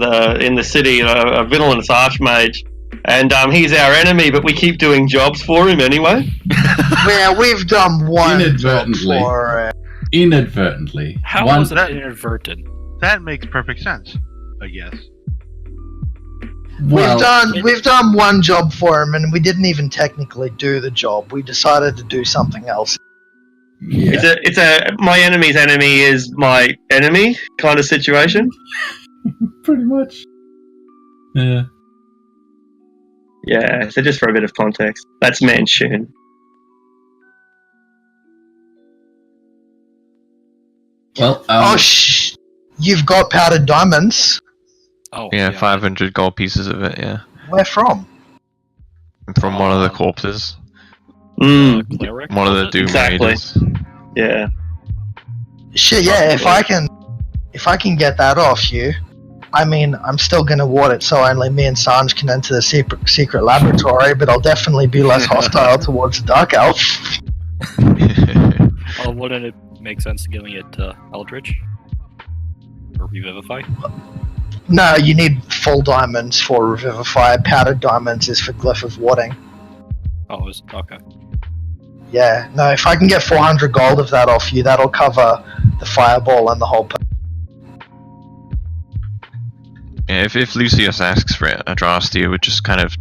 the city, a villainous archmage, and he's our enemy, but we keep doing jobs for him anyway. Yeah, we've done one job for it. Inadvertently. How was it inadvertent? That makes perfect sense, I guess. Well, we've done one job for him, and we didn't even technically do the job. We decided to do something else. Yeah. It's a my enemy's enemy is my enemy kind of situation. Pretty much. Yeah. Yeah, so just for a bit of context, that's Manchun. Well, you've got powdered diamonds. Oh, yeah, 500 gold pieces of it, yeah. Where from? From one of the corpses. Cleric? One of the Doom Raiders. Yeah. Shit, yeah, if I can get that off you, I mean, I'm still gonna ward it so only me and Sanj can enter the secret laboratory, but I'll definitely be less hostile towards the Dark Elf. Well, wouldn't it make sense giving it to Eldritch? Or Revivify? No, you need full diamonds for Revivify. Powdered diamonds is for Glyph of Warding. Oh, okay. Yeah, no, if I can get 400 gold of that off you, that'll cover the fireball and the whole... Yeah, if Lucius asks for it, Adrastia would just kind of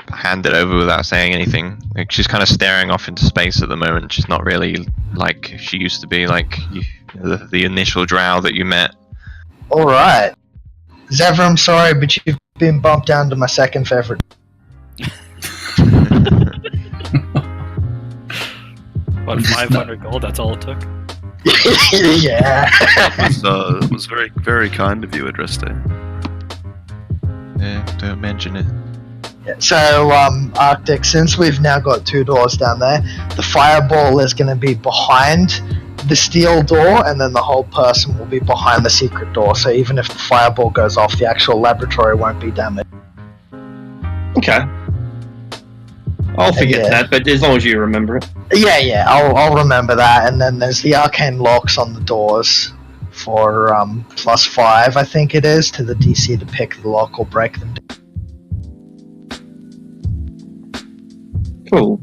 hand it over without saying anything. Like, she's kind of staring off into space at the moment. She's not really like she used to be, like the initial drow that you met. Alright. Zevra, I'm sorry, but you've been bumped down to my second favorite. What, 500 gold? That's all it took? Yeah. It was very, very kind of you, Adraste. Yeah, don't mention it. Yeah, so, Arctic, since we've now got 2 doors down there, the fireball is going to be behind the steel door, and then the whole person will be behind the secret door, so even if the fireball goes off, the actual laboratory won't be damaged. Okay. I'll forget that, but as long as you remember it. Yeah, I'll remember that, and then there's the arcane locks on the doors for +5, I think it is, to the DC to pick the lock or break them down. Cool.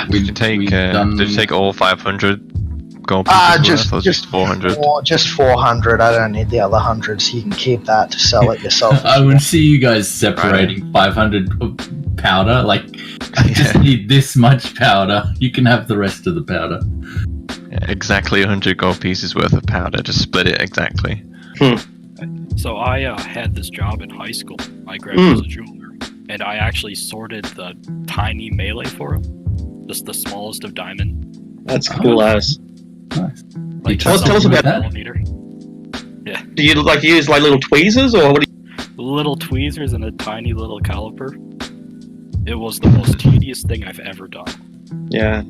Did you take all 500 gold pieces worth, or just 400? Just 400. I don't need the other 100, so you can keep that to sell it yourself. I would see you guys separating 500 powder. Like, I just need this much powder. You can have the rest of the powder. Yeah, exactly 100 gold pieces worth of powder. Just split it exactly. So I had this job in high school. I graduated as a jeweler, and I actually sorted the tiny melee for him, just the smallest of diamond. That's cool as. Nice. Like, Tell us about that. millimeter. Yeah, Do you like use like little tweezers or what? little tweezers and a tiny little caliper. It was the most tedious thing I've ever done. Yeah.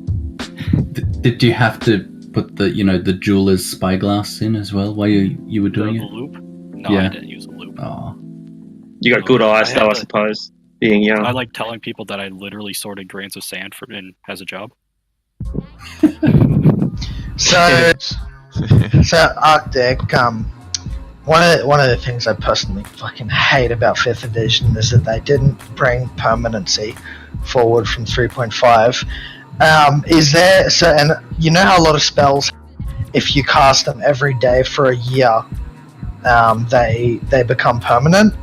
Did you have to put the the jeweler's spyglass in as well while you were doing The it? loop? No, Yeah. I didn't use a loop. Oh, You got good eyes though, I suppose. Being young. I like telling people that I literally sorted grains of sand as a job. So, Arctic, one of the things I personally fucking hate about 5th edition is that they didn't bring permanency forward from 3.5. Is there, and you know how a lot of spells, if you cast them every day for a year, they become permanent?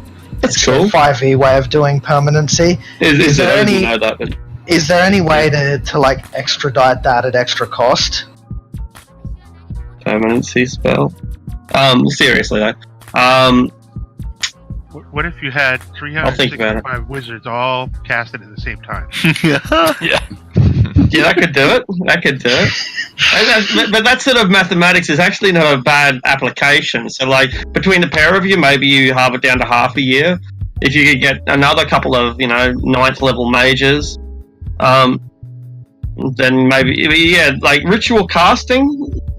That's It's cool. a 5e way of doing permanency. Is there there any? any- Know that, but Is there any way to like extradite that at extra cost? permanency spell. Seriously though. What if you had I'll think about it. 365 wizards all casted at the same time? Yeah, that could do it. That could do it. But that sort of mathematics is actually not a bad application. So, like, between the pair of you, maybe you halve it down to half a year. If you could get another couple of, 9th level mages, then maybe, yeah, like ritual casting,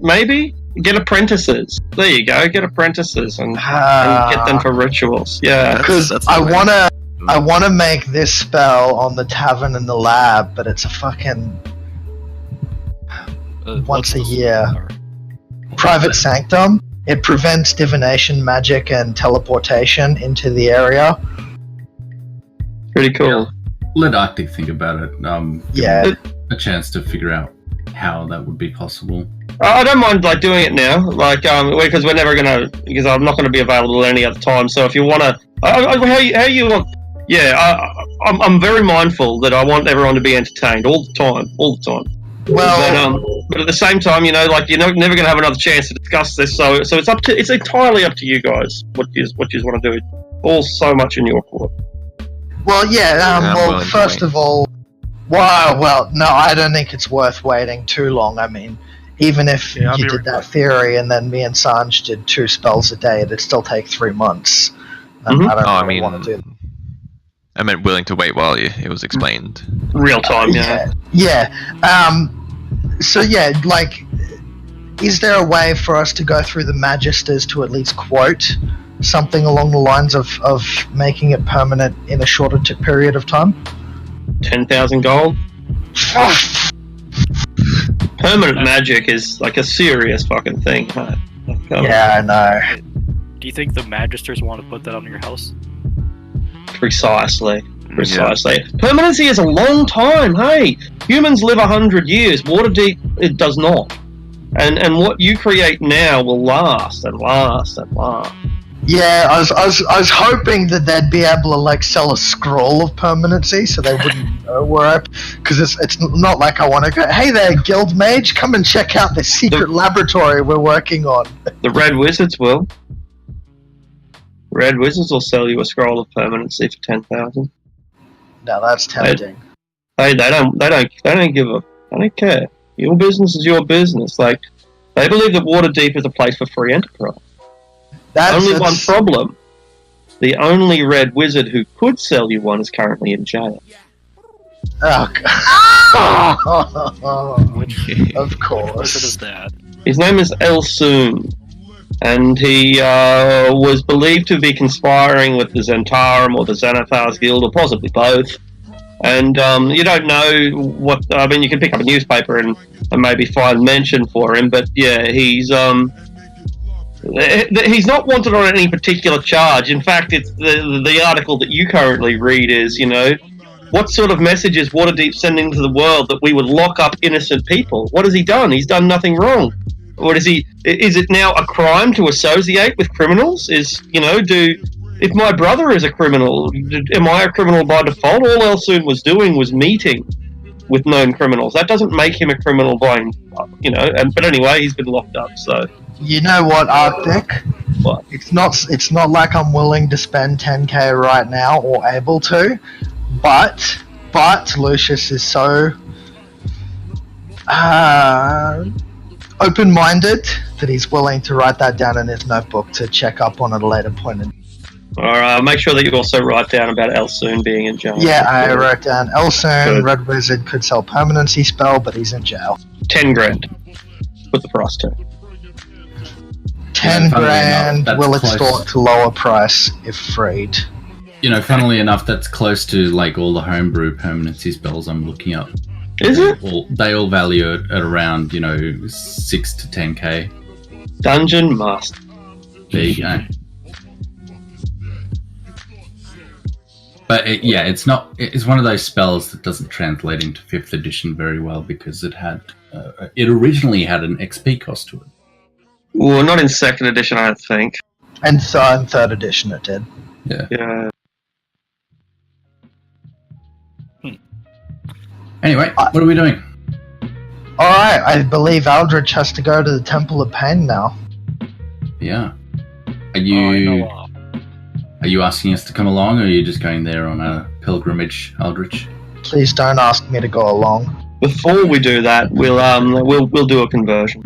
maybe? Get apprentices. There you go. Get apprentices and get them for rituals. Yeah. Because I wanna make this spell on the tavern and the lab, but it's a fucking once What's a the year. spell? private sanctum. It prevents divination, magic, and teleportation into the area. Pretty cool. let Arctic think about it. Yeah. Give him a chance to figure out how that would be possible. I don't mind like doing it now, like because we're never because I'm not gonna be available at any other time. So if you wanna, how you want? Yeah, I'm very mindful that I want everyone to be entertained all the time. Well, but at the same time, like you're never gonna have another chance to discuss this. So it's entirely up to you guys what you want to do. All so much in your court. well, yeah. I'm Well, willing to first wait. of all, well, no, I don't think it's worth waiting too long. I mean, even if Yeah, I'll you be did right that theory and then me and Sanj did 2 spells a day, it'd still take 3 months. Mhm. I don't Oh, I really mean, want to do that. I meant willing to wait while it was explained. Real time, yeah. Yeah. So yeah, like, is there a way for us to go through the Magisters to at least quote something along the lines of making it permanent in a shorter period of time? 10,000 gold. Permanent magic is like a serious fucking thing. Huh? Yeah, I know. Do you think the Magisters want to put that on your house? Precisely. Permanency is a long time. Hey, humans live 100 years. Waterdeep, it does not. And what you create now will last and last and last. Yeah, I was hoping that they'd be able to like sell a scroll of permanency, so they wouldn't know where because it's not like I want to go. Hey there, guild mage, come and check out this secret laboratory we're working on. The Red Wizards will. Red Wizards will sell you a scroll of permanency for 10,000. No, that's tempting. Hey, they don't give a. They don't care. Your business is your business. Like, they believe that Waterdeep is a place for free enterprise. Only one problem. The only red wizard who could sell you one is currently in jail. Oh, God. Which Of wizard course. is that? His name is Elsoon, and he was believed to be conspiring with the Zentarum or the Xanathar's Guild, or possibly both. And you don't know what. I mean, you can pick up a newspaper and maybe find mention for him, but yeah, he's not wanted on any particular charge. In fact, it's the article that you currently read is, what sort of message is Waterdeep sending to the world that we would lock up innocent people? What has he done? He's done nothing wrong. Or is it now a crime to associate with criminals? Do if my brother is a criminal, am I a criminal by default? All Elsoon was doing was meeting with known criminals. That doesn't make him a criminal by, but anyway, he's been locked up, so... You know what, Arctic? What? It's not like I'm willing to spend 10k right now or able to, but Lucius is so open-minded that he's willing to write that down in his notebook to check up on at a later point. Alright, make sure that you also write down about Elsoon being in jail. Yeah, I wrote down Elsoon, Good. Red Wizard could sell permanency spell, but he's in jail. 10 grand. Put the price to. 10 funnily grand enough, that's will close. extort to lower price if freed. Funnily enough, that's close to like all the homebrew permanency spells I'm looking up. Is it? They all value it at around 6 to 10k. Dungeon Master. There you go. But it's not. It's one of those spells that doesn't translate into 5th edition very well because it originally had an XP cost to it. Well, not in 2nd edition, I don't think. And so in 3rd edition it did. Yeah. Anyway, what are we doing? Alright, I believe Aldrich has to go to the Temple of Pain now. Yeah. Are I you know, are you asking us to come along, or are you just going there on a pilgrimage, Aldrich? Please don't ask me to go along. Before we do that, we'll do a conversion.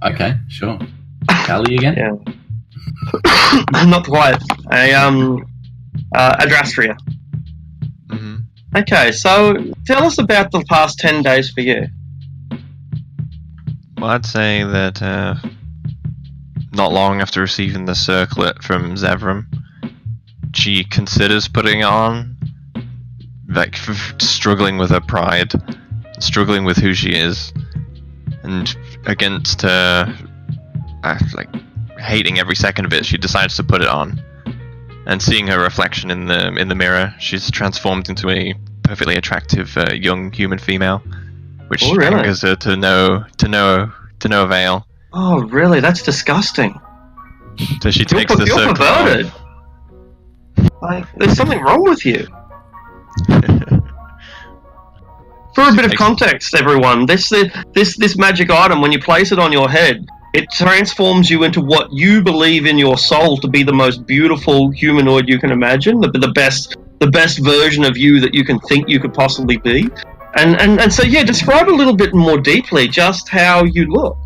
Okay, sure. Tally again? Yeah. Not quite. Adrastria. Hmm. Okay, so tell us about the past 10 days for you. Well, I'd say that not long after receiving the circlet from Zevram, she considers putting it on, like struggling with her pride, struggling with who she is, and against her, hating every second of it, she decides to put it on. And seeing her reflection in the mirror, she's transformed into a perfectly attractive young human female, which angers her to no avail. Oh, really? That's disgusting. So she takes the You're circle perverted. off. Like, there's something wrong with you. For a bit of context, everyone, this magic item, when you place it on your head, it transforms you into what you believe in your soul to be the most beautiful humanoid you can imagine, the best version of you that you can think you could possibly be. And so, yeah, describe a little bit more deeply just how you look.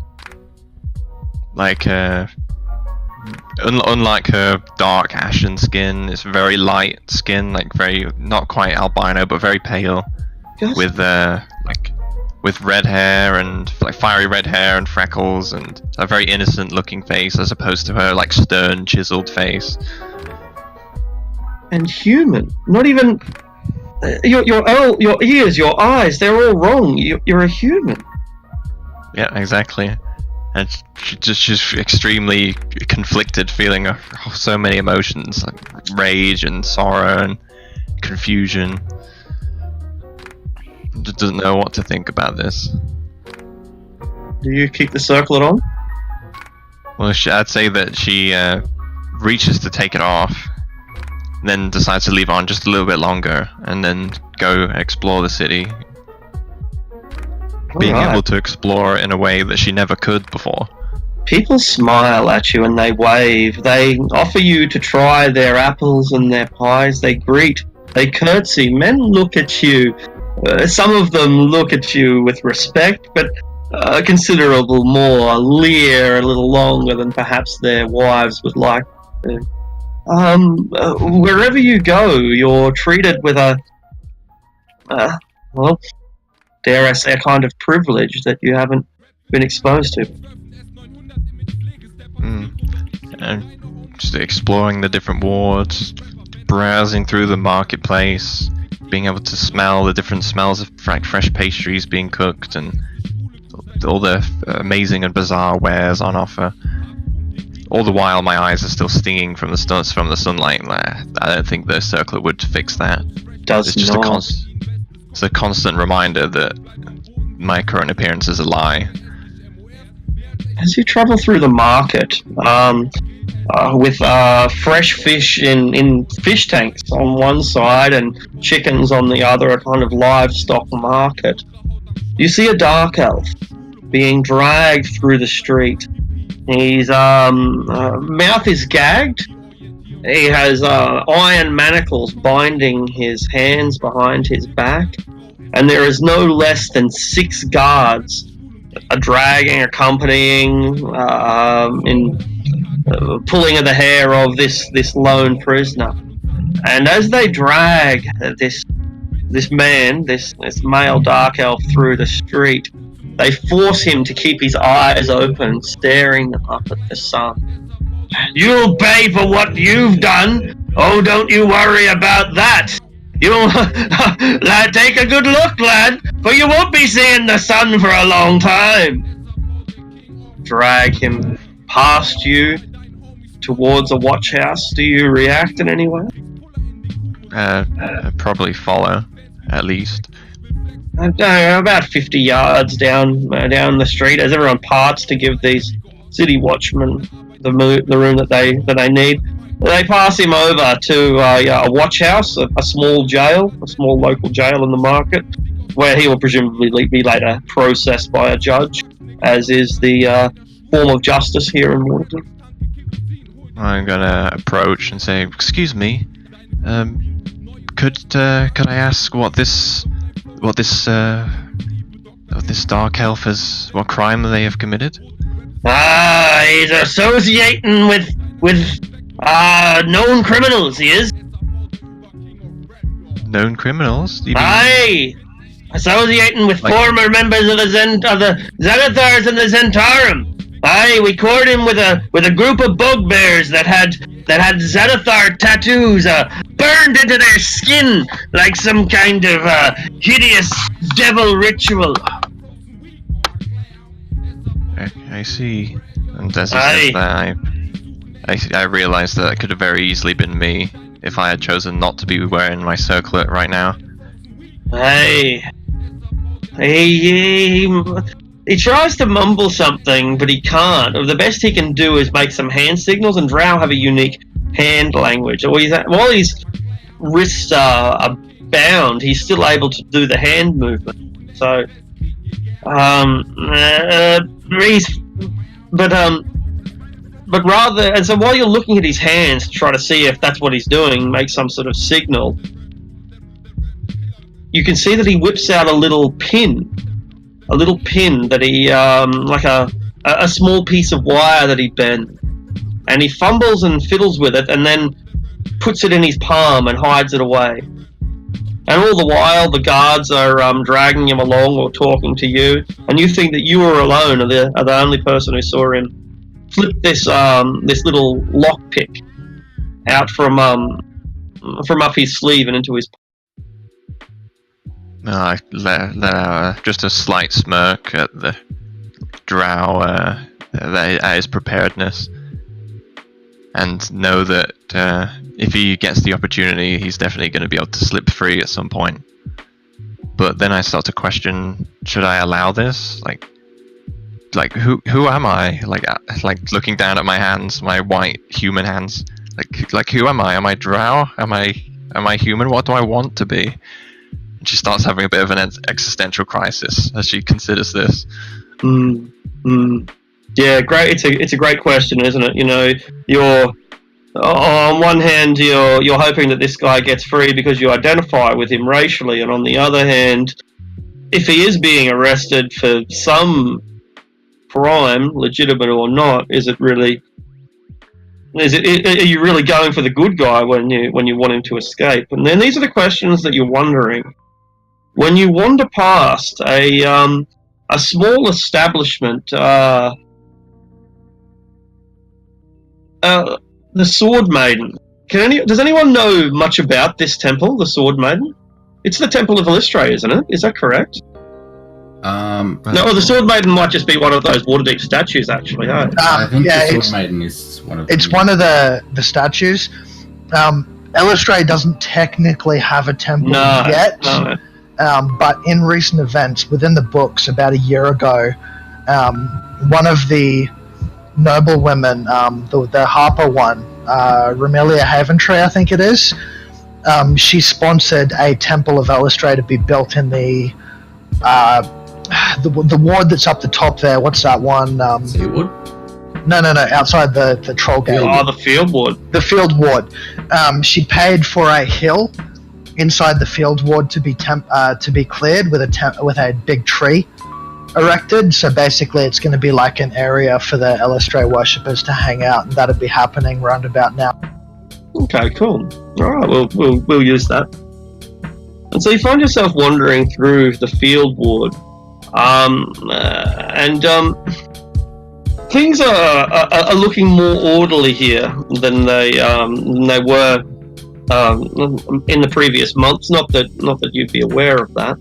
Like, unlike her dark ashen skin, it's very light skin, like very, not quite albino, but very pale, Yes. with red hair and like fiery red hair and freckles and a very innocent looking face as opposed to her like stern chiseled face. And human. Not even... Your ears, your eyes, they're all wrong. You're a human. Yeah, exactly. And she's extremely conflicted, feeling so many emotions, like rage and sorrow and confusion. Just doesn't know what to think about this. Do you keep the circlet on? Well, I'd say that she reaches to take it off, then decides to leave on just a little bit longer, and then go explore the city. Being Alright. able to explore in a way that she never could before. People smile at you and they wave. They offer you to try their apples and their pies. They greet. They curtsy. Men look at you. Some of them look at you with respect, but a considerable more leer a little longer than perhaps their wives would like to. Wherever you go, you're treated with a, dare I say, a kind of privilege that you haven't been exposed to. And just exploring the different wards, browsing through the marketplace, being able to smell the different smells of fresh pastries being cooked and all the amazing and bizarre wares on offer. All the while, my eyes are still stinging from the sunlight. I don't think the circlet would fix that. Does It's just not. it's a constant reminder that my current appearance is a lie. As you travel through the market, with fresh fish in fish tanks on one side and chickens on the other, a kind of livestock market. You see a dark elf being dragged through the street. His mouth is gagged. He has iron manacles binding his hands behind his back, and there is no less than 6 guards dragging, accompanying, pulling at the hair of this lone prisoner. And as they drag this male dark elf through the street, they force him to keep his eyes open, staring up at the sun. You'll pay for what you've done. Oh, don't you worry about that. You'll lad, take a good look, lad, for you won't be seeing the sun for a long time. Drag him past you towards a watch house. Do you react in any way? Probably follow, at least. About 50 yards down the street, as everyone parts to give these city watchmen the room that they need. They pass him over to a watch house, a small jail, a small local jail in the market, where he will presumably be later processed by a judge, as is the form of justice here in Mornington. I'm gonna approach and say, "Excuse me, could I ask what this dark elf has, what crime they have committed?" He's associating with known criminals. He is. Known criminals? You mean, Aye, associating with former members of the Xanathars and the Zentarum. Aye, we caught him with a group of bugbears that had Xanathar tattoos burned into their skin like some kind of hideous devil ritual. I see. And as he says that, I realised that it could have very easily been me if I had chosen not to be wearing my circlet right now. He tries to mumble something, but he can't. The best he can do is make some hand signals, and Drow have a unique hand language. While his wrists are bound, he's still able to do the hand movement. So, but rather, and so while you're looking at his hands to try to see if that's what he's doing, make some sort of signal, you can see that he whips out a little pin that he, like a small piece of wire that he bent, and he fumbles and fiddles with it, and then puts it in his palm and hides it away. And all the while, the guards are dragging him along or talking to you, and you think that you are alone, are the only person who saw him flip this little lockpick out from up his sleeve and into his. I let out just a slight smirk at the Drow, at his preparedness, and know that if he gets the opportunity, he's definitely going to be able to slip free at some point. But then I start to question: should I allow this? Like who am I? Like looking down at my hands, my white human hands. Like who am I? Am I Drow? Am I human? What do I want to be? And she starts having a bit of an existential crisis as she considers this. Yeah, great. It's a great question, isn't it? You know, you're on one hand you're hoping that this guy gets free because you identify with him racially, and on the other hand, if he is being arrested for some crime, legitimate or not, are you really going for the good guy when you want him to escape? And then these are the questions that you're wondering when you wander past a small establishment, the Sword Maiden. Does anyone know much about this temple, the Sword Maiden? It's the Temple of Illustre, isn't it? Is that correct? No, the Sword Maiden might just be one of those Waterdeep statues, actually. I think the Sword Maiden is one of them. It's one of the statues. Illustre doesn't technically have a temple yet. No. But in recent events, within the books, about a year ago, one of the noble women. The Harper one, Remelia Haventree, I think it is. She sponsored a Temple of Elistray to be built in the ward that's up the top there. What's that one? Seawood? No, outside the troll gate. Oh, the field ward. The field ward. She paid for a hill inside the field ward to be cleared with a big tree erected. So basically, it's going to be like an area for the Elistray worshippers to hang out, and that'll be happening round about now. Okay, cool. All right, we'll use that. And so you find yourself wandering through the field ward, and things are looking more orderly here than they were in the previous months. Not that you'd be aware of that.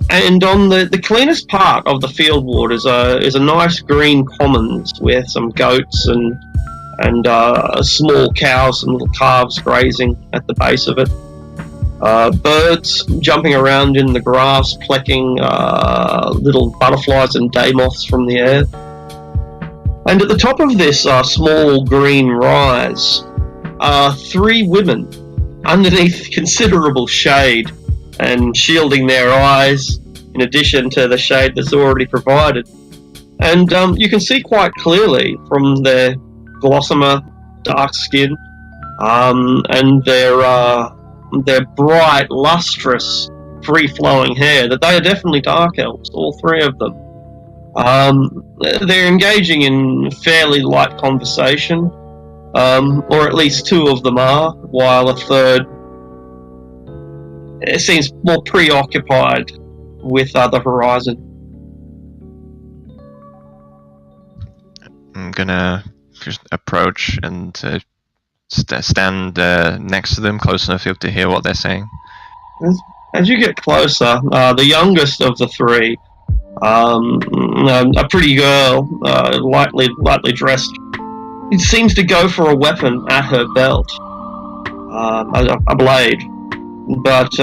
And on the cleanest part of the field ward is a nice green commons with some goats and small cows and little calves grazing at the base of it. Birds jumping around in the grass, plecking little butterflies and day moths from the air. And at the top of this small green rise are 3 women underneath considerable shade and shielding their eyes, in addition to the shade that's already provided. And you can see quite clearly from their glossomer, dark skin, and their bright, lustrous, free-flowing hair, that they are definitely dark elves, all 3 of them. They're engaging in fairly light conversation, or at least 2 of them are, while a third seems more preoccupied with the horizon. I'm gonna just approach and stand next to them, close enough to hear what they're saying. As you get closer, the youngest of the 3, a pretty girl, lightly dressed, it seems to go for a weapon at her belt, a blade. But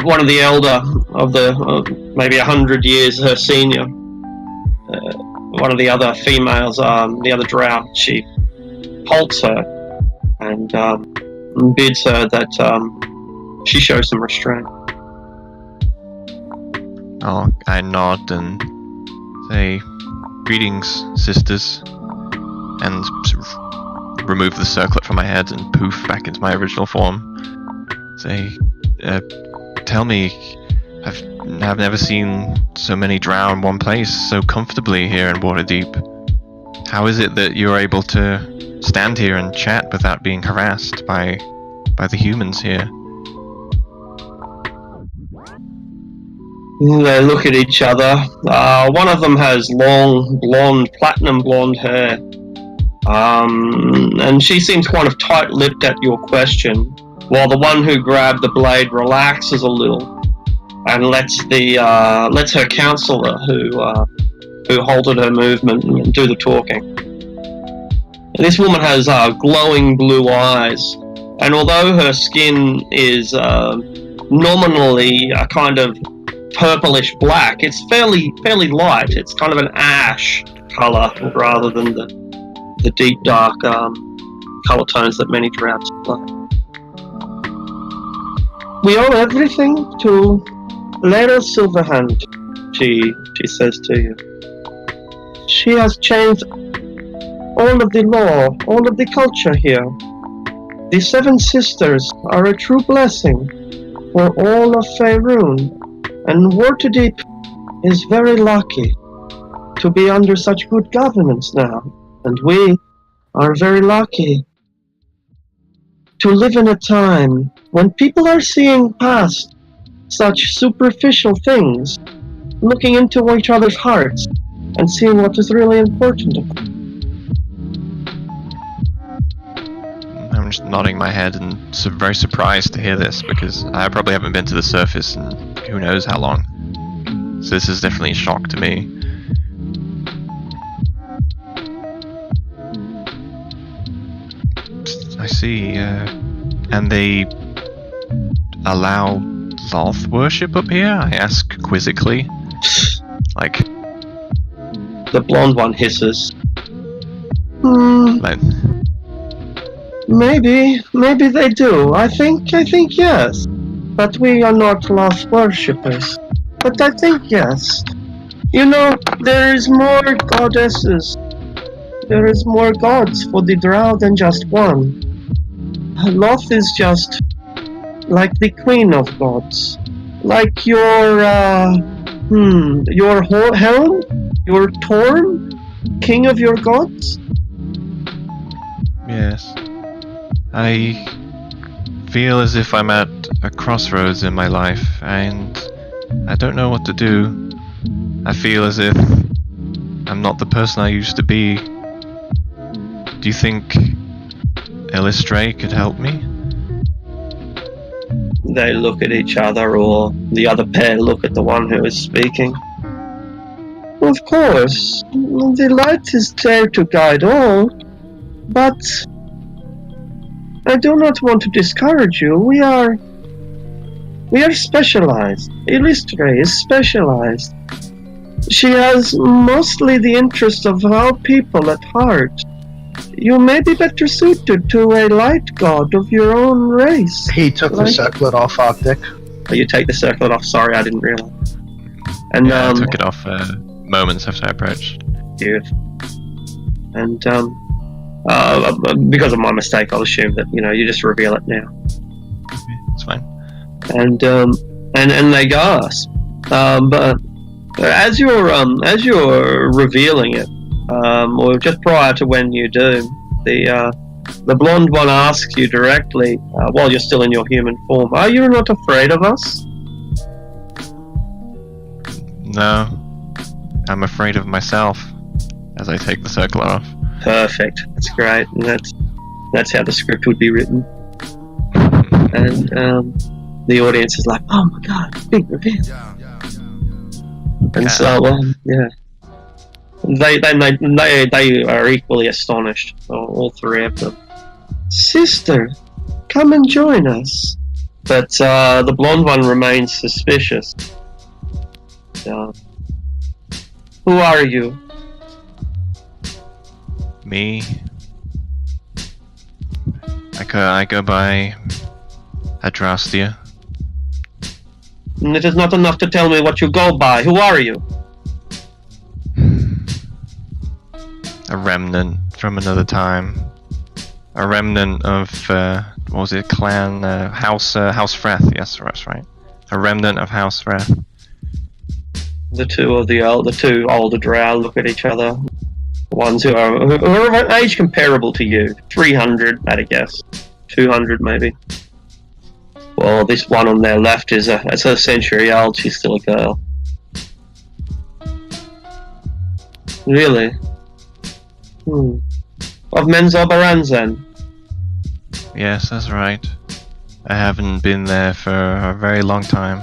one of the elder of the maybe 100 years her senior, one of the other females, the other drow, she halts her and bids her that she show some restraint. Oh, I nod and say, "Greetings, sisters," and remove the circlet from my head and poof back into my original form. Say, tell me, I've never seen so many drow in one place so comfortably here in Waterdeep. How is it that you're able to stand here and chat without being harassed by the humans here? They look at each other. One of them has long, platinum blonde hair. And she seems kind of tight-lipped at your question, while the one who grabbed the blade relaxes a little and lets her counselor, who halted her movement, do the talking. And this woman has glowing blue eyes, and although her skin is nominally a kind of purplish black, it's fairly light. It's kind of an ash color rather than the deep dark color tones that many drabs play. We owe everything to Lera Silverhand, she says to you. She has changed all of the law, all of the culture here. The 7 sisters are a true blessing for all of Faerun, and Waterdeep is very lucky to be under such good governance now, and we are very lucky to live in a time when people are seeing past such superficial things, looking into each other's hearts and seeing what is really important. I'm just nodding my head and very surprised to hear this, because I probably haven't been to the surface in who knows how long. So this is definitely a shock to me. I see, and they allow Loth worship up here? I ask quizzically. Like, The blonde one hisses. Like, Maybe they do. I think yes. But we are not lost worshippers. But I think yes. You know, there is more goddesses. There is more gods for the drow than just one. Loth is just like the queen of gods. Like your Helm? Your Torm? King of your gods? yes. I feel as if I'm at a crossroads in my life, and I don't know what to do. I feel as if I'm not the person I used to be. Do you think Illustray could help me? They look at each other, or the other pair look at the one who is speaking. Of course, the light is there to guide all, but I do not want to discourage you. We are specialized. Illustray is specialized. She has mostly the interest of our people at heart. You may be better suited to a light god of your own race. He took the circlet off Arctic. Oh, you take the circlet off. Sorry, I didn't realize. And Yeah, I took it off moments after I approached. Dude. And because of my mistake, I'll assume that you just reveal it now. It's fine. And they gasp. But as you're revealing it, or just prior to when you do, the blonde one asks you directly, while you're still in your human form, "Are you not afraid of us?" No, I'm afraid of myself. As I take the circle off. Perfect. That's great. And that's how the script would be written. And the audience is like, "Oh my god, big reveal!" And so, yeah, they are equally astonished, all three of them. "Sister, come and join us." But the blonde one remains suspicious. Who are you? Me? I go by Adrastia. It is not enough to tell me what you go by. Who are you? A remnant from another time. A remnant of what was it? Clan House Freth. Yes, that's right. A remnant of House Freth. The two older drow look at each other. The ones who are of an age comparable to you. 300 at a guess. 200 maybe. Well, this one on their left is a century old. She's still a girl. Really? Of Menzoberranzan? Yes, that's right. I haven't been there for a very long time.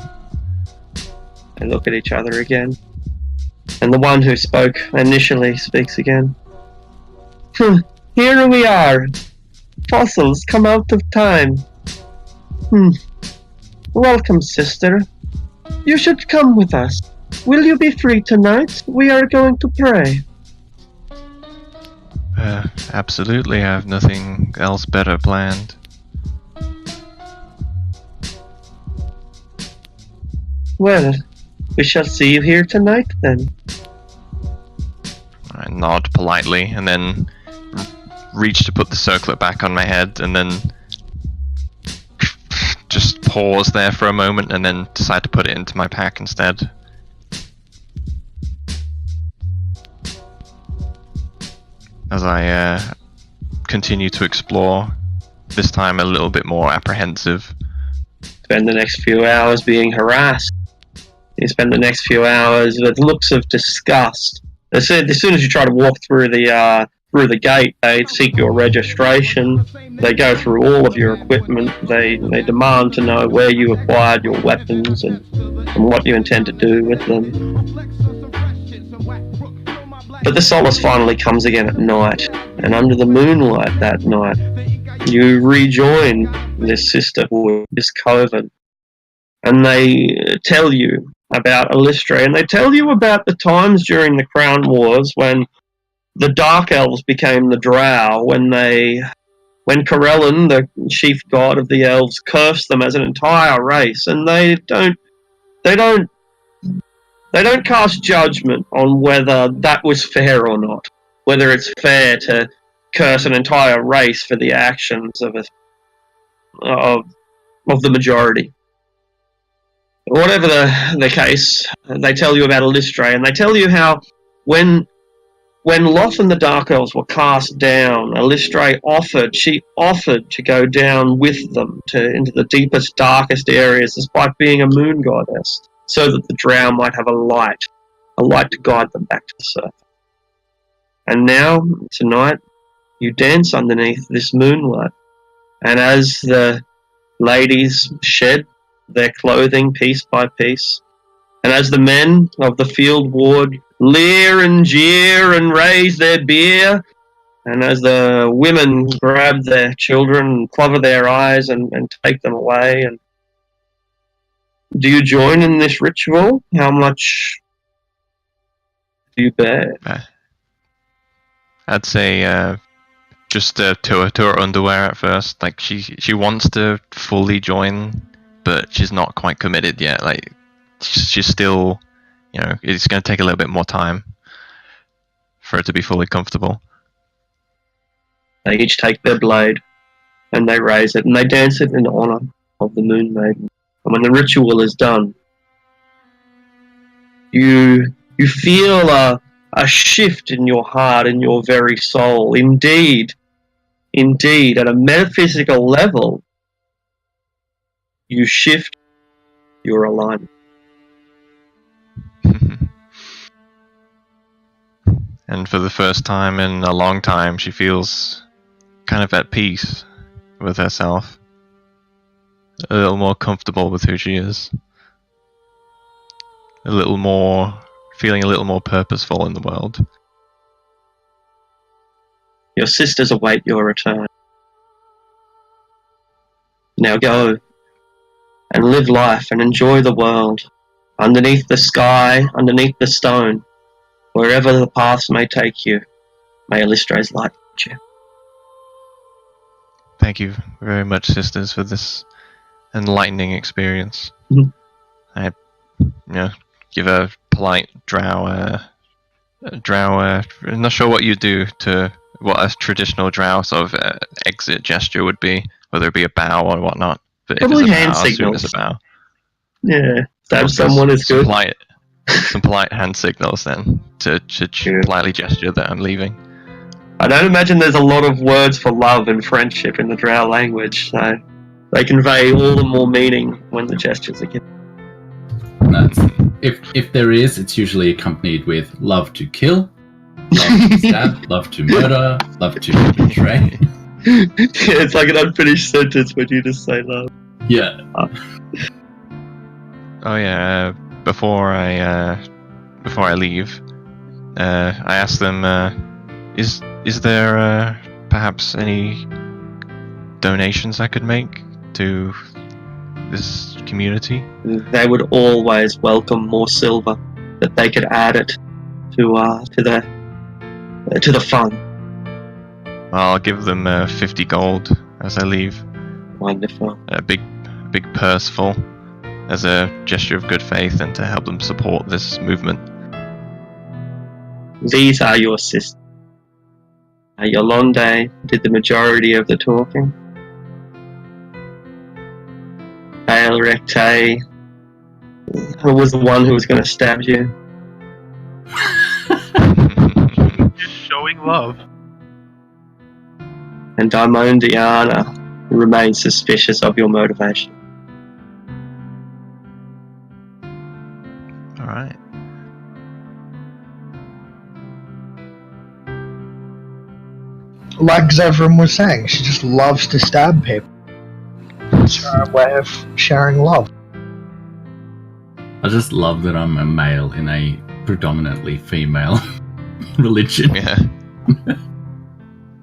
They look at each other again. And the one who spoke initially speaks again. Here we are. Fossils come out of time. Welcome, sister. You should come with us. Will you be free tonight? We are going to pray. Absolutely. I have nothing else better planned. Well, we shall see you here tonight then. I nod politely and then reach to put the circlet back on my head and then just pause there for a moment and then decide to put it into my pack instead. As I continue to explore, this time a little bit more apprehensive. Spend the next few hours being harassed. You spend the next few hours with looks of disgust. As soon as you try to walk through the gate, they seek your registration. They go through all of your equipment. They demand to know where you acquired your weapons and what you intend to do with them. But the solace finally comes again at night, and under the moonlight that night, you rejoin this sisterhood, this coven, and they tell you about Illustre, and they tell you about the times during the Crown Wars when the Dark Elves became the Drow, when Corellin, the chief god of the elves, cursed them as an entire race, and they don't cast judgment on whether that was fair or not, whether it's fair to curse an entire race for the actions of the majority. Whatever the case, they tell you about Illustre, and they tell you how when Loth and the Dark Elves were cast down, Illustre offered to go down with them into the deepest, darkest areas, despite being a moon goddess, so that the Drow might have a light to guide them back to the surface. And now, tonight, you dance underneath this moonlight, and as the ladies shed their clothing piece by piece, and as the men of the field ward leer and jeer and raise their beer, and as the women grab their children and cover their eyes and take them away, and do you join in this ritual? How much do you bear? I'd say just to her underwear at first. Like she wants to fully join, but she's not quite committed yet. Like she's still, it's going to take a little bit more time for her to be fully comfortable. They each take their blade and they raise it and they dance it in honor of the Moon Maiden. And when the ritual is done, you feel a shift in your heart, in your very soul. Indeed, at a metaphysical level, you shift your alignment. And for the first time in a long time, she feels kind of at peace with herself. A little more comfortable with who she is. Feeling a little more purposeful in the world. Your sisters await your return. Now go and live life and enjoy the world. Underneath the sky, underneath the stone, wherever the paths may take you, may Illustre's light lead you. Thank you very much, sisters, for this enlightening experience. Mm-hmm. I, give a polite drow. I'm not sure what you do to what a traditional drow sort of exit gesture would be, whether it be a bow or whatnot. But Probably if it's a hand bow, I assume signals. it's a bow. Yeah, stab someone is good. Some polite hand signals then to politely gesture that I'm leaving. I don't imagine there's a lot of words for love and friendship in the drow language, so they convey all the more meaning when the gestures are given. If there is, it's usually accompanied with love to kill, love to stab, love to murder, love to betray. Yeah, it's like an unfinished sentence when you just say love. Yeah. Oh yeah. Before I leave, I asked them, is there perhaps any donations I could make to this community? They would always welcome more silver, that they could add it to the fun. I'll give them 50 gold as I leave. Wonderful. A big purse full, as a gesture of good faith and to help them support this movement. These are your sisters. Yolande did the majority of the talking. Recte, who was the one who was going to stab you. Just showing love. And Diana, who remains suspicious of your motivation. Alright. Like Zevran was saying, she just loves to stab people. It's her way of sharing love. I just love that I'm a male in a predominantly female religion. Yeah.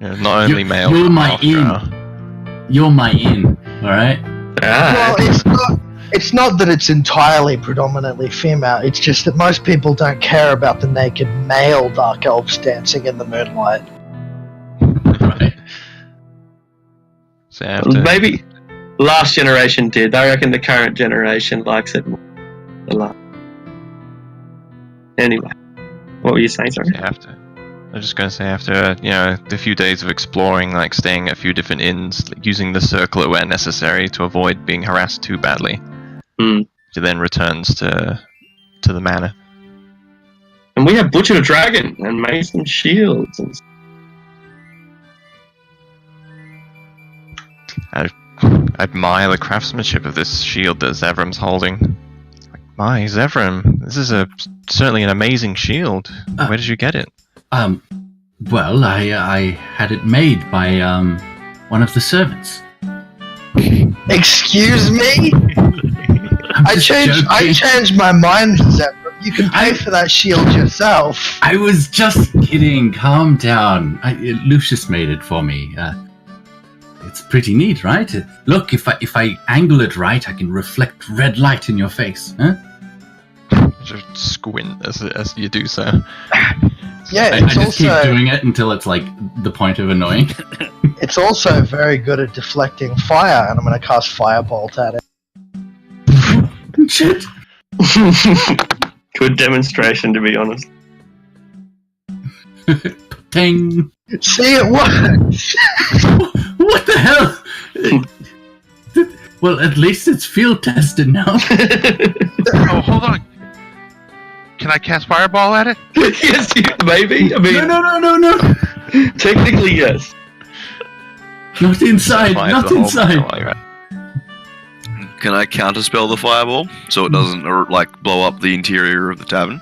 Not only male. You're my half in. drow. You're my in. All right. Well, it's not. It's not that it's entirely predominantly female, it's just that most people don't care about the naked male dark elves dancing in the moonlight. Right. So you have to- Maybe last generation did. I reckon the current generation likes it more. A lot. Anyway, what were you saying, sorry? After, I was just going to say, after a few days of exploring, like staying at a few different inns, like, using the circlet where necessary to avoid being harassed too badly, she then returns to the manor. And we have butchered a dragon and made some shields. And... I admire the craftsmanship of this shield that Zevram's holding. Like, my Zevram, this is certainly an amazing shield. Where did you get it? Well, I had it made by one of the servants. Excuse me? I changed my mind, Zephyr. You can pay for that shield yourself. I was just kidding. Calm down. Lucius made it for me. It's pretty neat, right? Look, if I angle it right, I can reflect red light in your face. Huh? Just squint as you do so. Yeah, I just keep doing it until it's like the point of annoying. It's also very good at deflecting fire, and I'm going to cast Firebolt at it. Shit. Good demonstration, to be honest. Ding. See, it works! What the hell? Well, at least it's field tested now. Oh, hold on. Can I cast Fireball at it? Yes, maybe. I mean, No. technically, yes. Not inside. Not inside. Can I counterspell the fireball so it doesn't blow up the interior of the tavern?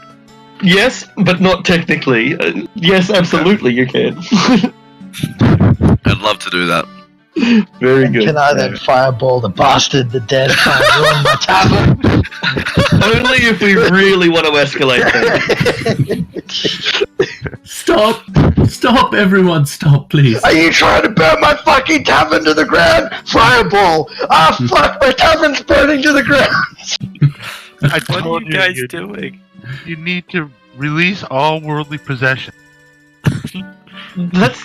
Yes, but not technically. Yes, absolutely, you can. I'd love to do that. Very good. Can I then fireball the bastard, the dead, trying to ruin my tavern? Only if we really want to escalate things. Stop, everyone, stop, please. Are you trying to burn my fucking tavern to the ground? Fireball! Ah, fuck, my tavern's burning to the ground! I What are told you guys you doing? you need to release all worldly possession. That's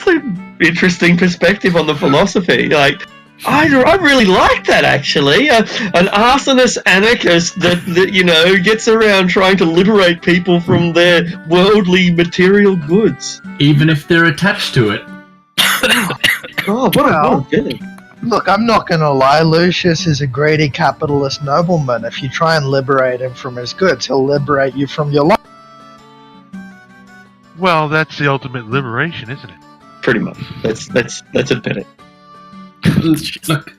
an interesting perspective on the philosophy. Like, I really like that, actually. An arsonist anarchist that gets around trying to liberate people from their worldly material goods. Even if they're attached to it. Oh, what a good. Look, I'm not gonna lie, Lucius is a greedy capitalist nobleman. If you try and liberate him from his goods, he'll liberate you from your life. Well, that's the ultimate liberation, isn't it? Pretty much. Let's admit it. Look,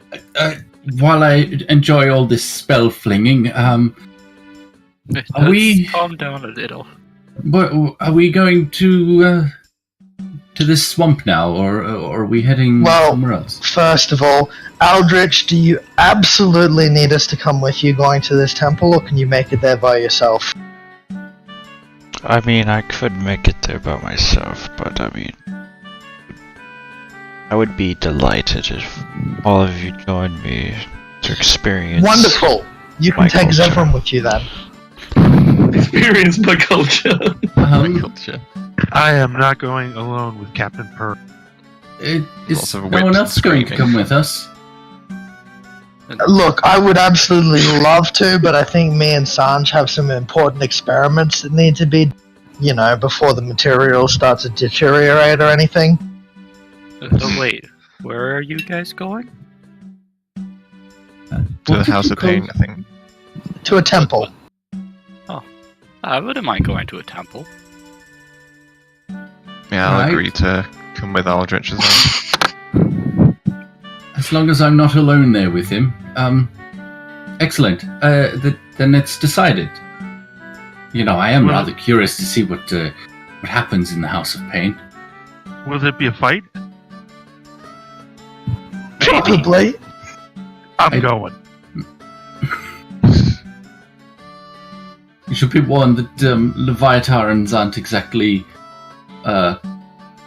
while I enjoy all this spell flinging, Let's calm down a little. are we going to this swamp now, or are we heading somewhere else? First of all, Aldrich, do you absolutely need us to come with you going to this temple, or can you make it there by yourself? I mean, I could make it there by myself, but I mean, I would be delighted if all of you joined me to experience. Wonderful! You can take Zevram with you then. Experience my culture. I am not going alone with Captain Purr. Is no one else going to come with us? Look, I would absolutely love to, but I think me and Sanj have some important experiments that need to be, before the material starts to deteriorate or anything. Wait, where are you guys going? To the House of Pain, I think. To a temple. Oh, I wouldn't mind going to a temple. Yeah, I'll Right. agree to come with Aldrich as well. As long as I'm not alone there with him. Excellent. Then it's decided. I am rather curious to see what happens in the House of Pain. Will there be a fight? Probably. I'm going. You should be warned that Leviatarans aren't exactly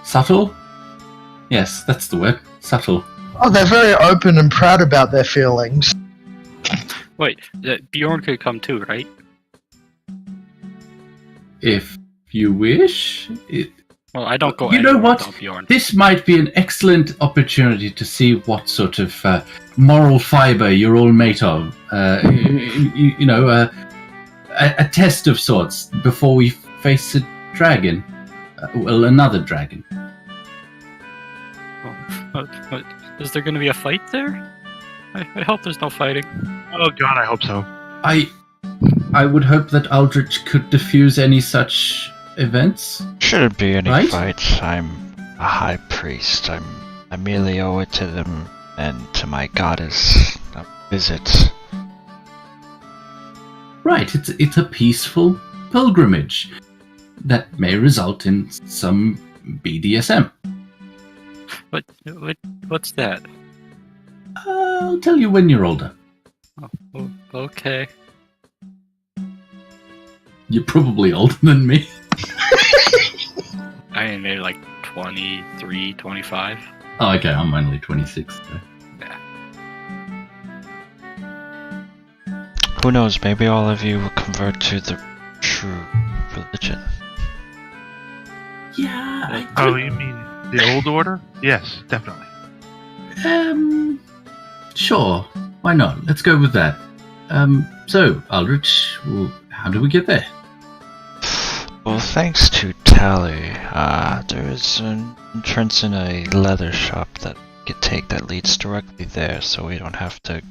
subtle. Yes, that's the word. Subtle. Oh, they're very open and proud about their feelings. Wait, Bjorn could come too, right? If you wish. Well, I don't go You know anywhere what? without Bjorn. This might be an excellent opportunity to see what sort of moral fiber you're all made of. A test of sorts before we face a dragon. Another dragon. What, is there going to be a fight there? I hope there's no fighting. Oh god, I hope so. I would hope that Aldrich could diffuse any such events. Shouldn't be any Right? fights. I'm a high priest. I merely owe it to them and to my goddess a visit. Right, it's a peaceful pilgrimage that may result in some BDSM. What's that? I'll tell you when you're older. Oh, okay. You're probably older than me. I mean, maybe like 23, 25. Oh, okay, I'm only 26. So. Who knows, maybe all of you will convert to the true religion. Yeah. Oh, you mean the old order? Yes, definitely. Sure. Why not? Let's go with that. So, Aldrich, how do we get there? Well, thanks to Tally, there is an entrance in a leather shop that we could take that leads directly there, so we don't have to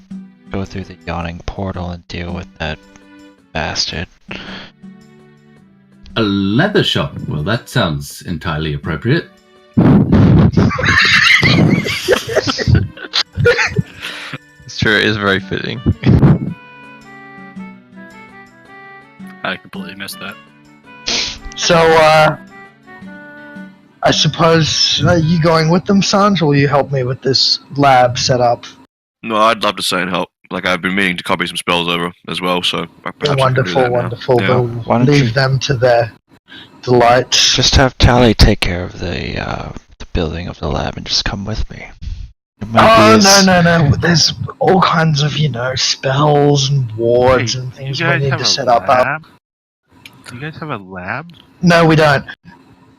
go through the yawning portal and deal with that bastard. A leather shop? Well, that sounds entirely appropriate. It's true, it is very fitting. I completely missed that. So, I suppose, are you going with them, Sanj, or will you help me with this lab setup? No, I'd love to stay and help. Like, I've been meaning to copy some spells over as well, so perhaps I can do that now. Wonderful. Yeah. Why We'll don't you leave them to their delights. just have Tally take care of the building of the lab and just come with me? It might Oh, be as- no. There's all kinds of, spells and wards and things we need to set up. Do you guys have a lab? No, we don't.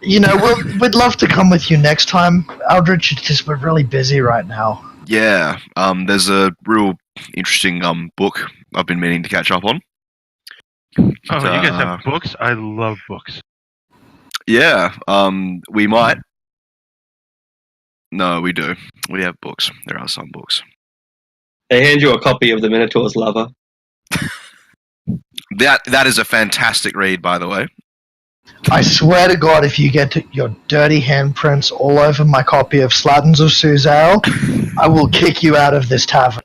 We'd love to come with you next time, Aldrich. It's just we're really busy right now. Yeah, there's a real interesting book I've been meaning to catch up on. Oh, you guys have books? I love books. Yeah, we might. No, we do. We have books. There are some books. They hand you a copy of The Minotaur's Lover. That is a fantastic read, by the way. I swear to God, if you get your dirty handprints all over my copy of Slatins of Suzale, I will kick you out of this tavern.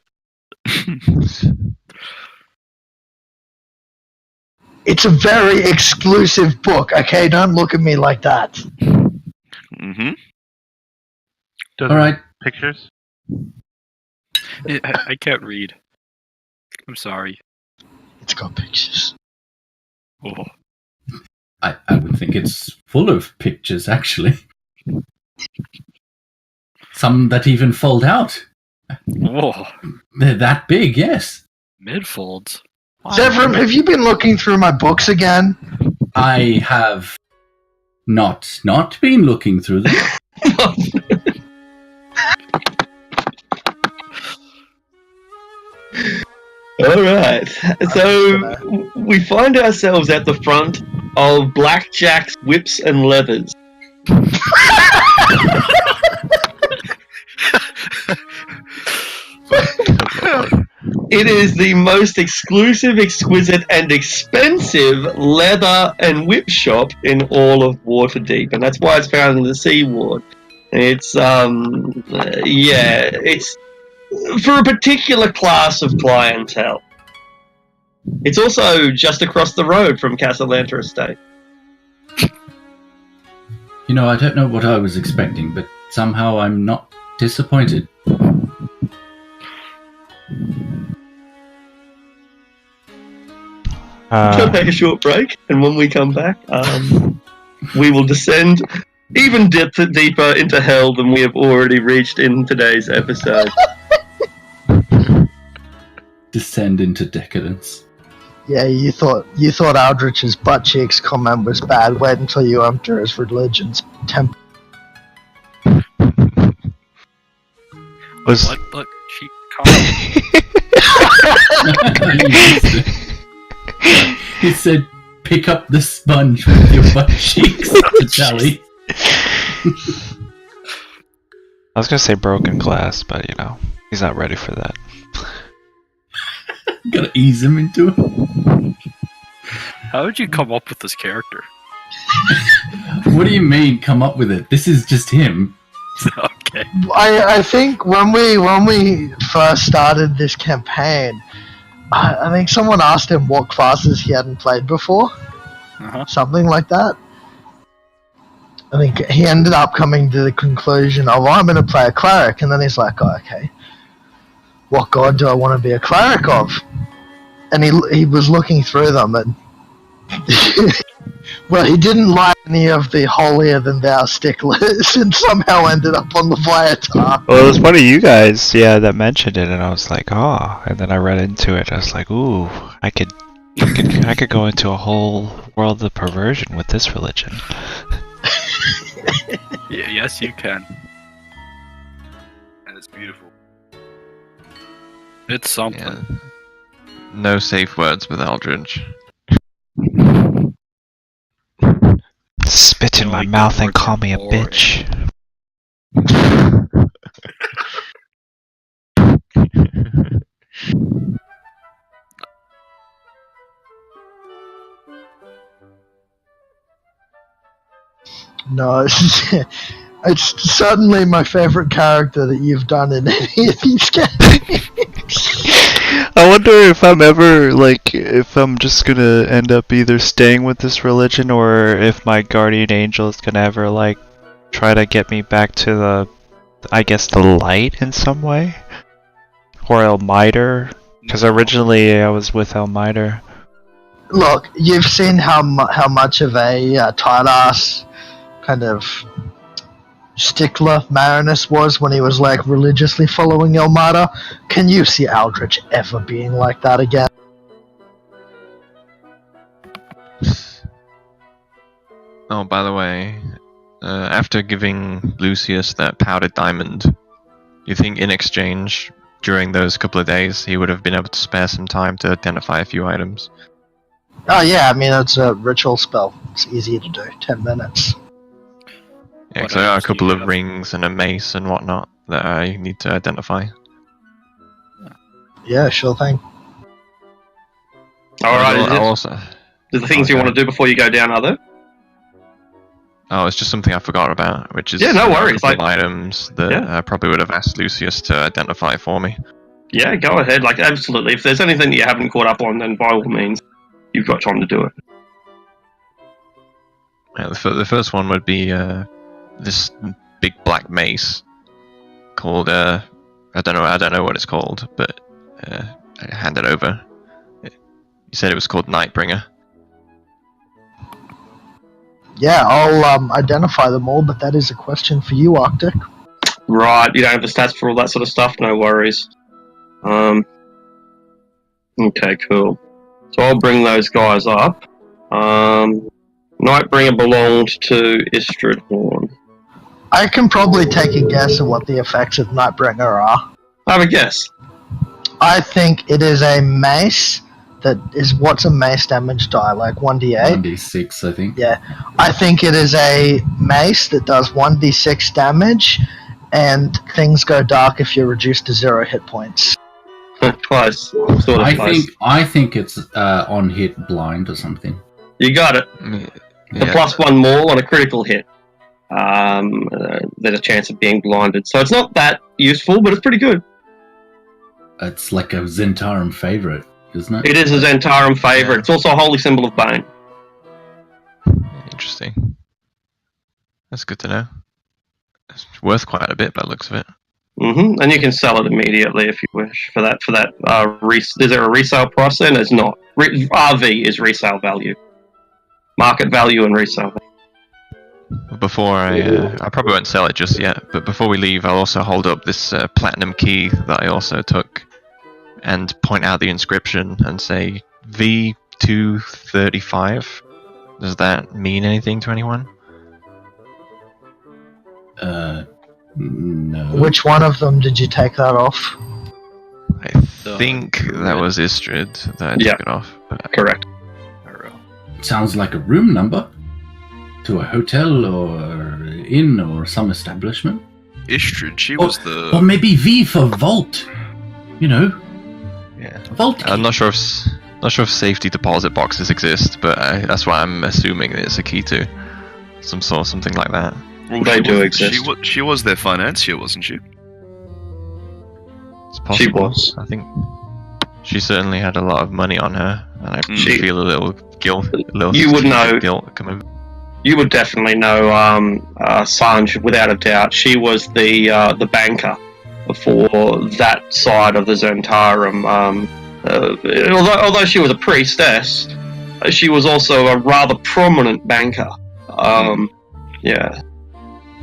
It's a very exclusive book, okay? Don't look at me like that. Mm-hmm. Does All right. Pictures? I can't read. I'm sorry. It's got pictures. Oh. I would think it's full of pictures, actually. Some that even fold out. Whoa. They're that big, yes. Midfolds. Wow. Zevram, have you been looking through my books again? I have not been looking through them. All right. So we find ourselves at the front of Blackjack's Whips and Leathers. It is the most exclusive, exquisite, and expensive leather and whip shop in all of Waterdeep, and that's why it's found in the Sea Ward. It's it's for a particular class of clientele. It's also just across the road from Castellanta Estate. You know, I don't know what I was expecting, but somehow I'm not disappointed. We'll take a short break, and when we come back, we will descend even deeper into hell than we have already reached in today's episode. descend into decadence. Yeah, you thought Aldrich's butt cheeks comment was bad. Wait until you enter his religion's temple. Was Look, she comment. He said, "Pick up the sponge with your butt cheeks to tally." I was gonna say broken glass, but he's not ready for that. Gotta ease him into it. How did you come up with this character? What do you mean, come up with it? This is just him. Okay. I think when we first started this campaign, I think someone asked him what classes he hadn't played before. Something like that. I think he ended up coming to the conclusion of, I'm going to play a cleric, and then he's like, oh, okay, what god do I want to be a cleric of? And he was looking through them, and well, he didn't like any of the holier-than-thou sticklers, and somehow ended up on the Viatar. Well, it was one of you guys, that mentioned it, and I was like, oh. And then I read into it, I was like, ooh, I could go into a whole world of perversion with this religion. Yeah, yes, you can. And it's beautiful. It's something. Yeah. No safe words with Aldridge. Spit in my mouth and call me a bitch. No, it's certainly my favorite character that you've done in any of these games. I wonder if I'm ever, if I'm just gonna end up either staying with this religion or if my guardian angel is gonna ever, try to get me back to the light in some way? Or Elmiter? Because originally I was with Elmiter. Look, you've seen how much of a tight-ass kind of stickler Marinus was when he was religiously following Elmada. Can you see Aldrich ever being like that again? Oh, by the way, after giving Lucius that powdered diamond, you think in exchange, during those couple of days, he would have been able to spare some time to identify a few items? Oh yeah, I mean, it's a ritual spell. It's easy to do. 10 minutes. Yeah, because I got a couple of rings and a mace and whatnot that I need to identify. Yeah, sure thing. Alright, the things you want to do before you go down, are there? Oh, it's just something I forgot about, which is no worries. A couple of items that I probably would have asked Lucius to identify for me. Yeah, go ahead. Absolutely. If there's anything that you haven't caught up on, then by all means, you've got time to do it. Yeah, the first one would be this big black mace called I don't know what it's called, but I hand it over. You said it was called Nightbringer. Yeah, I'll identify them all, but that is a question for you, Arctic. Right, you don't have the stats for all that sort of stuff? No worries. Okay, cool. So I'll bring those guys up. Nightbringer belonged to Istridhorn. I can probably take a guess at what the effects of Nightbringer are. I have a guess. I think it is a mace that is... What's a mace damage die? 1d8? 1d6, I think. Yeah. I think it is a mace that does 1d6 damage, and things go dark if you're reduced to 0 hit points. Close. Sort of close. I think it's on hit blind or something. You got it. Yeah. The +1 more on a critical hit. There's a chance of being blinded. So it's not that useful, but it's pretty good. It's like a Zentarum favorite, isn't it? It is a Zentarum favorite. Yeah. It's also a holy symbol of Bane. Interesting. That's good to know. It's worth quite a bit by the looks of it. Mm-hmm. And you can sell it immediately if you wish for that. Is there a resale price then? There's not. RV is resale value. Market value and resale value. Before I probably won't sell it just yet, but before we leave, I'll also hold up this platinum key that I also took and point out the inscription and say V235. Does that mean anything to anyone? No. Which one of them did you take that off? I think that was Istrid that I took it off. But Correct. Sounds like a room number to a hotel or inn or some establishment. Istrid, she was the... Or maybe V for vault. You know. Yeah. Vault key. I'm not sure if safety deposit boxes exist, but that's what I'm assuming it's a key to. Something like that. Well, They do exist. She was their financier, wasn't she? It's possible. She was. I think she certainly had a lot of money on her, and I feel a little guilt. You would know. Guilt coming. You would definitely know Sanj without a doubt. She was the banker for that side of the Zentarum. Although she was a priestess, she was also a rather prominent banker. Yeah.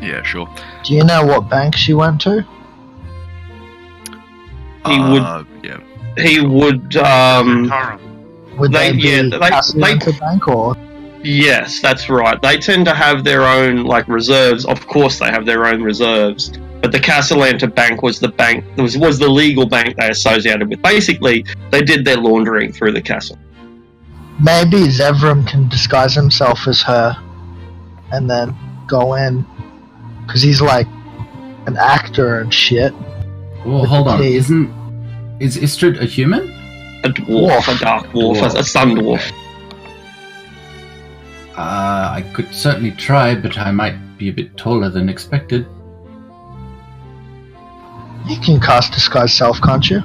Yeah, sure. Do you know what bank she went to? He would. Yeah. He would. Zentarum. Would they be they- Castellaneta Bank or? Yes, that's right. They tend to have their own reserves. Of course, they have their own reserves. But the Castellaneta Bank was the bank. Was the legal bank they associated with. Basically, they did their laundering through the castle. Maybe Zevram can disguise himself as her, and then go in, because he's like an actor and shit. Well, hold on. Is Istrid a human? A dwarf, a dark dwarf, a sun dwarf. I could certainly try, but I might be a bit taller than expected. You can cast disguise self, can't you?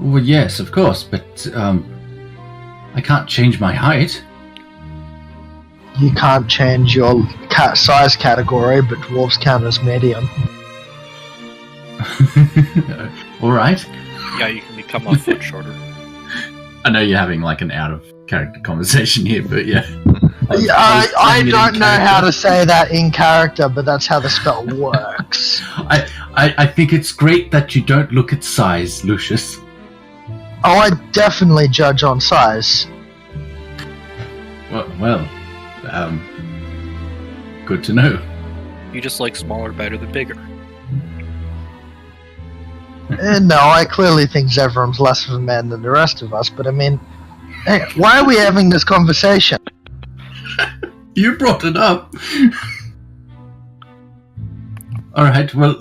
Well, yes, of course, but I can't change my height. You can't change your size category, but dwarves count as medium. All right. Yeah, you can become a foot shorter. I know you're having an out of character conversation here, but yeah. I don't know how to say that in character, but that's how the spell works. I think it's great that you don't look at size, Lucius. Oh, I definitely judge on size. Well, good to know. You just like smaller better than bigger. No, I clearly think Zevram's less of a man than the rest of us, but I mean, hey, why are we having this conversation? You brought it up. Alright, well,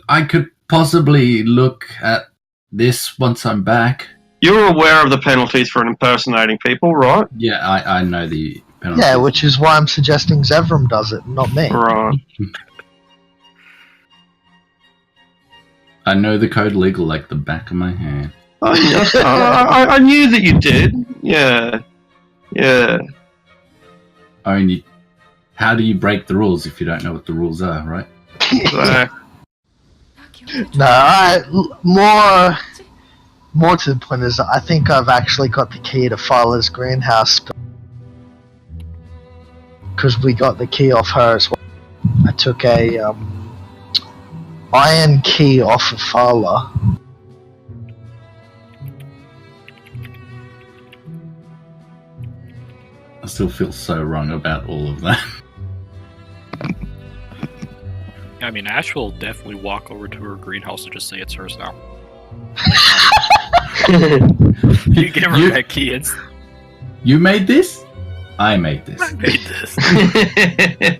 I could possibly look at this once I'm back. You're aware of the penalties for impersonating people, right? Yeah, I know the penalty. Yeah, which is why I'm suggesting Zevram does it, not me. Right. I know the code legal like the back of my hand. I knew that you did. Yeah. Yeah. I mean, how do you break the rules if you don't know what the rules are, right? No, more to the point is I think I've actually got the key to Fila's greenhouse because we got the key off her as well. I took a iron key off of Fila. I still feel so wrong about all of that. I mean, Ash will definitely walk over to her greenhouse and just say it's hers now. You give her that key and You made this? I made this. I made this.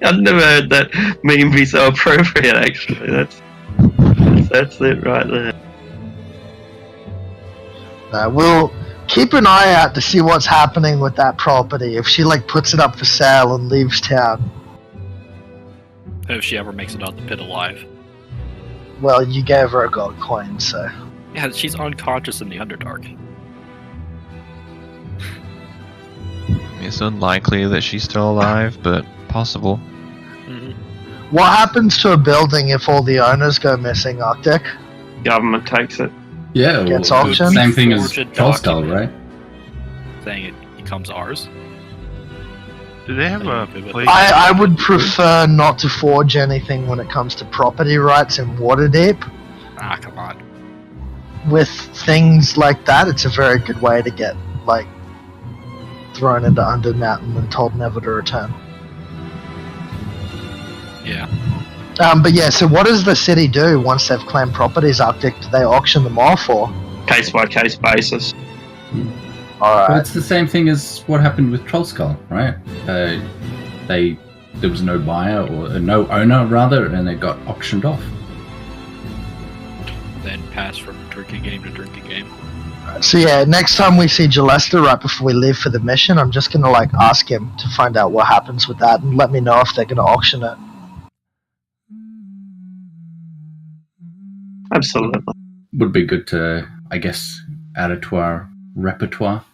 I've never heard that meme be so appropriate, actually. That's it right there. We'll keep an eye out to see what's happening with that property. If she puts it up for sale and leaves town. If she ever makes it out the pit alive. Well, you gave her a gold coin, so. Yeah, she's unconscious in the Underdark. It's unlikely that she's still alive, but possible. Mm-hmm. What happens to a building if all the owners go missing, Arctic? Government takes it. Yeah, Gets well, auctioned? same thing as Forged Trollskull, document. right? Saying it becomes ours. Do they have a place? I would prefer not to forge anything when it comes to property rights in Waterdeep. Ah, come on. with things like that, it's a very good way to get like thrown into Undermountain and told never to return. Yeah. But yeah, so what does the city do once they've claimed properties Arctic? Do they auction them off or? Case by case basis. Alright. But it's the same thing as what happened with Trollskull, right? There was no buyer or no owner rather, and they got auctioned off. Then pass from drinking game to drinking game. So yeah, next time we see Gillester right before we leave for the mission, I'm just gonna like ask him to find out what happens with that and let me know if they're gonna auction it. Absolutely. Would be good to, I guess, add it to our repertoire.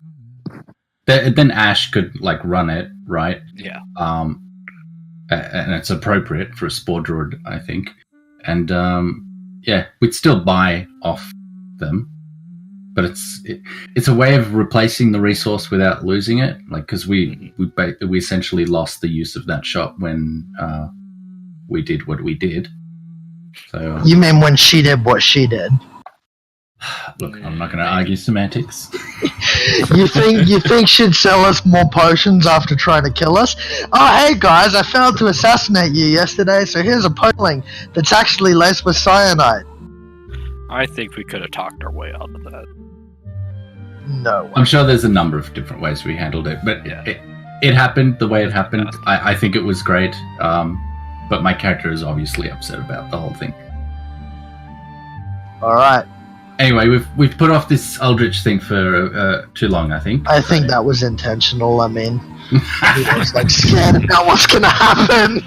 Then Ash could like run it, right? Yeah. And it's appropriate for a spore druid, I think. And yeah, we'd still buy off them, but it's a way of replacing the resource without losing it. Like because we essentially lost the use of that shop when we did what we did. So You mean when she did what she did? look, I'm not going to argue semantics. You think she'd sell us more potions after trying to kill us? Oh, hey guys, I failed to assassinate you yesterday, so here's a potion that's actually laced with cyanide. I think we could have talked our way out of that. No way. I'm sure there's a number of different ways we handled it, but Yeah. it happened the way it happened. I think it was great, but my character is obviously upset about the whole thing. Alright. Anyway, we've put off this Eldritch thing for too long, I think. I think that was intentional. I mean, I was like scared about what's gonna happen.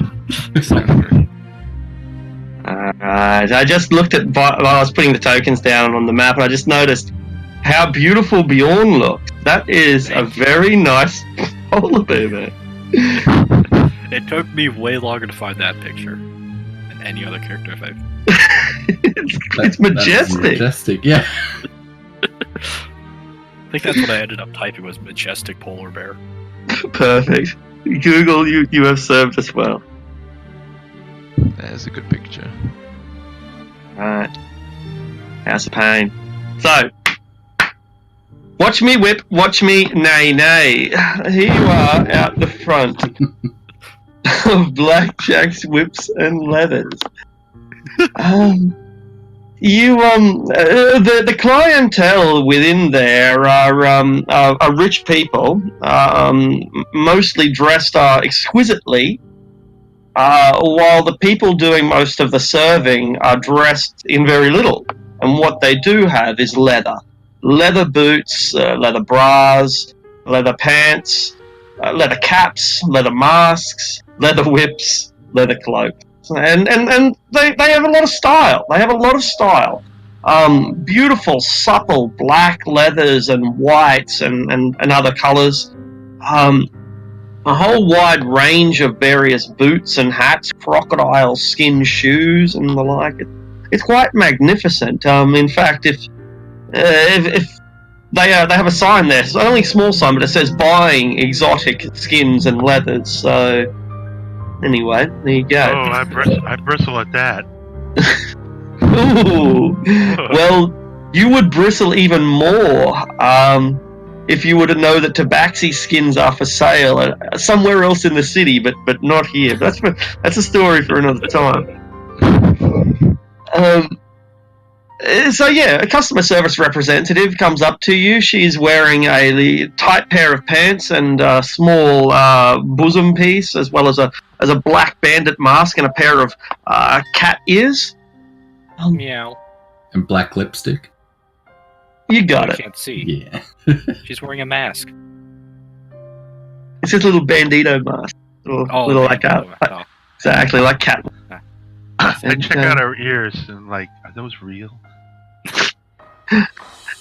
Alright, I just looked at while I was putting the tokens down on the map, and I just noticed how beautiful Bjorn looks. That is a very nice polar bear there. It took me way longer to find that picture than any other character I've. It's majestic. That's majestic, yeah. I think that's what I ended up typing was majestic polar bear. Perfect. Google, you have served us well. There's a good picture. Alright. House of Pain. So, watch me whip, watch me nay nay. Here you are out the front of Blackjack's Whips and Leathers. The clientele within there are rich people, mostly dressed exquisitely, while the people doing most of the serving are dressed in very little. And what they do have is leather boots, leather bras, leather pants, leather caps, leather masks, leather whips, leather cloaks. And they have a lot of style. Beautiful, supple black leathers and whites and other colours. A whole wide range of various boots and hats, crocodile skin shoes and the like. It's quite magnificent. In fact, if they have a sign there, it's only a small sign, but it says buying exotic skins and leathers. So anyway, there you go. Oh, I bristle at that. Ooh. Well, you would bristle even more if you were to know that Tabaxi skins are for sale somewhere else in the city, but not here. But that's a story for another time. So yeah, a customer service representative comes up to you. She's wearing a tight pair of pants and a small bosom piece, as well as a black bandit mask and a pair of cat ears. Meow. And black lipstick. You got I it. can't see. Yeah. She's wearing a mask. It's his little bandito mask. Little like exactly like cat. I check out her ears and like, are those real?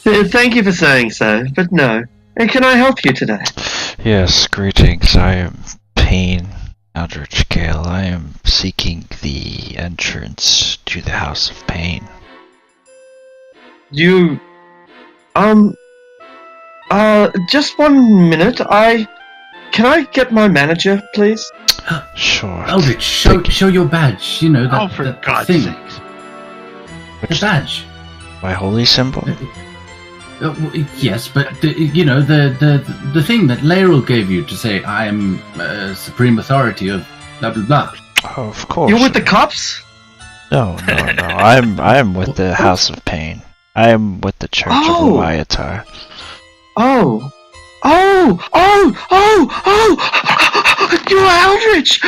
Thank you for saying so, but no. And can I help you today? Yes, greetings. I am Payne Eldritch Gale. I am seeking the entrance to the House of Pain. You... just 1 minute. Can I get my manager, please? Sure. Eldritch, show your badge. You know that. Oh, for that God's thing. sakes. The badge. My holy symbol? Yes, but the thing that Laeral gave you to say I am supreme authority of blah blah blah. Oh, of course. You're with the cops? No. I am with the House of Pain. I am with the Church of Leviatar. Oh, you're Eldritch!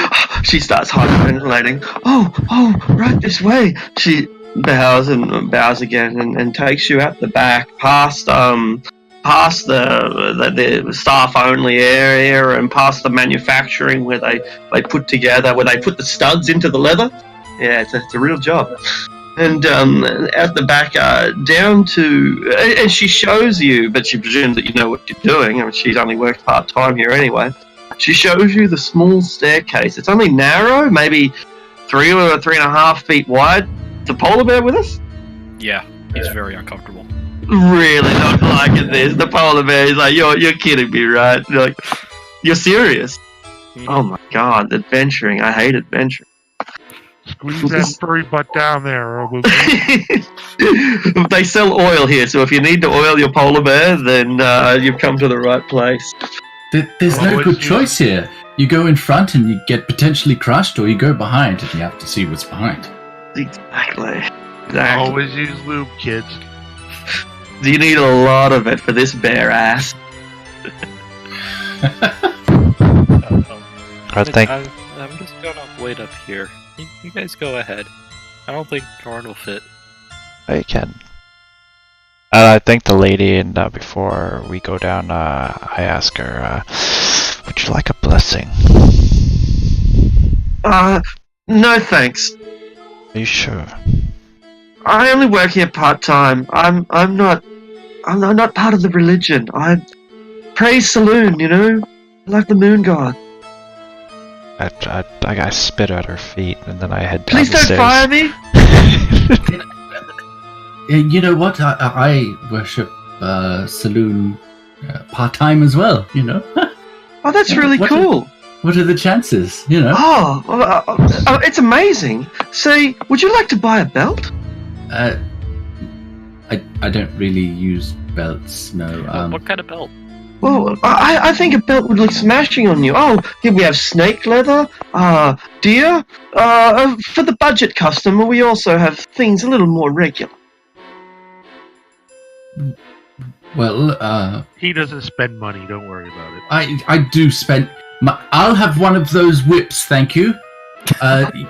She starts hyperventilating. Oh, right this way. She bows and bows again and takes you out the back, past the staff only area and past the manufacturing where they put the studs into the leather. Yeah, it's a real job. And out the back, down to, and she shows you, but she presumes that you know what you're doing. I mean, she's only worked part-time here anyway. She shows you the small staircase. It's only narrow, maybe 3 or 3.5 feet wide. The polar bear with us? Yeah, he's very uncomfortable. Really not liking this. The polar bear is like, you're kidding me, right? You're like, you're serious? Oh my god, adventuring. I hate adventuring. Squeeze that furry butt down there, or we'll... They sell oil here, so if you need to oil your polar bear, then you've come to the right place. There's no good choice here. You go in front and you get potentially crushed, or you go behind and you have to see what's behind. Exactly. Always use lube, kids. You need a lot of it for this bare ass. I'm just gonna wait up here. You guys go ahead. I don't think Jordan will fit. I can. I think the lady, and before we go down, I ask her, would you like a blessing? No thanks. Are you sure? I only work here part-time. I'm not part of the religion. I praise Saloon, you know? Like the moon god. I spit at her feet, and then I head down Please the don't stairs. fire me! You know what? I worship Saloon part-time as well, you know? Oh, that's really cool. What are the chances, you know? Oh, it's amazing. Say, would you like to buy a belt? I don't really use belts, no. What kind of belt? Well, I think a belt would look smashing on you. Oh, here we have snake leather, deer. For the budget customer, we also have things a little more regular. Well, he doesn't spend money. Don't worry about it. I do spend. I'll have one of those whips, thank you.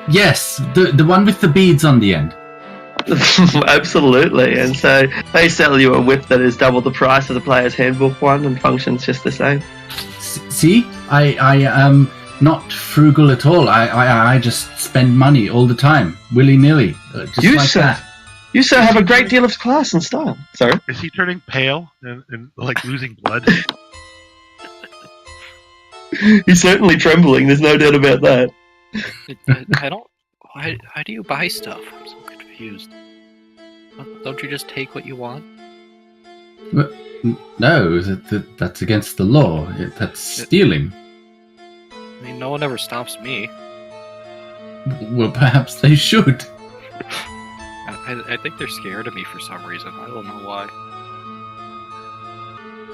Yes, the one with the beads on the end. Absolutely, and so they sell you a whip that is double the price of the player's handbook one and functions just the same. See, I am not frugal at all. I just spend money all the time, willy-nilly, just that. You sir have a great deal of class and style. Sorry? Is he turning pale and like losing blood? He's certainly trembling, there's no doubt about that. I don't... Why do you buy stuff? I'm so confused. Don't you just take what you want? No, that's against the law. That's stealing. I mean, no one ever stops me. Well, perhaps they should. I think they're scared of me for some reason. I don't know why.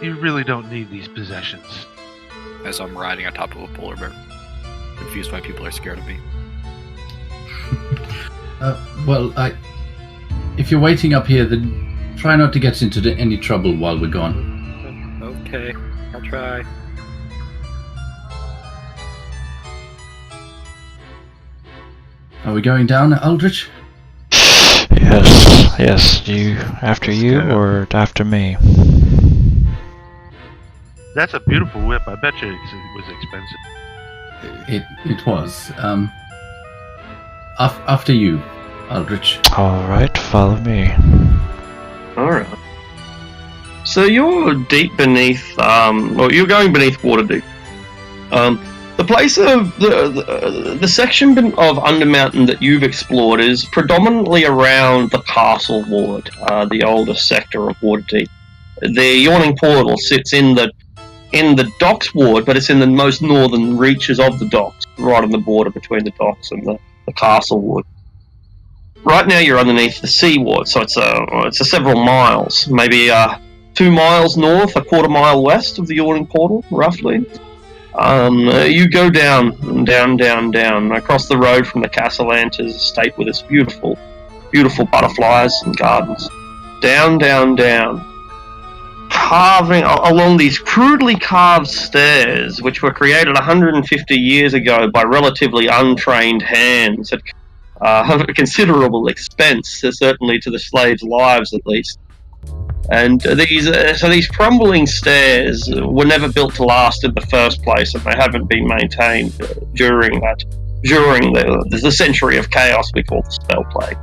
You really don't need these possessions. As I'm riding on top of a polar bear. Confused why people are scared of me. Well, if you're waiting up here, then try not to get into any trouble while we're gone. Okay, I'll try. Are we going down, Aldrich? Yes. You after you or after me? That's a beautiful whip. I bet you it was expensive. It was. After you, Aldrich. All right, follow me. All right. So you're deep beneath. You're going beneath Waterdeep. The place of the section of Undermountain that you've explored is predominantly around the Castle Ward, the oldest sector of Waterdeep. The Yawning Portal sits in the Docks Ward, but it's in the most northern reaches of the docks, right on the border between the docks and the Castle Ward. right now you're underneath the seaward, so it's a several miles, maybe 2 miles north, a quarter mile west of the yawning portal, roughly. You go down across the road from the Castellanta's estate with its beautiful, beautiful butterflies and gardens. Down, carving along these crudely carved stairs, which were created 150 years ago by relatively untrained hands at considerable expense, certainly to the slaves' lives at least. And these crumbling stairs were never built to last in the first place, and they haven't been maintained during the century of chaos we call the spell plague.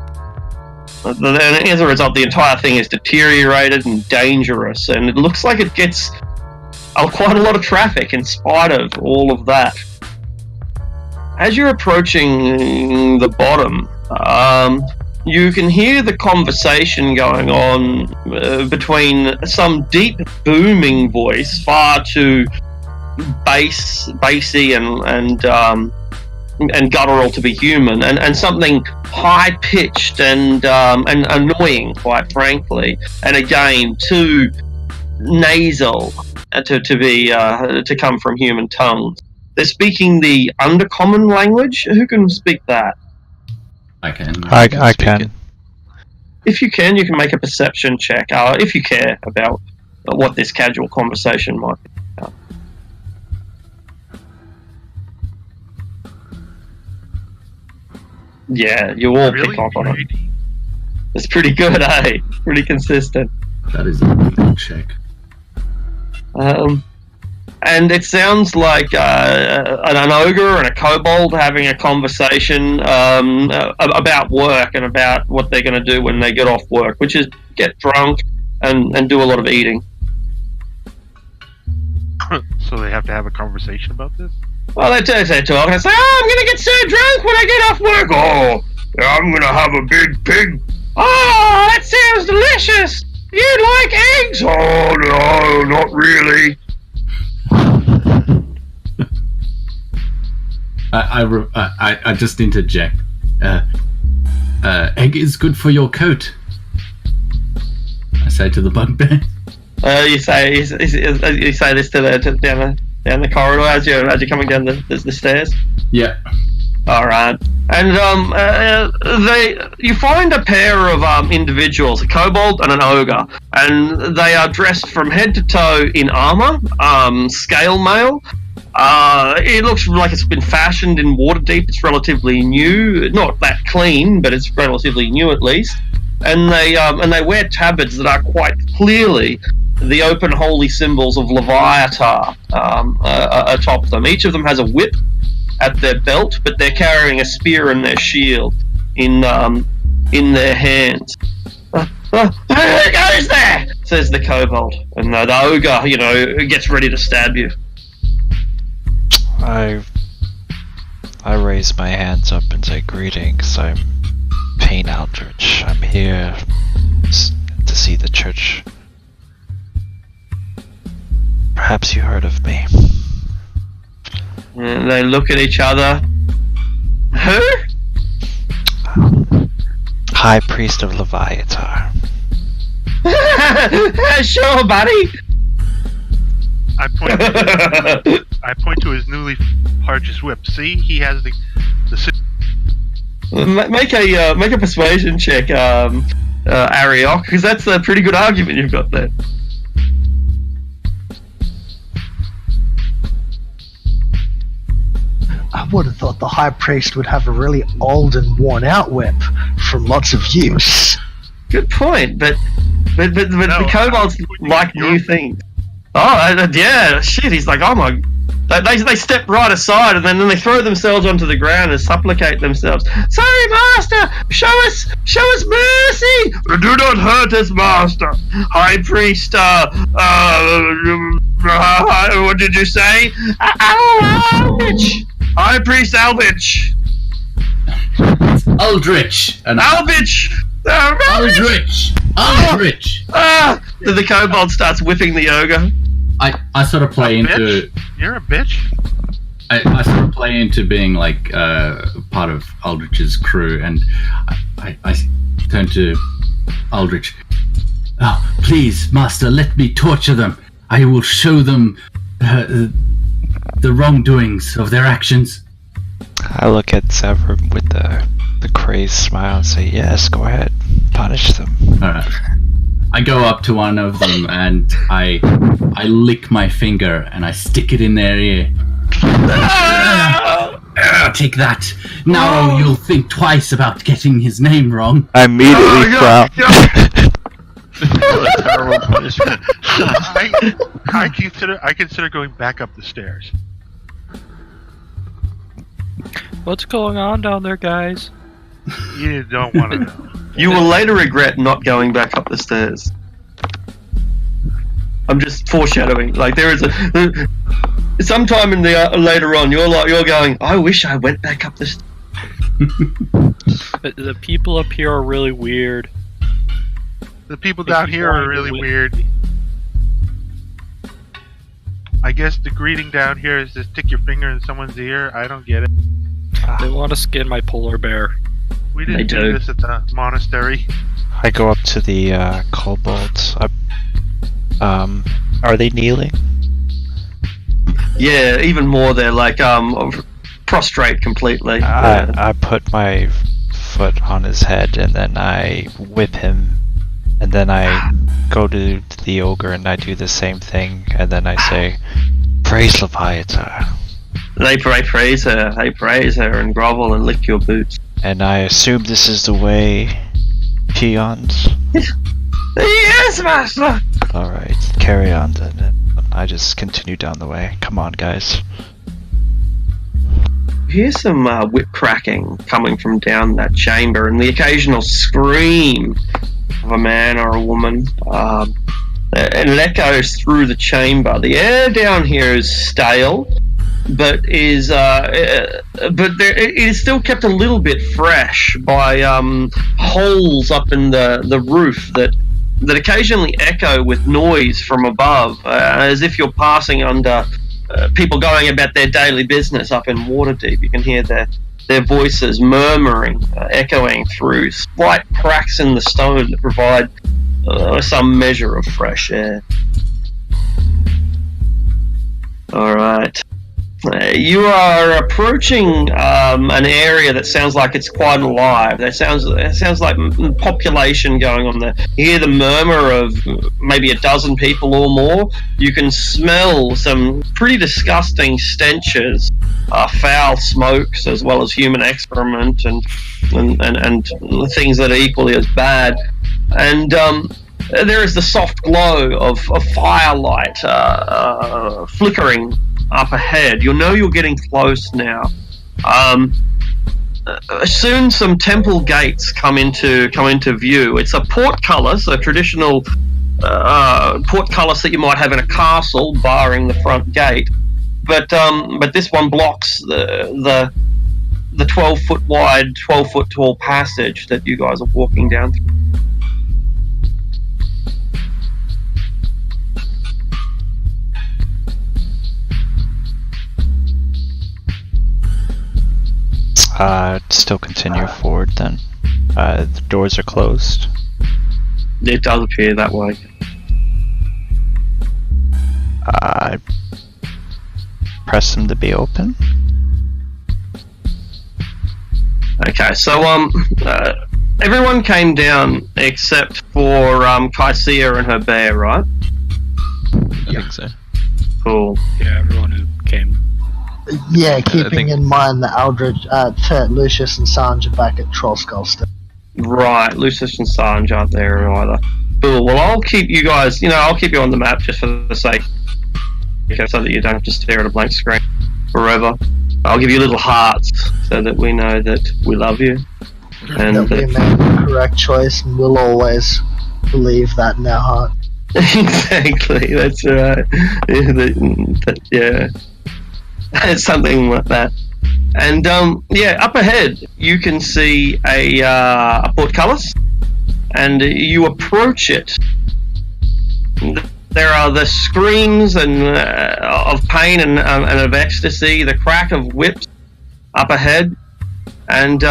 And as a result, the entire thing is deteriorated and dangerous, and it looks like it gets quite a lot of traffic in spite of all of that. As you're approaching the bottom, you can hear the conversation going on between some deep booming voice, far too bassy and guttural to be human, and something high pitched and annoying, quite frankly, and again too nasal to come from human tongues. They're speaking the undercommon language. Who can speak that? I can. I can. If you can make a perception check, if you care about what this casual conversation might be about. Yeah, you all Really? pick up on it. It's pretty good, eh? Pretty consistent. That is a good check. And it sounds like an ogre and a kobold having a conversation about work and about what they're going to do when they get off work, which is get drunk and do a lot of eating. So they have to have a conversation about this? Well, they talk and say, "Oh, I'm going to get so drunk when I get off work. Oh, I'm going to have a big pig. Oh, that sounds delicious. You like eggs? Oh, no, not really." I just interject. Egg is good for your coat, I say to the bugbear. You say this to down the corridor as you're coming down the stairs. Yeah. All right, and you find a pair of individuals, a kobold and an ogre, and they are dressed from head to toe in armor, scale mail. It looks like it's been fashioned in Waterdeep. It's relatively new, not that clean, but it's relatively new at least. And they wear tabards that are quite clearly the open holy symbols of Leviathan atop them. Each of them has a whip at their belt, but they're carrying a spear and their shield in their hands. Who goes there? Says the kobold, and the ogre, gets ready to stab you. I raise my hands up and say, "Greetings, I'm Payne Aldrich. I'm here to see the church. Perhaps you heard of me." And they look at each other. Who? High Priest of Leviathan. Sure, buddy. I point to his newly purchased whip. See, he has the Make a persuasion check, Ariok, because that's a pretty good argument you've got there. I would have thought the High Priest would have a really old and worn out whip from lots of use. Good point, but the kobolds like new things. Oh, yeah, shit, he's like, oh my... They step right aside and then they throw themselves onto the ground and supplicate themselves. "Sorry, master! Show us mercy! Do not hurt us, master! High Priest, what did you say? Alvich! High Priest Alvich! Aldrich! Alvich! Aldrich! The kobold starts whipping the ogre. I sort of play into... You're a bitch? I sort of play into being like part of Aldrich's crew, and I turn to Aldrich. Oh, please, Master, let me torture them. I will show them the wrongdoings of their actions. I look at Severin with the crazed smile and say, yes, go ahead, punish them. Alright. I go up to one of them and I lick my finger and I stick it in their ear. Take that. Now you'll think twice about getting his name wrong. I immediately frown. What a terrible punishment. I consider going back up the stairs. What's going on down there, guys? You don't want to know. You will later regret not going back up the stairs. I'm just foreshadowing. Like there is sometime in the later on, you're going. I wish I went back up the stairs. The people up here are really weird. The people down here are really weird. I guess the greeting down here is to stick your finger in someone's ear. I don't get it. They want to skin my polar bear. We didn't do this at the monastery. I go up to the kobolds. Are they kneeling? Yeah, even more. They're like prostrate completely. I put my foot on his head and then I whip him. And then I go to the ogre and I do the same thing. And then I say, praise Leviathan. They praise her. They praise her and grovel and lick your boots. And I assume this is the way, peons? Yes, master! Alright, carry on then. I just continue down the way. Come on, guys. Here's some whip cracking coming from down that chamber and the occasional scream of a man or a woman. And it echoes through the chamber. The air down here is stale, but it is still kept a little bit fresh by holes up in the roof that occasionally echo with noise from above, as if you're passing under people going about their daily business up in Waterdeep. You can hear their voices murmuring, echoing through slight cracks in the stone that provide some measure of fresh air. All right. You are approaching an area that sounds like it's quite alive. It sounds like population going on there. You hear the murmur of maybe a dozen people or more. You can smell some pretty disgusting stenches, foul smokes, as well as human excrement and things that are equally as bad. And there is the soft glow of firelight flickering up ahead. You'll know you're getting close now. Soon some temple gates come into view. It's a portcullis, a traditional portcullis that you might have in a castle, barring the front gate. But this one blocks the 12-foot wide, 12-foot tall passage that you guys are walking down through. Still continue forward then. The doors are closed. It does appear that way. I press them to be open. Okay, so everyone came down except for Kaisia and her bear, right? I think so. Cool. Yeah, everyone who came. Yeah, keeping in mind that Aldrich, Lucius and Sanj are back at Trollskull still. Right, Lucius and Sanj aren't there either. Cool. Well, I'll keep you guys. I'll keep you on the map just for the sake, so that you don't have to stare at a blank screen forever. I'll give you little hearts so that we know that we love you. And that we made the correct choice, and we'll always believe that in our heart. Exactly. That's right. Yeah. It's something like that. And up ahead you can see a portcullis, and you approach it. There are the screams and of pain and of ecstasy, the crack of whips up ahead, and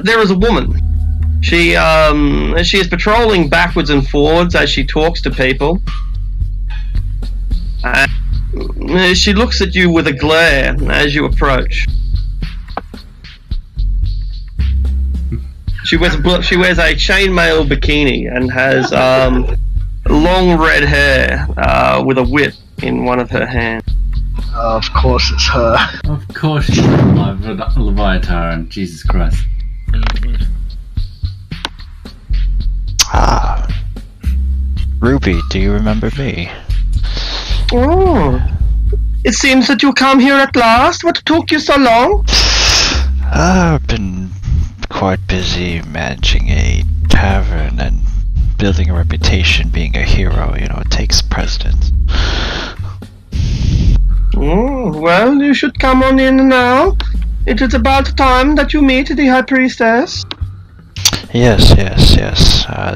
there is a woman. She is patrolling backwards and forwards as she talks to people. She looks at you with a glare as you approach. She wears a chainmail bikini and has long red hair with a whip in one of her hands. Of course it's her. Of course she's Leviathan. Jesus Christ. Ruby, do you remember me? Oh, it seems that you come here at last. What took you so long? I've been quite busy managing a tavern and building a reputation being a hero. You know, it takes precedence. Well, you should come on in now. It is about time that you meet the High Priestess. Yes.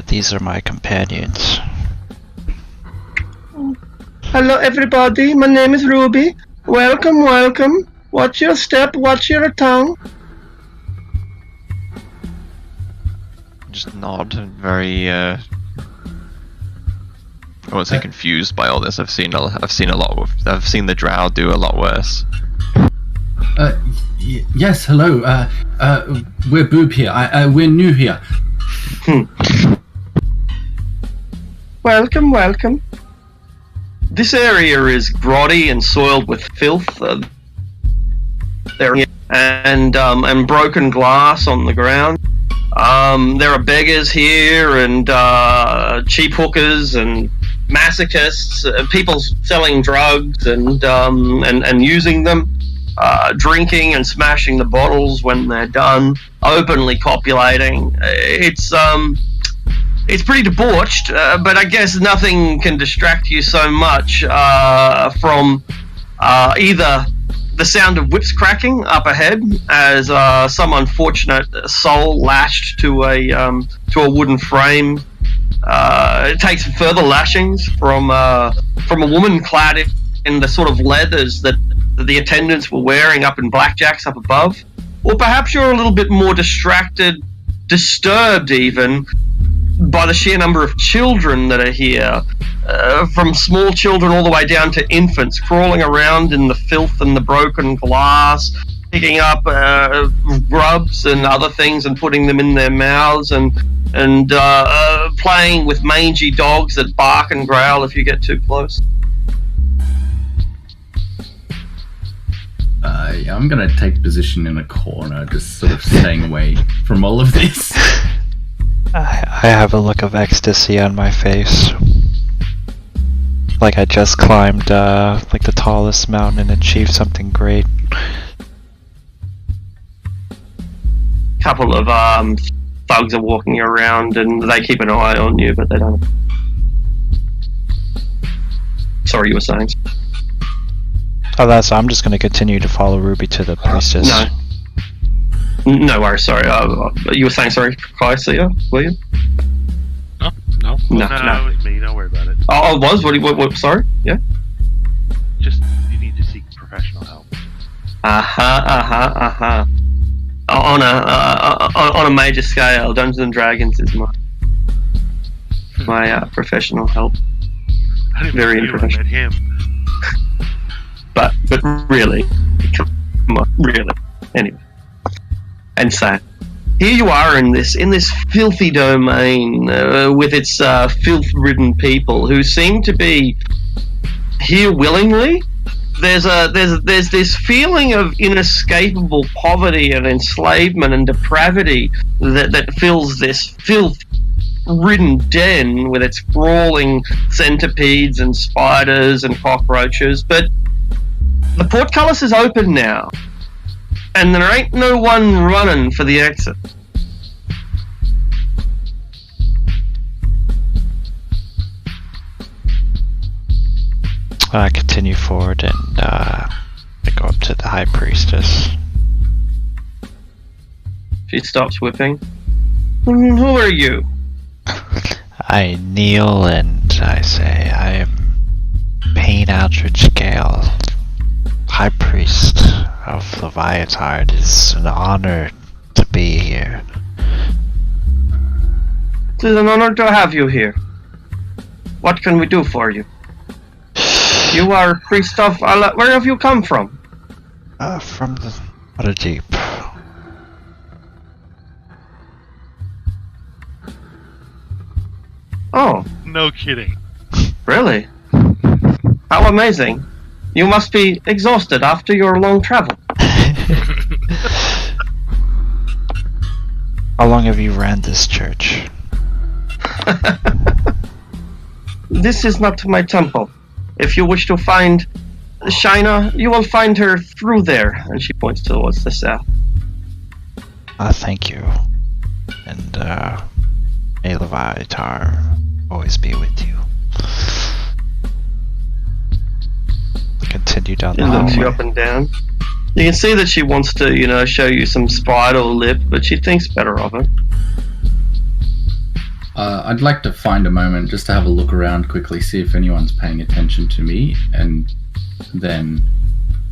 These are my companions. Hello, everybody. My name is Ruby. Welcome. Watch your step, watch your tongue. Just nod, very I won't say confused by all this. I've seen the drow do a lot worse. Yes, hello. We're Boob here. We're new here. Welcome. This area is grotty and soiled with filth. And broken glass on the ground. There are beggars here and cheap hookers and masochists, people selling drugs and using them, drinking and smashing the bottles when they're done, openly copulating. It's pretty debauched, but I guess nothing can distract you so much from either the sound of whips cracking up ahead as some unfortunate soul lashed to a wooden frame. It takes further lashings from a woman clad in the sort of leathers that the attendants were wearing up in blackjacks up above. Or perhaps you're a little bit more distracted, disturbed even, by the sheer number of children that are here. From small children all the way down to infants crawling around in the filth and the broken glass, picking up grubs and other things and putting them in their mouths and playing with mangy dogs that bark and growl if you get too close. I'm gonna take position in a corner, just sort of staying away from all of this. I have a look of ecstasy on my face. Like I just climbed like the tallest mountain and achieved something great. Couple of thugs are walking around and they keep an eye on you, but they don't. Sorry, you were saying? Oh, I'm just gonna continue to follow Ruby to the priestess. No worries, sorry. You were saying sorry, Kaisia, were you? No. No, it was me. Don't worry about it. Oh, it was? What, sorry? Yeah? Just, you need to seek professional help. On a major scale, Dungeons and Dragons is my professional help. Very unprofessional. Him. But really, come on, really. Anyway, and so here you are in this filthy domain with its filth-ridden people who seem to be here willingly. There's this feeling of inescapable poverty and enslavement and depravity that fills this filth-ridden den with its crawling centipedes and spiders and cockroaches. But the portcullis is open now, and there ain't no one running for the exit. I continue forward and I go up to the High Priestess. She stops whipping. Who are you? I kneel and I say, I am Payne Aldrich Gale, High Priest of Leviathan. It is an honor to be here. It is an honor to have you here. What can we do for you? You are a priest of... where have you come from? From the Waterdeep. Oh, No kidding. really? How amazing. You must be exhausted after your long travel. How long have you ran this church? This is not my temple. If you wish to find Shina, you will find her through there. And she points towards the south. Thank you. And, may Leviathan always be with you. Continue down She the looks you hallway. up and down. You can see that she wants to, show you some spider lip, but she thinks better of it. I'd like to find a moment just to have a look around quickly, see if anyone's paying attention to me, and then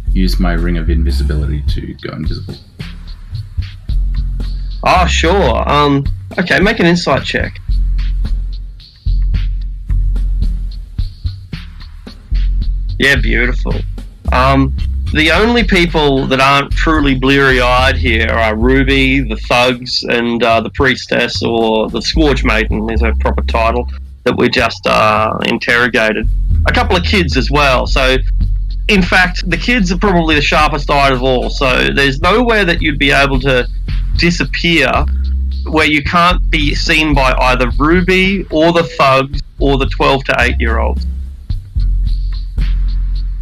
use my ring of invisibility to go invisible. Oh, sure. Okay, make an insight check. Yeah, beautiful. The only people that aren't truly bleary-eyed here are Ruby, the thugs, and the priestess, or the Scourge Maiden is her proper title, that we just interrogated. A couple of kids as well. So, in fact, the kids are probably the sharpest eyed of all. So there's nowhere that you'd be able to disappear where you can't be seen by either Ruby or the thugs or the 12 to 8-year-olds.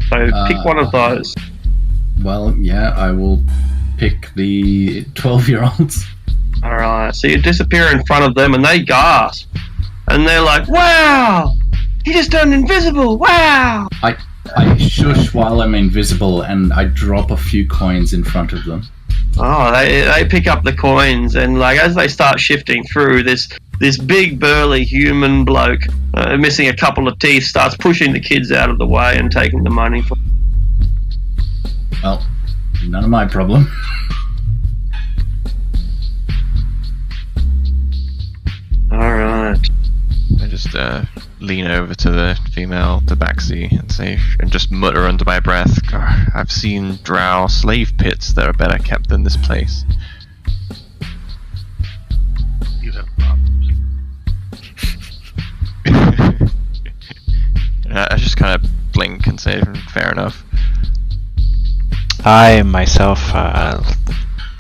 So pick one of those. Well, yeah, I will pick the 12-year-olds. Alright, so you disappear in front of them and they gasp. And they're like, wow! He just turned invisible! Wow! I shush while I'm invisible and I drop a few coins in front of them. Oh, they pick up the coins, and as they start shifting through, this big burly human bloke missing a couple of teeth starts pushing the kids out of the way and taking the money. Well, none of my problem. Alright. I just lean over to the female tabaxi and just mutter under my breath, I've seen drow slave pits that are better kept than this place. You have problems. I just kind of blink and say, fair enough. I myself,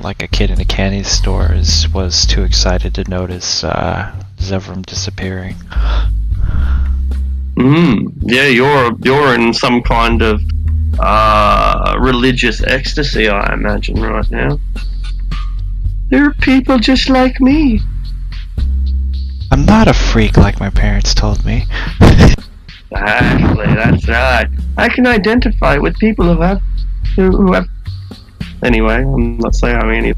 like a kid in a candy store, was too excited to notice Zevram disappearing. Yeah, you're in some kind of religious ecstasy, I imagine, right now. There are people just like me. I'm not a freak like my parents told me. Exactly, that's right. I can identify with people who have. Anyway, I'm not saying I'm any.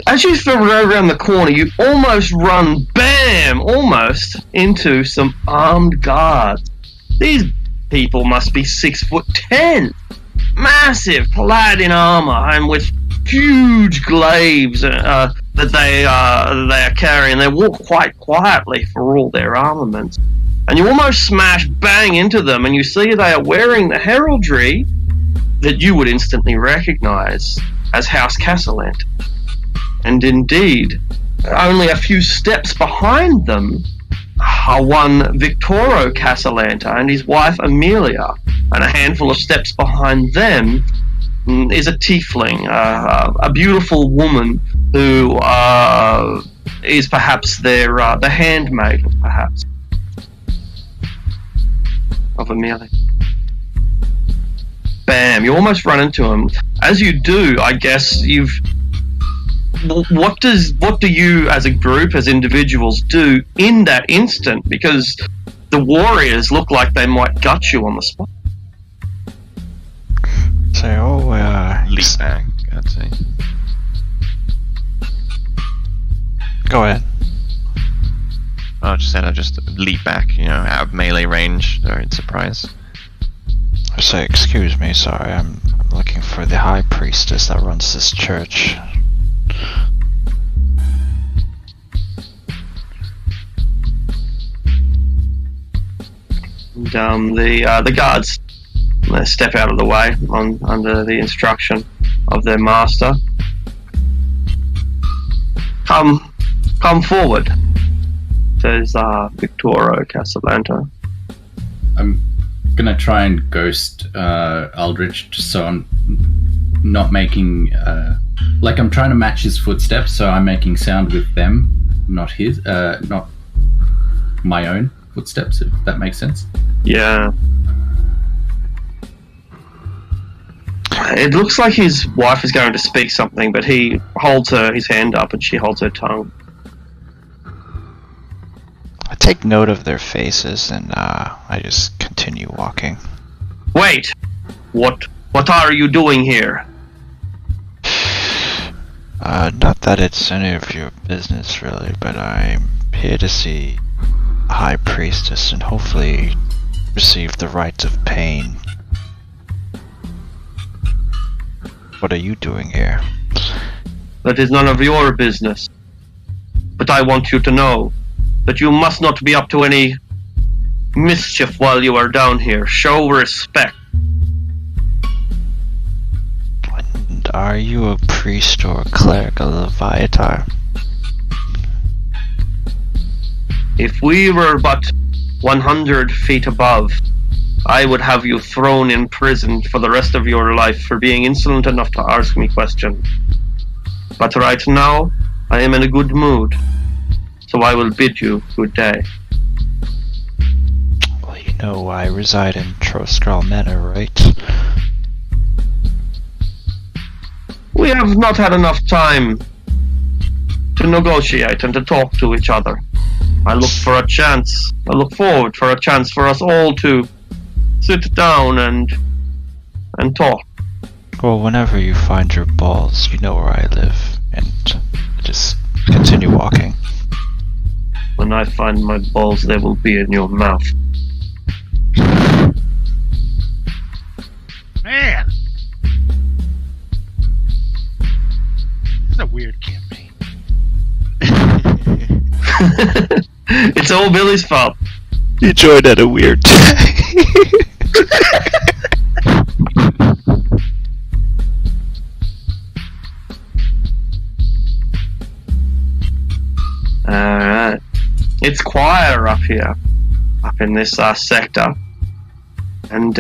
As you go around the corner, you almost run, almost into some armed guards. These people must be 6'10", massive, clad in armor, and with huge glaives that they are carrying. They walk quite quietly for all their armaments, and you almost smash bang into them, and you see they are wearing the heraldry that you would instantly recognize as House Castellant. And indeed, only a few steps behind them are one Victoro Castellanta and his wife Amelia, and a handful of steps behind them is a tiefling, a beautiful woman who is perhaps their the handmaid, perhaps, of Amelia. Bam! You almost run into him. As you do, I guess you've. What do you, as a group, as individuals, do in that instant? Because the warriors look like they might gut you on the spot. Say, Leap back, I'd say. Go ahead. I just leap back, out of melee range. They're in surprise. I say, excuse me, sorry, I'm looking for the high priestess that runs this church. And the guards step out of the way under the instruction of their master. Come forward, says Victoro Casablanca. I'm gonna try and ghost Aldrich, just so I'm not making I'm trying to match his footsteps, so I'm making sound with them, not his, not my own footsteps, if that makes sense. Yeah. It looks like his wife is going to speak something, but he holds his hand up and she holds her tongue. I take note of their faces and I just continue walking. Wait! What are you doing here? Not that it's any of your business really, but I'm here to see a high priestess and hopefully receive the rites of pain. What are you doing here? That is none of your business. But I want you to know that you must not be up to any mischief while you are down here. Show respect. And are you a priest or a cleric of Leviathan? If we were but 100 feet above, I would have you thrown in prison for the rest of your life for being insolent enough to ask me questions. But right now, I am in a good mood, so I will bid you good day. Well, you know I reside in Troskrall Manor, right? We have not had enough time to negotiate and to talk to each other. I look forward for a chance for us all to sit down and talk. Well, whenever you find your balls, you know where I live, and just continue walking. When I find my balls, they will be in your mouth. Man! This is a weird campaign. It's all Billy's fault. You joined at a weird time. Alright. It's quieter up here, up in this sector. And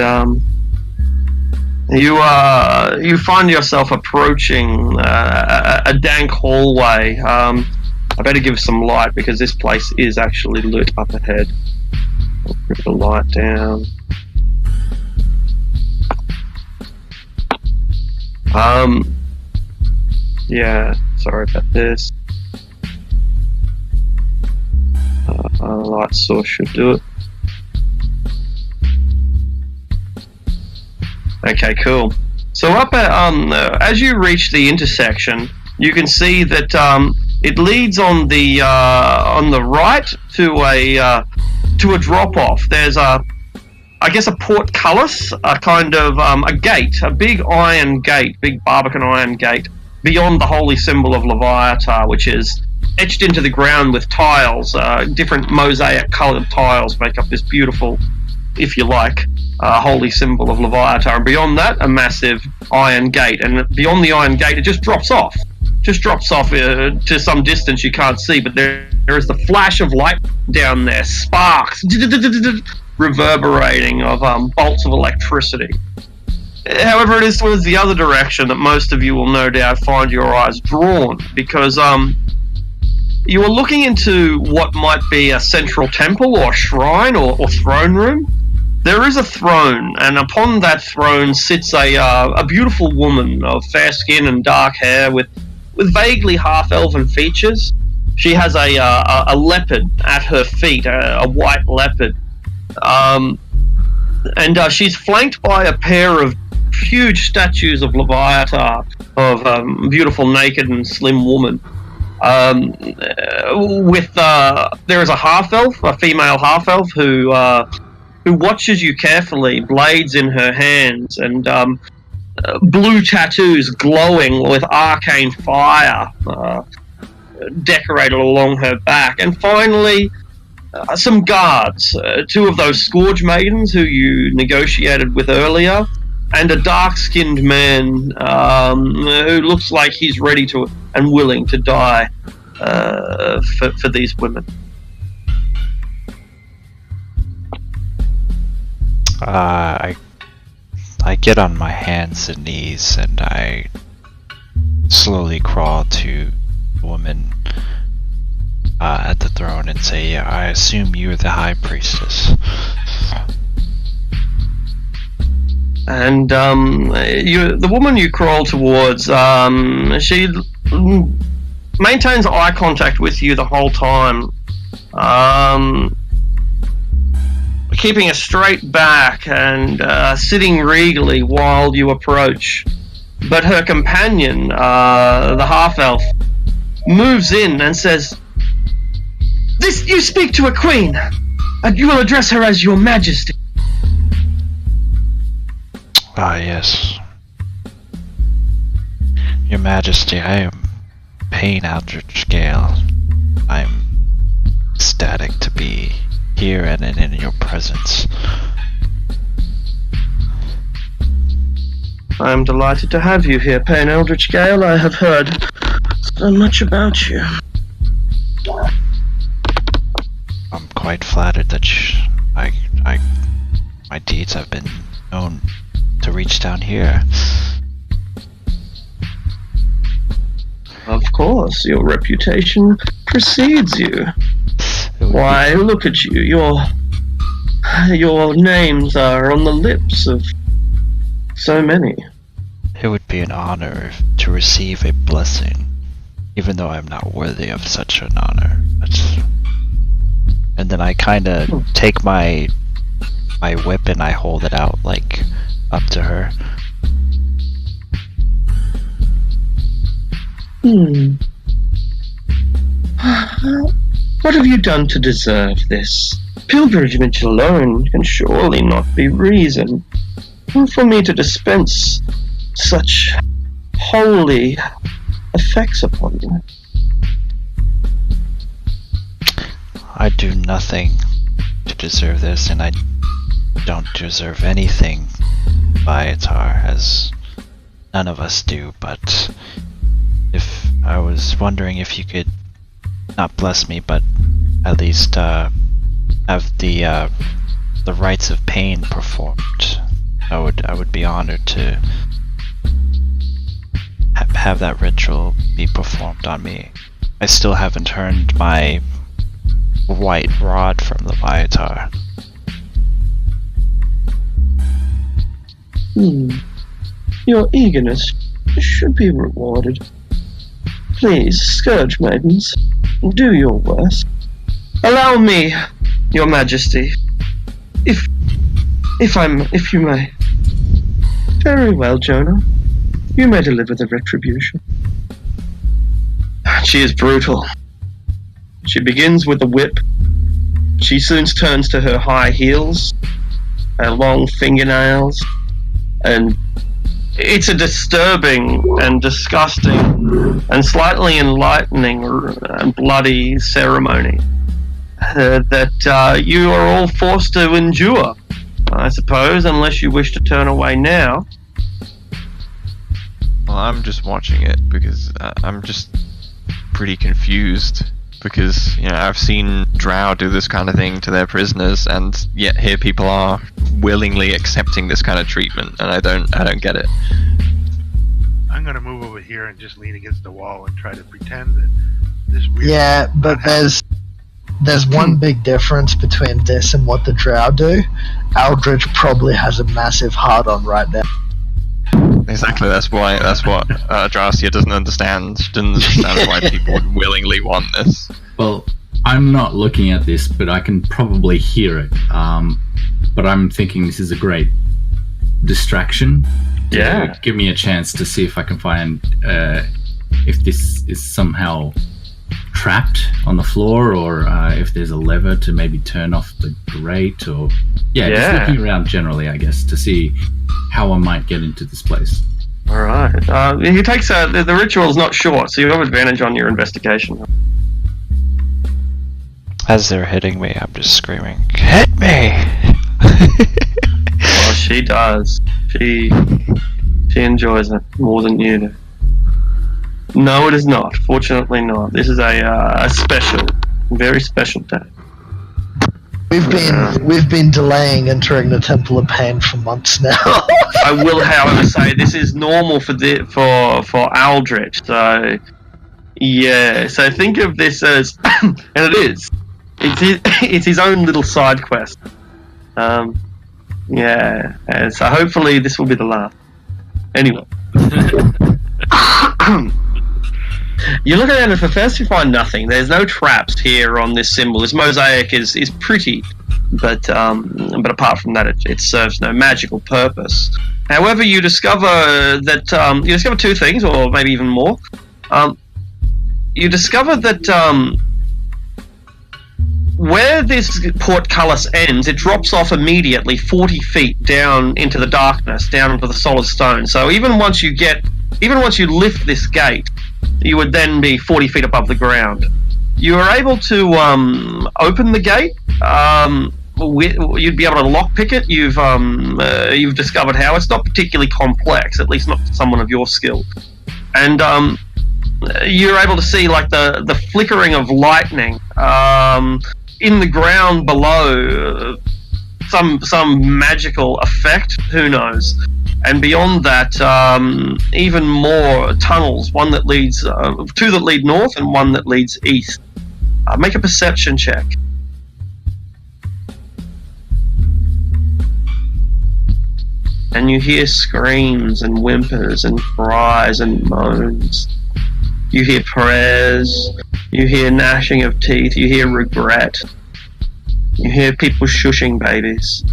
you find yourself approaching a dank hallway. I better give some light because this place is actually lit up ahead. I'll put the light down. Yeah, sorry about this. Light source should do it. Okay, cool. So up at, as you reach the intersection, you can see that it leads on the right to a drop off. There's a portcullis, a kind of a gate, a big iron gate, big Barbican iron gate beyond the holy symbol of Leviathan, which is etched into the ground with tiles. Different mosaic coloured tiles make up this beautiful, if you like, holy symbol of Leviathan. And beyond that, a massive iron gate, and beyond the iron gate, it just drops off. To some distance you can't see, but there is the flash of light down there, sparks reverberating of bolts of electricity. However, it is towards the other direction that most of you will no doubt find your eyes drawn, because you are looking into what might be a central temple or shrine or throne room. There is a throne, and upon that throne sits a beautiful woman of fair skin and dark hair with vaguely half-elven features. She has a leopard at her feet, a white leopard. And she's flanked by a pair of huge statues of Leviathan, of a beautiful naked and slim woman. There is a half elf, a female half elf who watches you carefully, blades in her hands, and blue tattoos glowing with arcane fire decorated along her back. And finally, some guards, two of those Scourge maidens who you negotiated with earlier, and a dark-skinned man who looks like he's ready to and willing to die for these women. I get on my hands and knees and I slowly crawl to the woman at the throne and say, I assume you're the High Priestess. And the woman you crawl towards, she maintains eye contact with you the whole time, keeping a straight back and sitting regally while you approach. But her companion, the half-elf, moves in and says, "This, you speak to a queen, and you will address her as your majesty." Ah, yes. Your Majesty, I am Payne Aldrich Gale. I'm ecstatic to be here and in your presence. I am delighted to have you here, Payne Eldritch Gale. I have heard so much about you. I'm quite flattered that my deeds have been known to reach down here. Of course, your reputation precedes you. Why, look at you. Your names are on the lips of so many. It would be an honor to receive a blessing, even though I'm not worthy of such an honor. And then I kind of take my whip and I hold it out, like, up to her. What have you done to deserve this? Pilgrimage alone can surely not be reason for me to dispense such holy effects upon you. I do nothing to deserve this, and I don't deserve anything, Viatar, as none of us do, but if I was wondering if you could not bless me, but at least have the rites of pain performed, I would be honored to have that ritual be performed on me. I still haven't earned my white rod from the Viatar. Your eagerness should be rewarded. Please, Scourge Maidens, do your worst. Allow me, your majesty, if you may. Very well, Jonah. You may deliver the retribution. She is brutal. She begins with a whip. She soon turns to her high heels, her long fingernails, and it's a disturbing and disgusting and slightly enlightening and bloody ceremony that you are all forced to endure, I suppose, unless you wish to turn away now. Well, I'm just watching it because I'm just pretty confused. Because, you know, I've seen Drow do this kind of thing to their prisoners, and yet here people are willingly accepting this kind of treatment, and I don't get it. I'm gonna move over here and just lean against the wall and try to pretend that this. Yeah, but there's one big difference between this and what the Drow do. Aldrich probably has a massive hard-on right now. Exactly, that's what Drastia doesn't understand. She doesn't understand why people would willingly want this. Well, I'm not looking at this, but I can probably hear it. But I'm thinking this is a great distraction. Yeah. Give me a chance to see if I can find if this is somehow trapped on the floor, or if there's a lever to maybe turn off the grate, or just looking around generally, I guess, to see how I might get into this place. All right. He takes the ritual's not short, so you have advantage on your investigation. As they're hitting me, I'm just screaming, "Hit me!" Well, she does. She enjoys it more than you do. No, it is not. Fortunately not. This is a special, very special day. We've been delaying entering the Temple of Pain for months now. I will, however, say this is normal for Aldrich. So yeah. So think of this as, and it is. It's his own little side quest. Yeah. And so hopefully this will be the last. Anyway. You look at it, for first you find nothing. There's no traps here on this symbol. This mosaic is pretty, but apart from that, it serves no magical purpose. However, you discover that you discover two things, or maybe even more. You discover that where this portcullis ends, it drops off immediately 40 feet down into the darkness, down into the solid stone. So even once you lift this gate, you would then be 40 feet above the ground. You are able to open the gate. You'd be able to lockpick it. You've discovered how. It's not particularly complex, at least not for someone of your skill. And you're able to see like the flickering of lightning in the ground below. Some magical effect. Who knows? And beyond that, even more tunnels. One that leads, two that lead north, and one that leads east. Make a perception check. And you hear screams and whimpers and cries and moans. You hear prayers. You hear gnashing of teeth. You hear regret. You hear people shushing babies.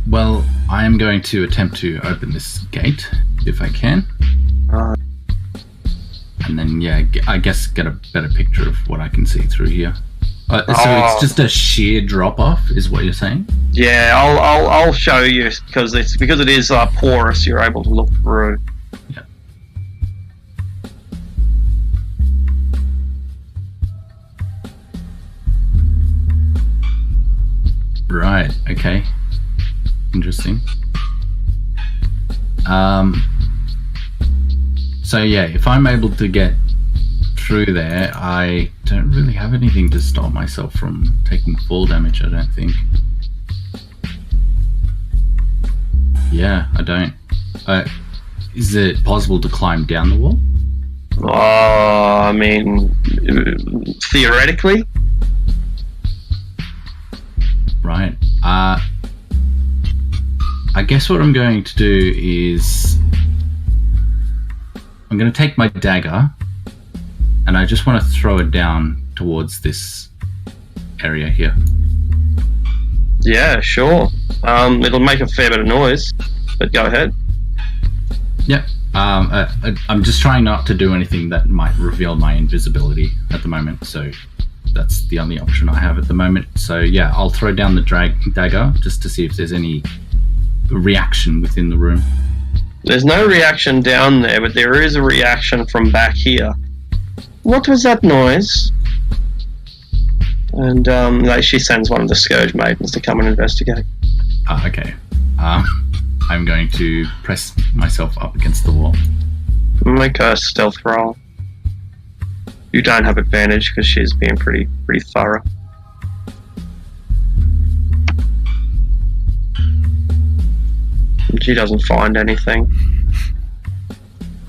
Well, I am going to attempt to open this gate, if I can. And then, I guess get a better picture of what I can see through here. So it's just a sheer drop-off, is what you're saying? Yeah, I'll show you, because it is porous, you're able to look through. Yeah. Right, okay. Interesting. So if I'm able to get through there, I don't really have anything to stop myself from taking fall damage, I don't think. Yeah, I don't. Is it possible to climb down the wall? I mean, theoretically. Right. I guess what I'm going to do is I'm going to take my dagger and I just want to throw it down towards this area here. Yeah, sure. It'll make a fair bit of noise, but go ahead. Yep. I'm just trying not to do anything that might reveal my invisibility at the moment, so that's the only option I have at the moment. So I'll throw down the dagger just to see if there's any reaction within the room. There's no reaction down there, but there is a reaction from back here. What was that noise? And she sends one of the Scourge Maidens to come and investigate. Okay. I'm going to press myself up against the wall. Make a stealth roll. You don't have advantage because she's being pretty thorough. She doesn't find anything.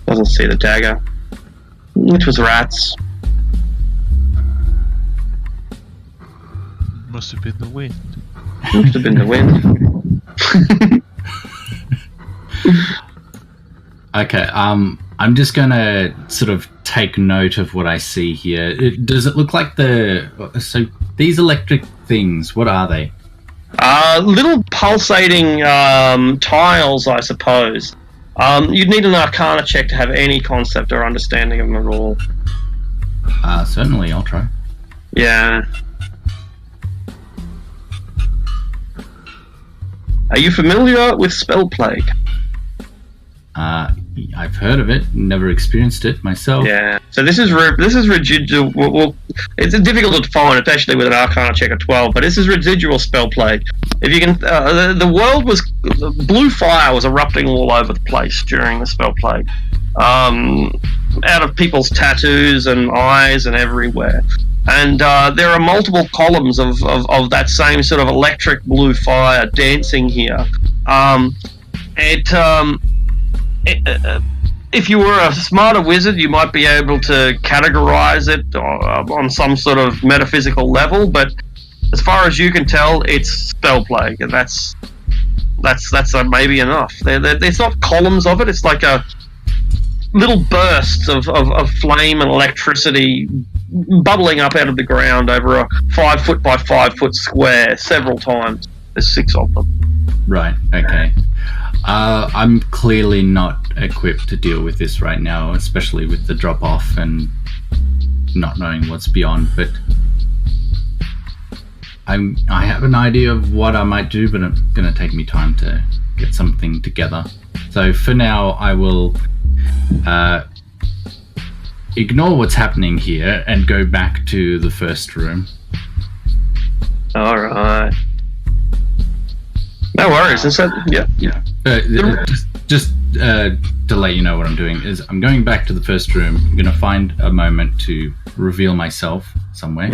Doesn't see the dagger. It was rats. Must have been the wind. Must have been the wind. Okay, I'm just gonna sort of take note of what I see here. Does it look like so these electric things, what are they? Little pulsating tiles, I suppose. You'd need an Arcana check to have any concept or understanding of them at all. Certainly, I'll try. Yeah. Are you familiar with Spell Plague? I've heard of it, never experienced it myself. Yeah. So this is residual. Well, it's difficult to define, especially with an Arcana check of 12. But this is residual Spell Plague. If you can, the world was blue fire was erupting all over the place during the Spell Plague, out of people's tattoos and eyes and everywhere. And there are multiple columns of that same sort of electric blue fire dancing here. If you were a smarter wizard, you might be able to categorize it on some sort of metaphysical level, but as far as you can tell, it's Spell Plague, and that's maybe enough. It's not columns of it, it's like a little bursts of flame and electricity bubbling up out of the ground over a 5 foot by 5 foot square several times. There's 6 of them. Right, okay. I'm clearly not equipped to deal with this right now, especially with the drop-off and not knowing what's beyond, but I have an idea of what I might do, but it's going to take me time to get something together. So for now, I will ignore what's happening here and go back to the first room. Alright. No worries. Yeah. Just to let you know what I'm doing is I'm going back to the first room. I'm going to find a moment to reveal myself somewhere,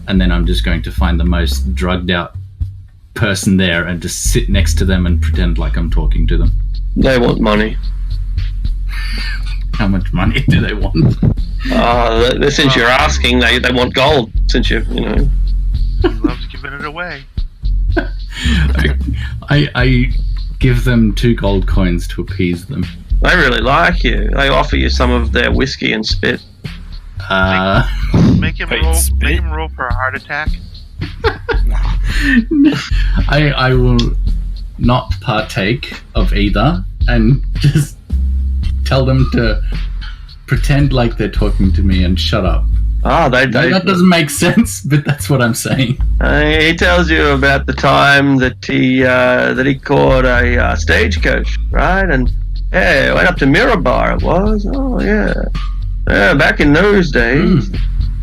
and then I'm just going to find the most drugged out person there and just sit next to them and pretend like I'm talking to them. They want money. How much money do they want? Since you're asking, they want gold. Since you know. He loves giving it away. I give them 2 gold coins to appease them. They really like you. They offer you some of their whiskey and spit. Make him roll for a heart attack. I will not partake of either and just tell them to pretend like they're talking to me and shut up. That doesn't make sense, but that's what I'm saying. He tells you about the time that he caught a stagecoach, right? And went up to Mirabar. It was. Oh yeah, back in those days.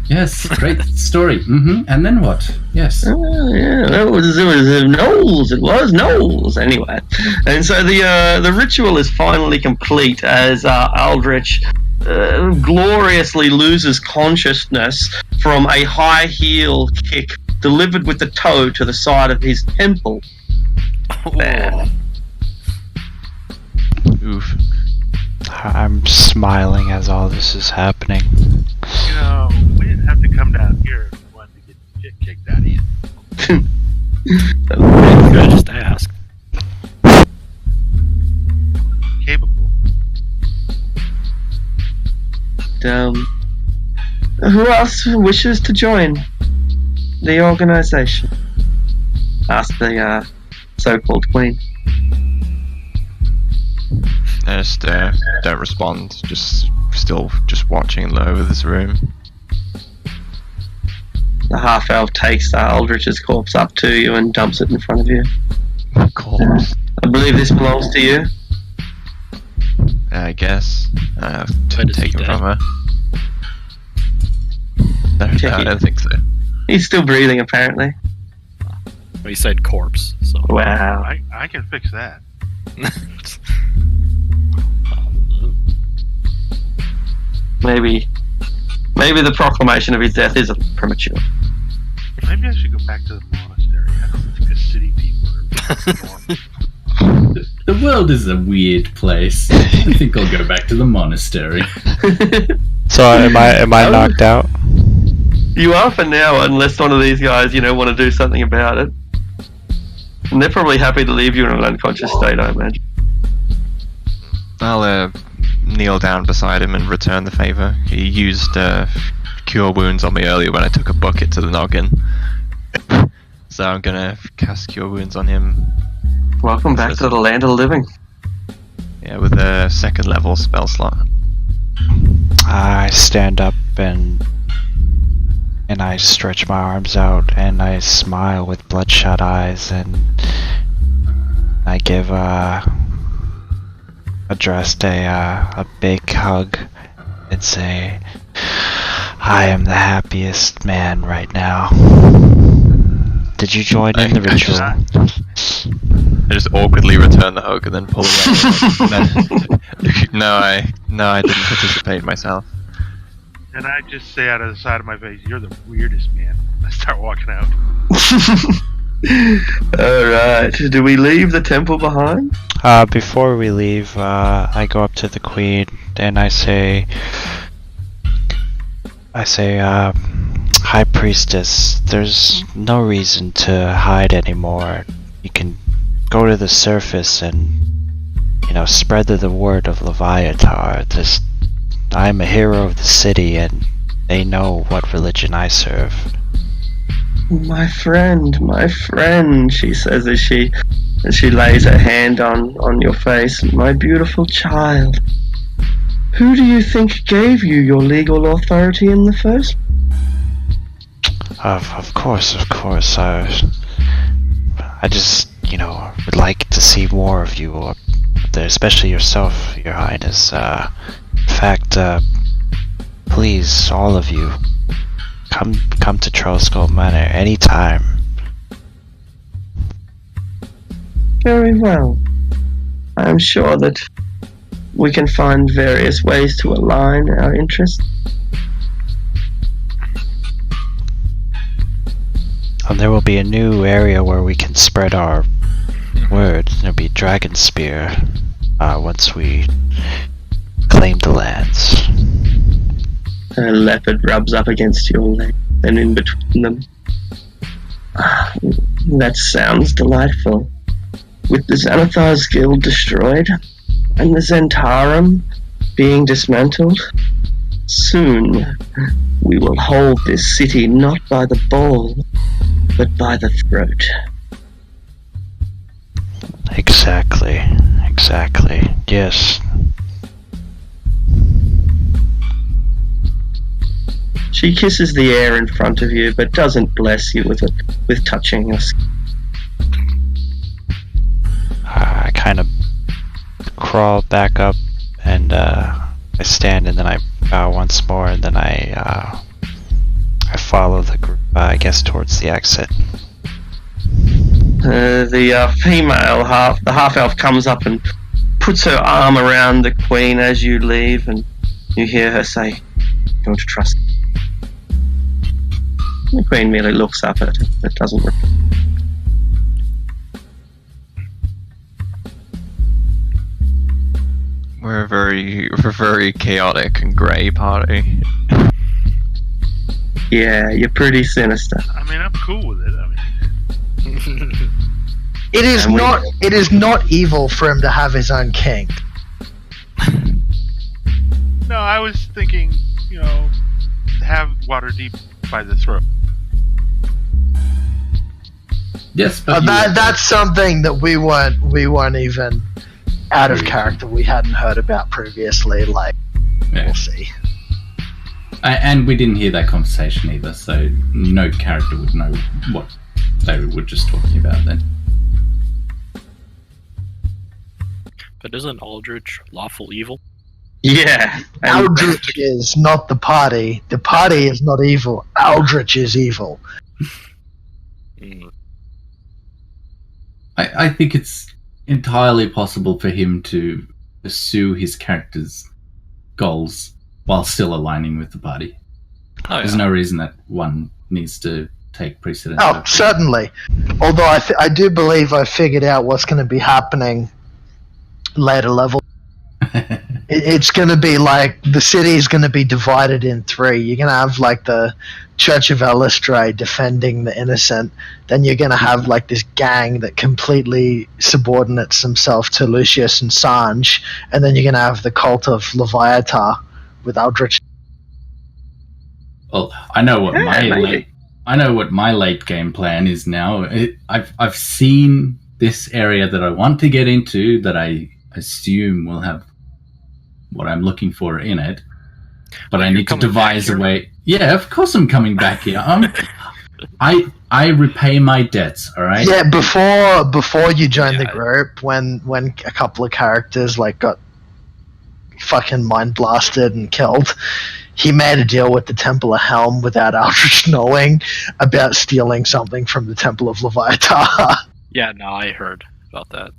Yes, great story. And then what? Yes. It was Knowles. It was Knowles. Anyway, and so the ritual is finally complete as Aldrich gloriously loses consciousness from a high heel kick delivered with the toe to the side of his temple. Man. Oof. I'm smiling as all this is happening. You know, we didn't have to come down here if we wanted to get the shit kicked out of you. Good, just ask. Capable. Who else wishes to join the organization? Asked the so-called queen. I just don't respond. Just still watching over this room. The half-elf takes Aldrich's corpse up to you and dumps it in front of you. Corpse. I believe this belongs to you. I guess. To take it from her. No, I don't think so. He's still breathing, apparently. Well, he said corpse, so. Wow. I can fix that. Maybe the proclamation of his death is premature. Maybe I should go back to the monastery. I don't think the city people are. The world is a weird place. I think I'll go back to the monastery. So am I knocked out? You are for now, unless one of these guys, want to do something about it. And they're probably happy to leave you in an unconscious state, I imagine. I'll kneel down beside him and return the favor. He used cure wounds on me earlier when I took a bucket to the noggin. So I'm gonna cast cure wounds on him. Welcome back to the land of the living. Yeah, with a second level spell slot. I stand up and I stretch my arms out and I smile with bloodshot eyes and I give Adrest a big hug and say, I am the happiest man right now. Did you join in the ritual? I just awkwardly return the hug and then pull away. No, I didn't participate myself. And I just say out of the side of my face, "You're the weirdest man." I start walking out. Alright, do we leave the temple behind? Before we leave, I go up to the queen and I say, High Priestess, there's no reason to hide anymore. You can go to the surface and, spread the word of Leviatar. I'm a hero of the city and they know what religion I serve. My friend, she says as she lays her hand on your face. My beautiful child. Who do you think gave you your legal authority in the first? Of course. I just, would like to see more of you up there, especially yourself, Your Highness. In fact, please, all of you, come to Trollskull Manor anytime. Very well. I am sure that we can find various ways to align our interests. And there will be a new area where we can spread our word. There'll be Dragon Spear once we claim the lands. A leopard rubs up against your leg, and in between them. That sounds delightful. With the Xanathar's guild destroyed, and the Zentarum being dismantled, soon we will hold this city not by the ball, but by the throat. Exactly. Yes. She kisses the air in front of you, but doesn't bless you with touching us. I kind of crawl back up and I stand and then I bow once more and then I follow the group, I guess, towards the exit. The female half-elf comes up and puts her arm around the queen as you leave, and you hear her say, "Don't trust me." The queen merely looks up at her, but doesn't reply. We're a very chaotic and grey party. Yeah, you're pretty sinister. I mean, I'm cool with it. It is not evil for him to have his own king. No, I was thinking, have Waterdeep by the throat. Yes, but That's something that we weren't even out of character. We hadn't heard about previously. We'll see. And we didn't hear that conversation either, so no character would know what they were just talking about then. But isn't Aldrich lawful evil? Yeah. Aldrich is not the party. The party is not evil. Aldrich is evil. I think it's entirely possible for him to pursue his character's goals while still aligning with the party. There's no reason that one needs to take precedence. Oh, certainly. Although I do believe I figured out what's going to be happening later level. It's going to be like the city is going to be divided in three. You're going to have like the Church of Elistre defending the innocent. Then you're going to have like this gang that completely subordinates themselves to Lucius and Sange. And then you're going to have the cult of Leviatar with Aldrich. Well, I know what my late game plan is now. I've seen this area that I want to get into, that I assume will have what I'm looking for in it. But I need to coming devise back a here? way. Yeah, of course I'm coming back here. I repay my debts. All right. Yeah, before you joined the Yeah. group, when a couple of characters like got fucking mind blasted and killed, he made a deal with the Temple of Helm without Aldrich knowing about stealing something from the Temple of Leviathan. Yeah, no, I heard about that.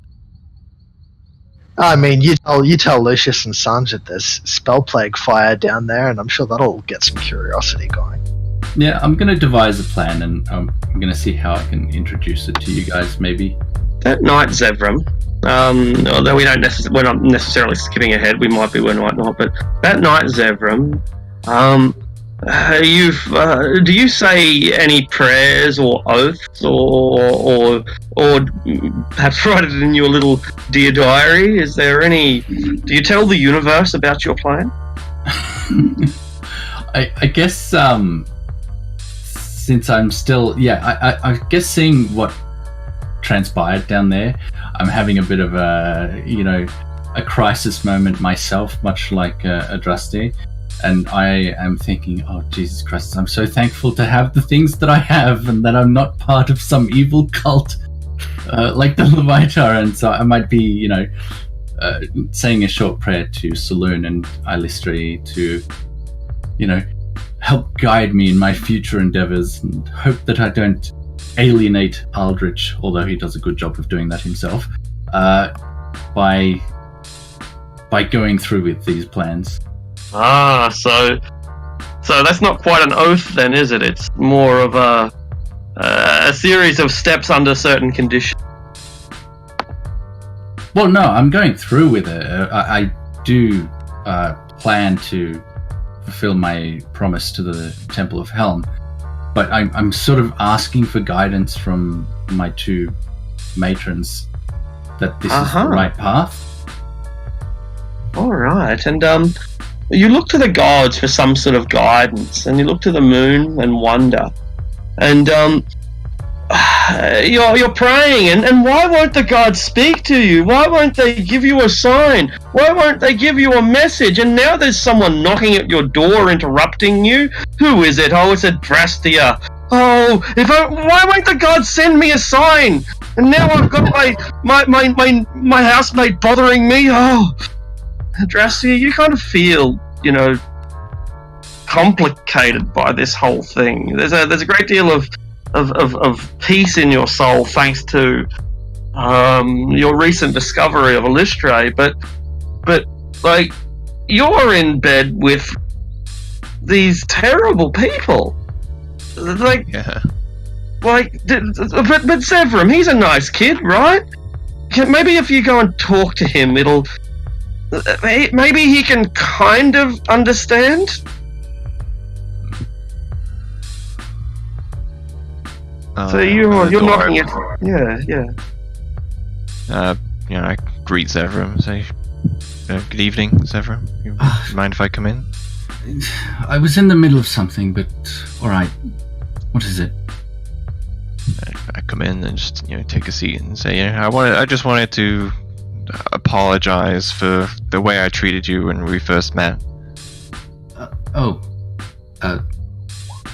I mean, you tell Lucius and Sanj that there's spell plague fire down there, and I'm sure that'll get some curiosity going. Yeah, I'm gonna devise a plan, and I'm gonna see how I can introduce it to you guys. Maybe. That night, Zevram, although we're not necessarily skipping ahead, we might be, we might not, but that night, Zevram, do you say any prayers or oaths or perhaps write it in your little dear diary? Is there any? Do you tell the universe about your plan? I guess since I'm still I guess seeing what transpired down there, I'm having a bit of a crisis moment myself, much like Adraste. And I am thinking, oh, Jesus Christ, I'm so thankful to have the things that I have and that I'm not part of some evil cult like the Leviathan. And so I might be, saying a short prayer to Saloon and Ilistri to, help guide me in my future endeavors, and hope that I don't alienate Aldrich, although he does a good job of doing that himself, by going through with these plans. Ah, so that's not quite an oath then, is it? It's more of a series of steps under certain conditions. Well, no, I'm going through with it. I do plan to fulfill my promise to the Temple of Helm, but I'm sort of asking for guidance from my two matrons that this is the right path. All right, and you look to the gods for some sort of guidance, and you look to the moon and wonder, and you're praying, and why won't the gods speak to you? Why won't they give you a sign? Why won't they give you a message? And now there's someone knocking at your door, interrupting you. Who is it? Oh, it's Adrastia. Oh, why won't the gods send me a sign? And now I've got my housemate bothering me. Oh, Adrastia, you kind of feel, complicated by this whole thing. There's a great deal of peace in your soul thanks to your recent discovery of Illustre, but like, you're in bed with these terrible people. Like, Yeah. but Zevram, he's a nice kid, right? Maybe if you go and talk to him, maybe he can kind of understand. So you're knocking it. Yeah. I greet Zevram, say, good evening, Zevram. You mind if I come in? I was in the middle of something, but all right. What is it? I come in and just take a seat and say, I just wanted to apologize for the way I treated you when we first met.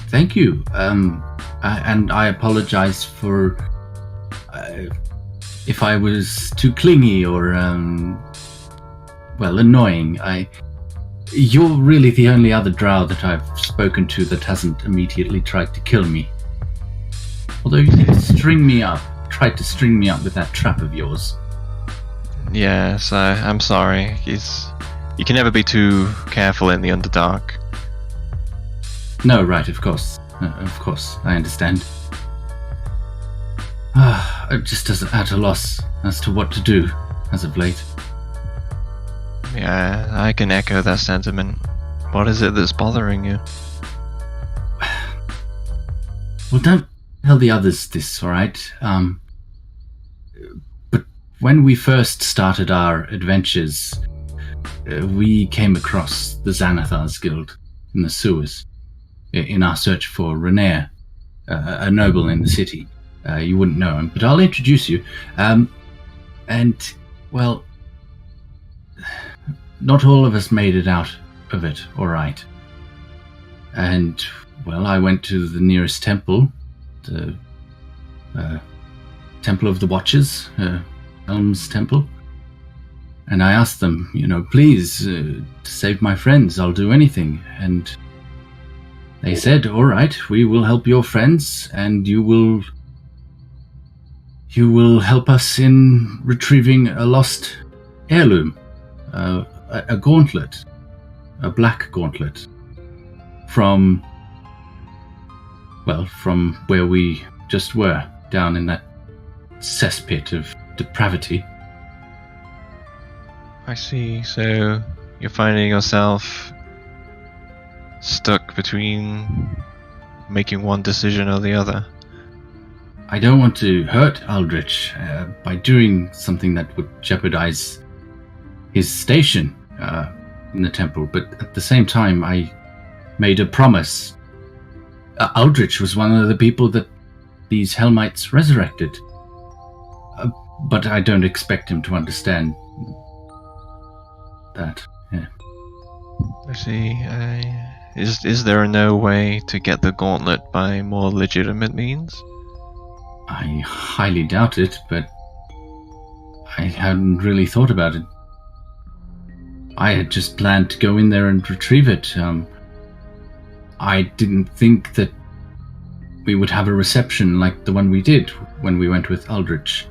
Thank you. And I apologize for if I was too clingy or annoying. You're really the only other drow that I've spoken to that hasn't immediately tried to kill me. Although you did tried to string me up with that trap of yours. Yes, I'm sorry. You can never be too careful in the Underdark. No, right, of course. I understand. I'm just at a loss as to what to do as of late. Yeah, I can echo that sentiment. What is it that's bothering you? Well, don't tell the others this, alright? But when we first started our adventures, we came across the Xanathar's Guild in the sewers, in our search for Renair, a noble in the city. You wouldn't know him, but I'll introduce you. not all of us made it out of it all right. And, well, I went to the nearest temple, the Temple of the Watchers, Helm's Temple, and I asked them, please, to save my friends, I'll do anything. And they said, all right, we will help your friends, and you will help us in retrieving a lost heirloom, a gauntlet, a black gauntlet, from where we just were, down in that cesspit of depravity. I see. So you're finding yourself stuck between making one decision or the other. I don't want to hurt Aldrich by doing something that would jeopardize his station in the temple, but at the same time I made a promise. Aldrich was one of the people that these Helmites resurrected, but I don't expect him to understand that. Yeah. I see. Is there no way to get the gauntlet by more legitimate means? I highly doubt it, but I hadn't really thought about it. I had just planned to go in there and retrieve it. I didn't think that we would have a reception like the one we did when we went with Aldrich.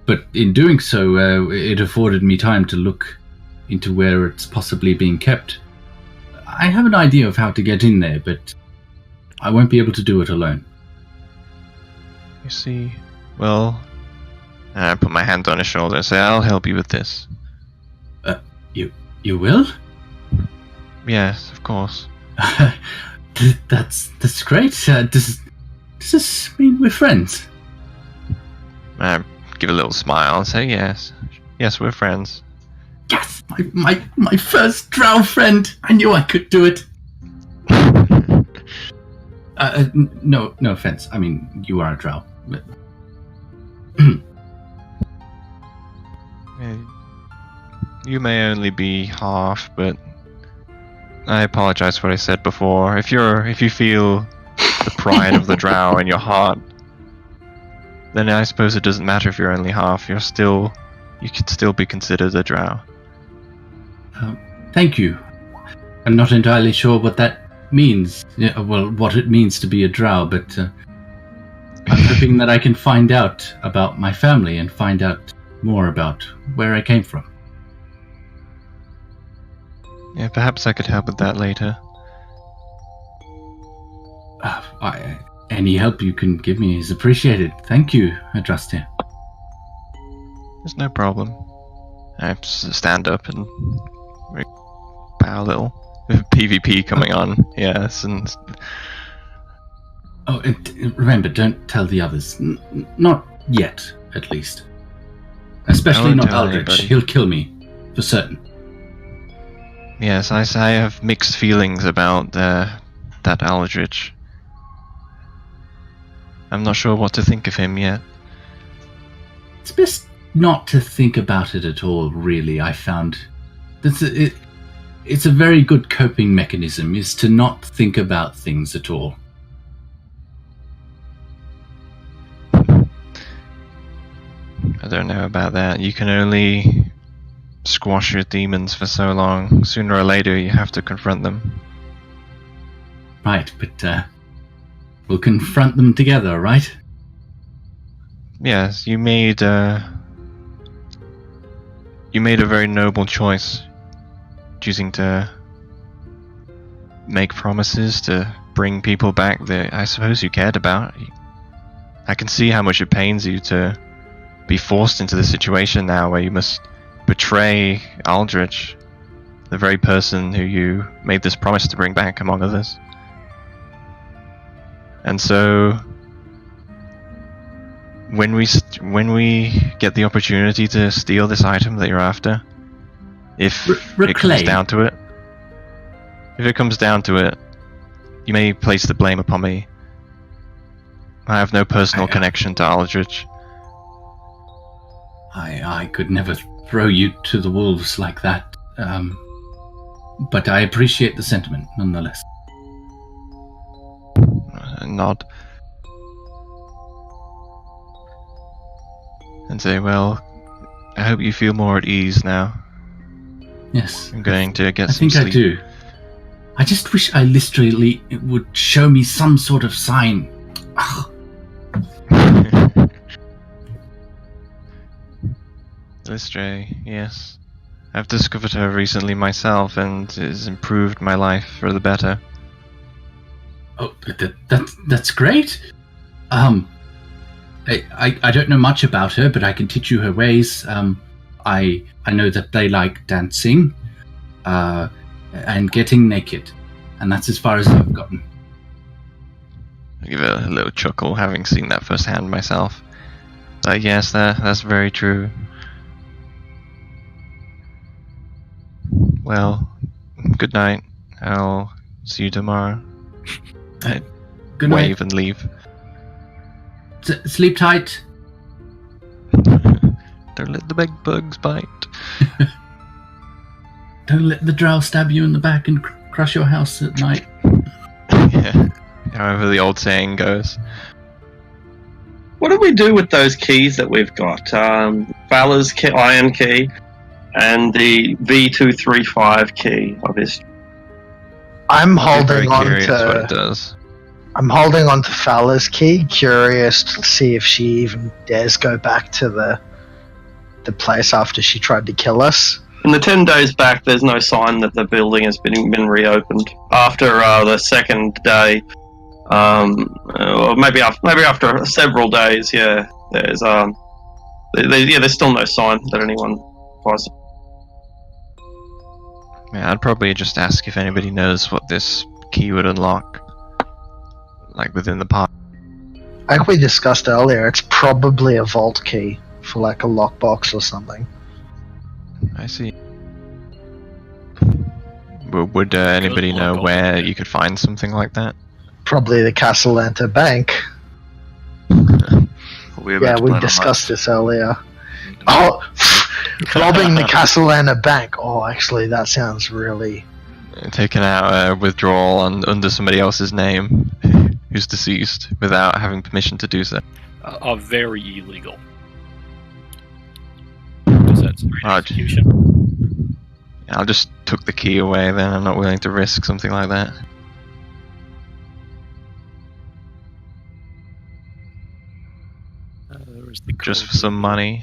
But in doing so, it afforded me time to look into where it's possibly being kept. I have an idea of how to get in there, but I won't be able to do it alone. You see. Well, I put my hand on his shoulder and say, I'll help you with this. You will? Yes, of course. That's great. Does this mean we're friends? I give a little smile and say, yes, we're friends. Yes, my first drow friend. I knew I could do it. No offense. I mean, you are a drow. But... You may only be half, but I apologize for what I said before. If you feel the pride of the drow in your heart, then I suppose it doesn't matter if you're only half. You could still be considered a drow. Thank you. I'm not entirely sure what that means. What it means to be a drow, but I'm hoping that I can find out about my family and find out more about where I came from. Yeah, perhaps I could help with that later. Any help you can give me is appreciated. Thank you, Adrastir. There's no problem. I stand up and bow a little. With PvP coming on, yes, and... Oh, and remember, don't tell the others. Not yet, at least. Especially not Aldrich. He'll kill me, for certain. Yes, I have mixed feelings about that Aldrich. I'm not sure what to think of him yet. It's best not to think about it at all, really. I found it's a very good coping mechanism, is to not think about things at all. I don't know about that. You can only squash your demons for so long. Sooner or later, you have to confront them. Right, but we'll confront them together, right? Yes, you made a very noble choice, choosing to make promises to bring people back that I suppose you cared about. I can see how much it pains you to be forced into the situation now where you must betray Aldrich, the very person who you made this promise to bring back, among others. And so, when we get the opportunity to steal this item that you're after, if it comes down to it, you may place the blame upon me. I have no personal connection to Aldrich. I could never throw you to the wolves like that. But I appreciate the sentiment, nonetheless. Nod. And say, well, I hope you feel more at ease now. Yes. I'm going to get I some think sleep. I do. I just wish literally would show me some sort of sign. Ugh. Listray, yes. I've discovered her recently myself, and it has improved my life for the better. Oh, that's great. I don't know much about her, but I can teach you her ways. I know that they like dancing, and getting naked, and that's as far as I've gotten. I give a little chuckle, having seen that firsthand myself. But yes, that's very true. Well, good night. I'll see you tomorrow. Good Wave night. and leave. Sleep tight. Don't let the big bugs bite. Don't let the drow stab you in the back and crush your house at night. Yeah. However the old saying goes. What do we do with those keys that we've got? Vala's iron key and the V235 key, obviously. I'm I'm very holding on curious what it to. does. I'm holding on to Fala's key, curious to see if she even dares go back to the place after she tried to kill us. In the 10 days back, there's no sign that the building has been reopened. After the second day, or maybe after several days, yeah, there's there's still no sign that anyone was. Yeah, I'd probably just ask if anybody knows what this key would unlock. Like within the park. Like we discussed earlier, it's probably a vault key for like a lockbox or something. I see. Would anybody know luck, where okay. you could find something like that? Probably the Castellanta Bank. We're Yeah, about to we plan a discussed heist. this earlier. Oh, robbing the Castellana Bank. Oh, actually, that sounds really... Taking out a withdrawal under somebody else's name who's deceased without having permission to do so. Very illegal. Because that's straight Right. execution. I'll just took the key away then. I'm not willing to risk something like that. Where's the Just code? for some money.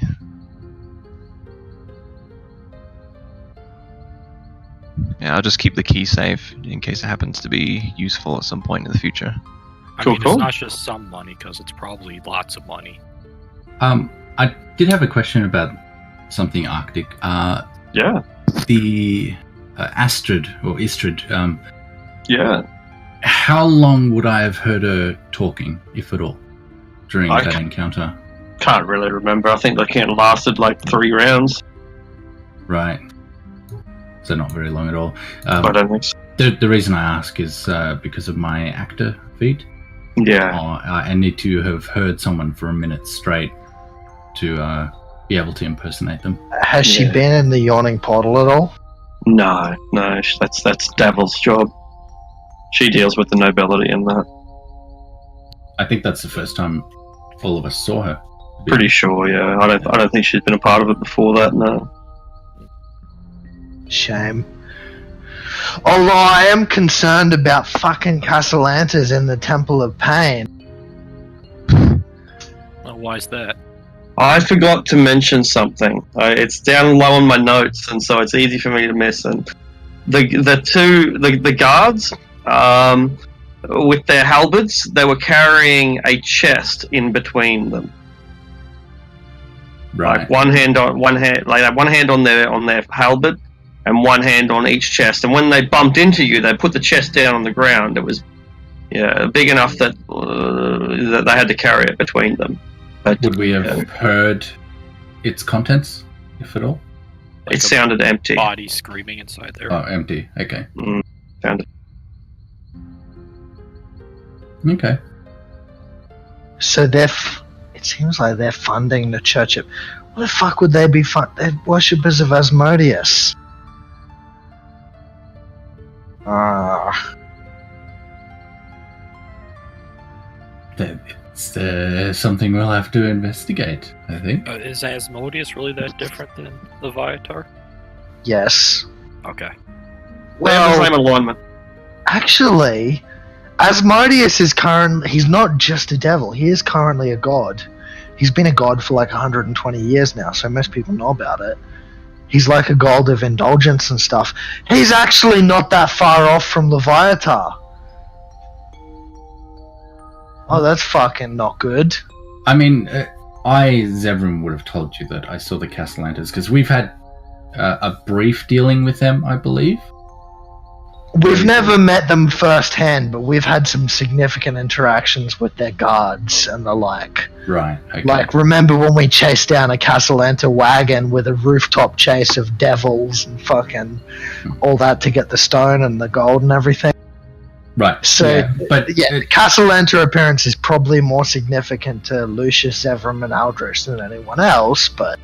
Yeah, I'll just keep the key safe in case it happens to be useful at some point in the future. I Cool, mean, cool. it's not just some money, because it's probably lots of money. I did have a question about something Arctic. Yeah, The Astrid or Istrid. yeah. How long would I have heard her talking, if at all, during I that ca- encounter? Can't really remember. I think the count lasted like 3 rounds. Right. So not very long at all. I don't think so. The reason I ask is because of my actor feat. Yeah. I need to have heard someone for a minute straight to be able to impersonate them. Has she Yeah. been in the yawning portal at all? No, that's Devil's job. She deals with the nobility in that. I think that's the first time all of us saw her. Pretty sure, yeah. I don't think she's been a part of it before that. No. Shame. Although I am concerned about fucking Castellantas in the Temple of Pain. Why is that? I forgot to mention something. It's down low on my notes, and so it's easy for me to miss. And the guards, with their halberds, they were carrying a chest in between them. Right. Like one hand on their halberd, and one hand on each chest. And when they bumped into you, they put the chest down on the ground. It was big enough that that they had to carry it between them. But Would we have heard its contents, if at all? Like it a sounded empty. Body screaming inside there. Oh, empty. Okay. Sounded. Okay. So it seems like they're funding the church. What the fuck would they be they're worshippers of Asmodeus. It's something we'll have to investigate, I think. Is Asmodeus really that different than the Viator? Yes. Okay. They have the same alignment. Actually, Asmodeus is he's not just a devil, he is currently a god. He's been a god for like 120 years now, so most people know about it. He's like a god of indulgence and stuff. He's actually not that far off from Leviathan. Oh, that's fucking not good. I mean, Zevran would have told you that I saw the Castellantas, because we've had a brief dealing with them, I believe. We've never met them firsthand, but we've had some significant interactions with their guards and the like. Right, okay. Like, remember when we chased down a Castellanta wagon with a rooftop chase of devils and fucking all that to get the stone and the gold and everything? Right, So, but Castellanta appearance is probably more significant to Lucius, Zevram, and Aldrich than anyone else, but...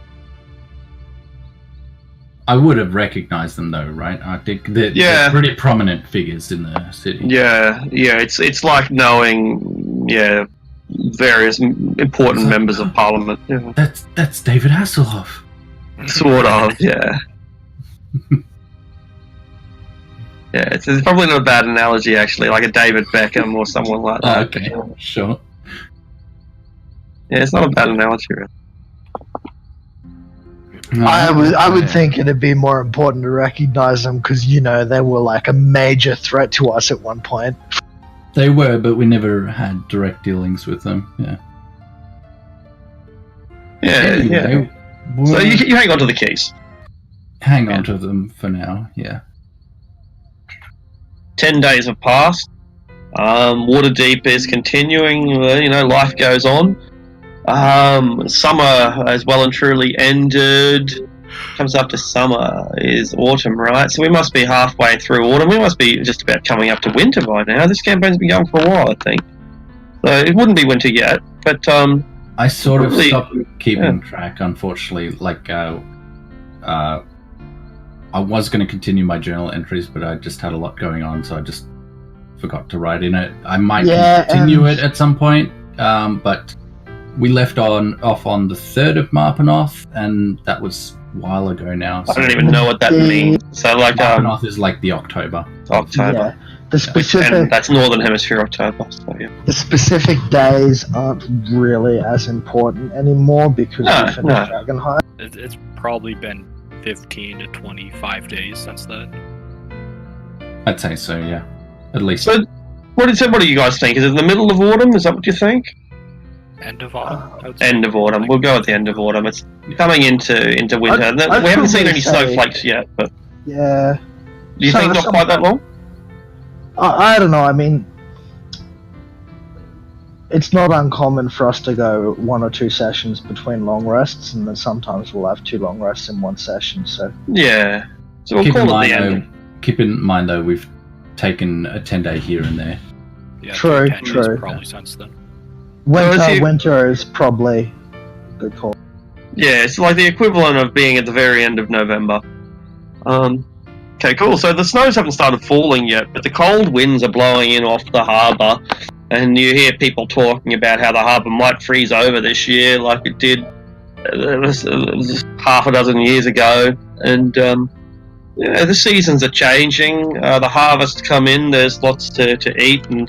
I would have recognized them though, right? I think they're pretty prominent figures in the city. Yeah, it's like knowing, various important members of parliament. Yeah. That's David Hasselhoff. Sort of, yeah. Yeah, it's probably not a bad analogy actually, like a David Beckham or someone like that. Oh, okay, sure. Yeah, it's not a bad analogy, really. I would think it'd be more important to recognize them because, they were like a major threat to us at one point. They were, but we never had direct dealings with them, yeah. Yeah. So you hang on to the keys. Hang on to them for now, yeah. 10 days have passed. Waterdeep is continuing, life goes on. Summer has well and truly ended. Comes up to summer is autumn, right? So we must be halfway through autumn. We must be just about coming up to winter by now. This campaign's been going for a while, I think. So it wouldn't be winter yet, but I sort of stopped keeping track, unfortunately. Like, I was going to continue my journal entries, but I just had a lot going on, so I just forgot to write in it. I might continue it at some point, but we left off on the 3rd of Marpanoth, and that was a while ago now. So I don't even know what that means. So, like, Marpanoth is like the October. Yeah. The specific, and that's Northern Hemisphere October. So, yeah. The specific days aren't really as important anymore because we finished Dragonheim. It's probably been 15 to 25 days since then. I'd say so, yeah. At least. So, what do you guys think? Is it the middle of autumn? Is that what you think? End of autumn? End of autumn. We'll go at the end of autumn. It's coming into winter. We haven't seen any snowflakes yet, but... Yeah. Do you think not quite that long? I don't know, I mean... It's not uncommon for us to go 1 or 2 sessions between long rests, and then sometimes we'll have 2 long rests in 1 session, so... Yeah. So we'll call it the end. Keep in mind, though, we've taken a 10-day here and there. Yeah, true. Probably since then. Winter is probably a good call. Yeah, it's like the equivalent of being at the very end of November. Okay, cool. So the snows haven't started falling yet, but the cold winds are blowing in off the harbour, and you hear people talking about how the harbour might freeze over this year, like it did half a dozen years ago. And the seasons are changing. The harvests come in. There's lots to eat, and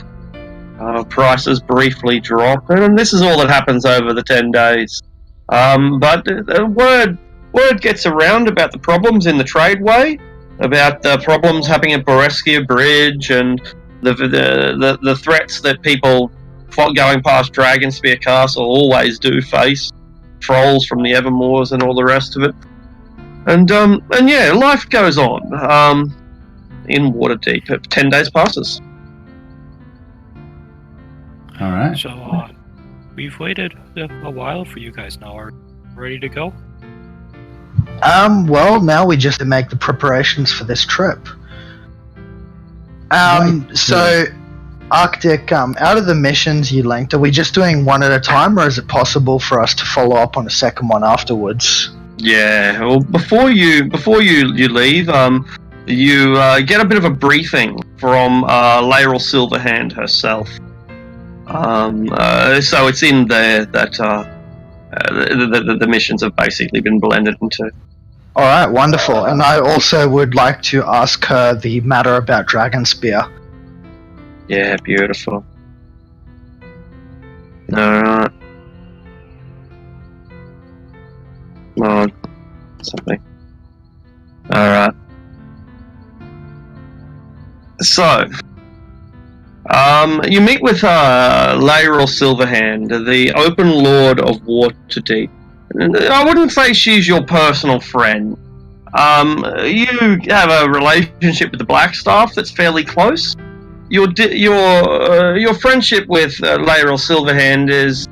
prices briefly drop, and this is all that happens over the 10 days. But the word gets around about the problems in the tradeway, about the problems happening at Boreskia Bridge, and the threats that people going past Dragonspear Castle always do face, trolls from the Evermoors and all the rest of it. And yeah, life goes on in Waterdeep. 10 days passes. All right. So, we've waited a while for you guys now. Are you ready to go? Well, now we just make the preparations for this trip. So, Arctic, out of the missions you linked, are we just doing one at a time, or is it possible for us to follow up on a second one afterwards? Yeah. Well, before you leave, you get a bit of a briefing from Laeral Silverhand herself. So it's in there that the missions have basically been blended into. Alright, wonderful. And I also would like to ask her the matter about Dragon Spear. Yeah, beautiful. Alright. No, something. Alright. So, you meet with Laeral Silverhand, the Open Lord of Waterdeep. I wouldn't say she's your personal friend. You have a relationship with the Blackstaff that's fairly close. Your friendship with Laeral Silverhand is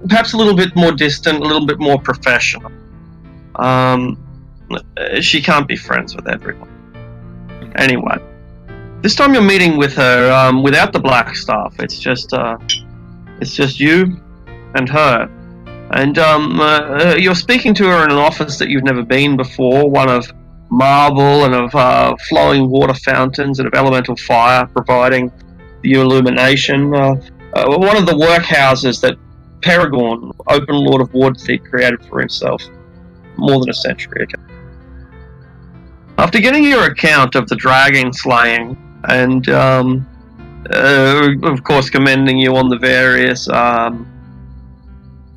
perhaps a little bit more distant, a little bit more professional. She can't be friends with everyone. Anyway, this time you're meeting with her without the Blackstaff. It's just you and her. And you're speaking to her in an office that you've never been before, one of marble and of flowing water fountains and of elemental fire providing the illumination. One of the workhouses that Peregrine, Open Lord of Waterdeep, created for himself more than a century ago. After getting your account of the dragon slaying and, of course, commending you on the various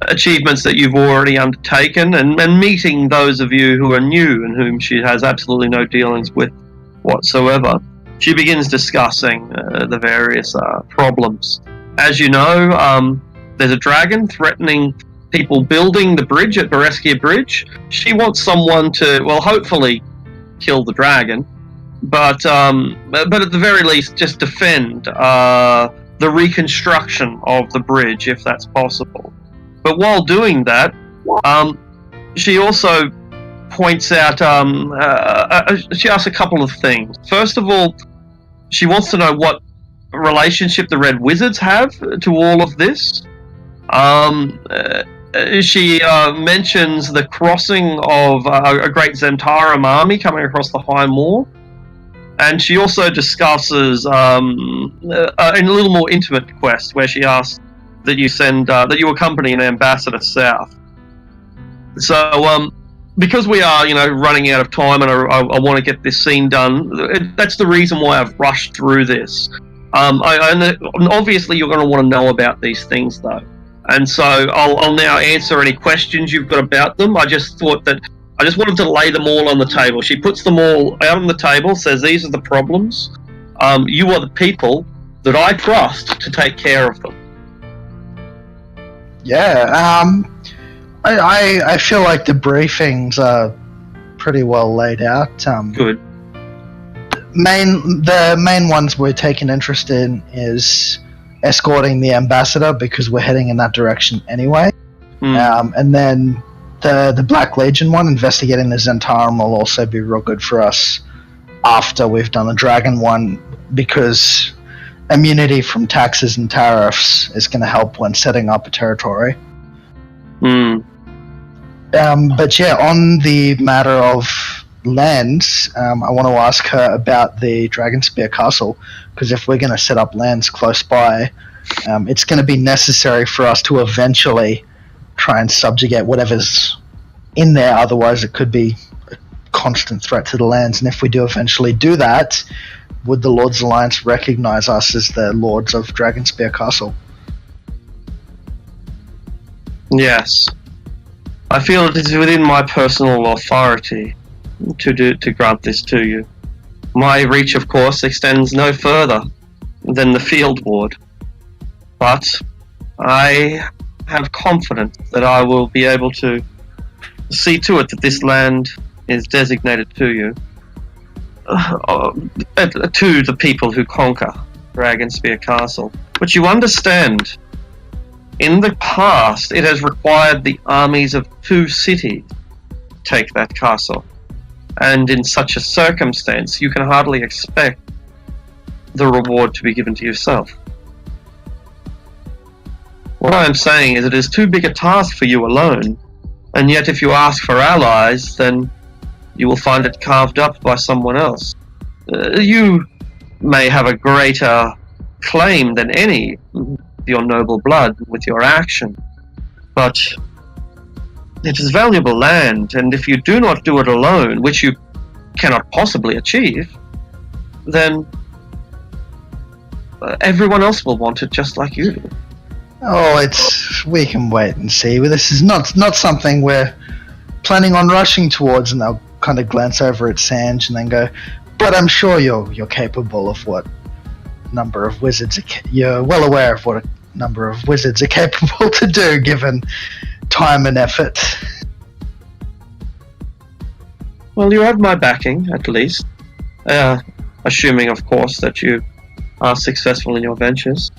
achievements that you've already undertaken, and meeting those of you who are new and whom she has absolutely no dealings with whatsoever, she begins discussing the various problems. As you know, there's a dragon threatening people building the bridge at Bereskia Bridge. She wants someone to, well, hopefully kill the dragon, but at the very least just defend the reconstruction of the bridge if that's possible. But while doing that, she also points out, she asks a couple of things. First of all, she wants to know what relationship the Red Wizards have to all of this. She mentions the crossing of a great Zentarum army coming across the High Moor. And she also discusses, in a little more intimate quest, where she asks that you send, that you accompany an ambassador south. So, because we are, running out of time, and I want to get this scene done, that's the reason why I've rushed through this. And obviously you're going to want to know about these things, though. And so I'll now answer any questions you've got about them. I just wanted to lay them all on the table. She puts them all out on the table, says these are the problems. You are the people that I trust to take care of them. Yeah, I feel like the briefings are pretty well laid out. Good. The main ones we're taking interest in is escorting the ambassador, because we're heading in that direction anyway. And then the Black Legion one, investigating the Zentarum, will also be real good for us after we've done the Dragon one, because immunity from taxes and tariffs is going to help when setting up a territory. But yeah, on the matter of lands, I want to ask her about the Dragonspear Castle, because if we're going to set up lands close by, it's going to be necessary for us to eventually try and subjugate whatever's in there, otherwise it could be a constant threat to the lands. And if we do eventually do that, would the Lord's Alliance recognize us as the Lords of Dragonspear Castle? Yes. I feel it is within my personal authority to grant this to you. My reach, of course, extends no further than the field ward, but I have confidence that I will be able to see to it that this land is designated to you, to the people who conquer Dragonspear Castle. But you understand, in the past, it has required the armies of 2 cities to take that castle. And in such a circumstance, you can hardly expect the reward to be given to yourself. What I am saying is it is too big a task for you alone, and yet if you ask for allies, then you will find it carved up by someone else. You may have a greater claim than any of your noble blood with your action, but it is valuable land, and if you do not do it alone, which you cannot possibly achieve, then everyone else will want it just like you do. Oh, we can wait and see. This is not something we're planning on rushing towards, and I'll kind of glance over at Sanj and then go, but I'm sure you're capable of what number of wizards you're well aware of what a number of wizards are capable to do given time and effort. Well, you have my backing, at least. Assuming, of course, that you are successful in your ventures.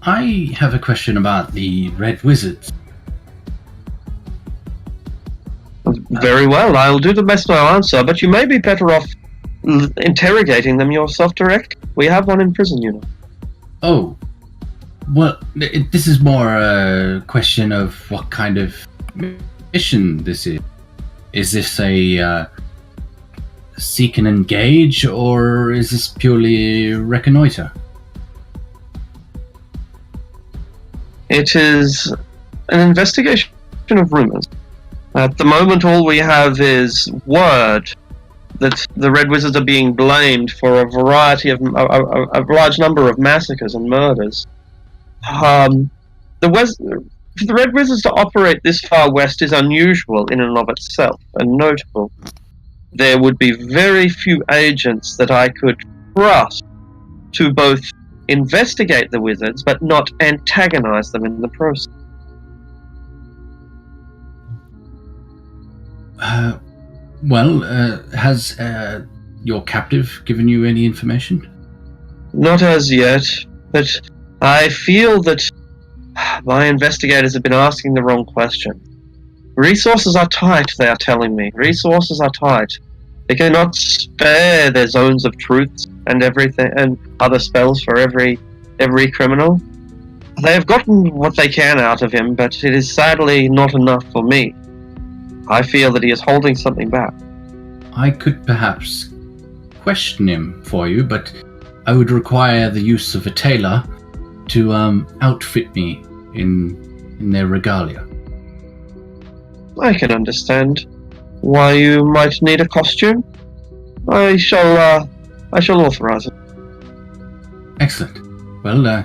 I have a question about the Red Wizards. Very well, I'll do the best I'll answer, but you may be better off interrogating them yourself direct. We have one in prison, you know. Oh, well, this is more a question of what kind of mission this is. Is this a seek and engage, or is this purely reconnoiter? It is an investigation of rumors. At the moment, all we have is word that the Red Wizards are being blamed for a variety of a large number of massacres and murders. For the Red Wizards to operate this far west is unusual in and of itself, and notable. There would be very few agents that I could trust to both investigate the wizards, but not antagonize them in the process. Has your captive given you any information? Not as yet, but I feel that my investigators have been asking the wrong question. Resources are tight, they are telling me. Resources are tight. They cannot spare their zones of truth and everything, and other spells for every criminal. They have gotten what they can out of him, but it is sadly not enough for me. I feel that he is holding something back. I could perhaps question him for you, but I would require the use of a tailor to outfit me in their regalia. I can understand why you might need a costume. I shall authorize it. Excellent. Well,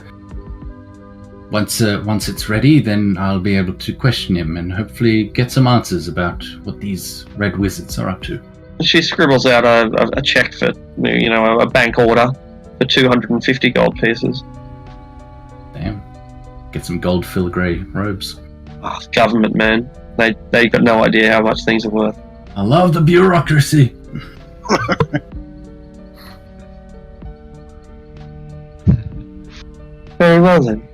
once it's ready, then I'll be able to question him and hopefully get some answers about what these Red Wizards are up to. She scribbles out a check for, a bank order for 250 gold pieces. Damn. Get some gold filigree robes. Oh, government, man. They got no idea how much things are worth. I love the bureaucracy. Very well then.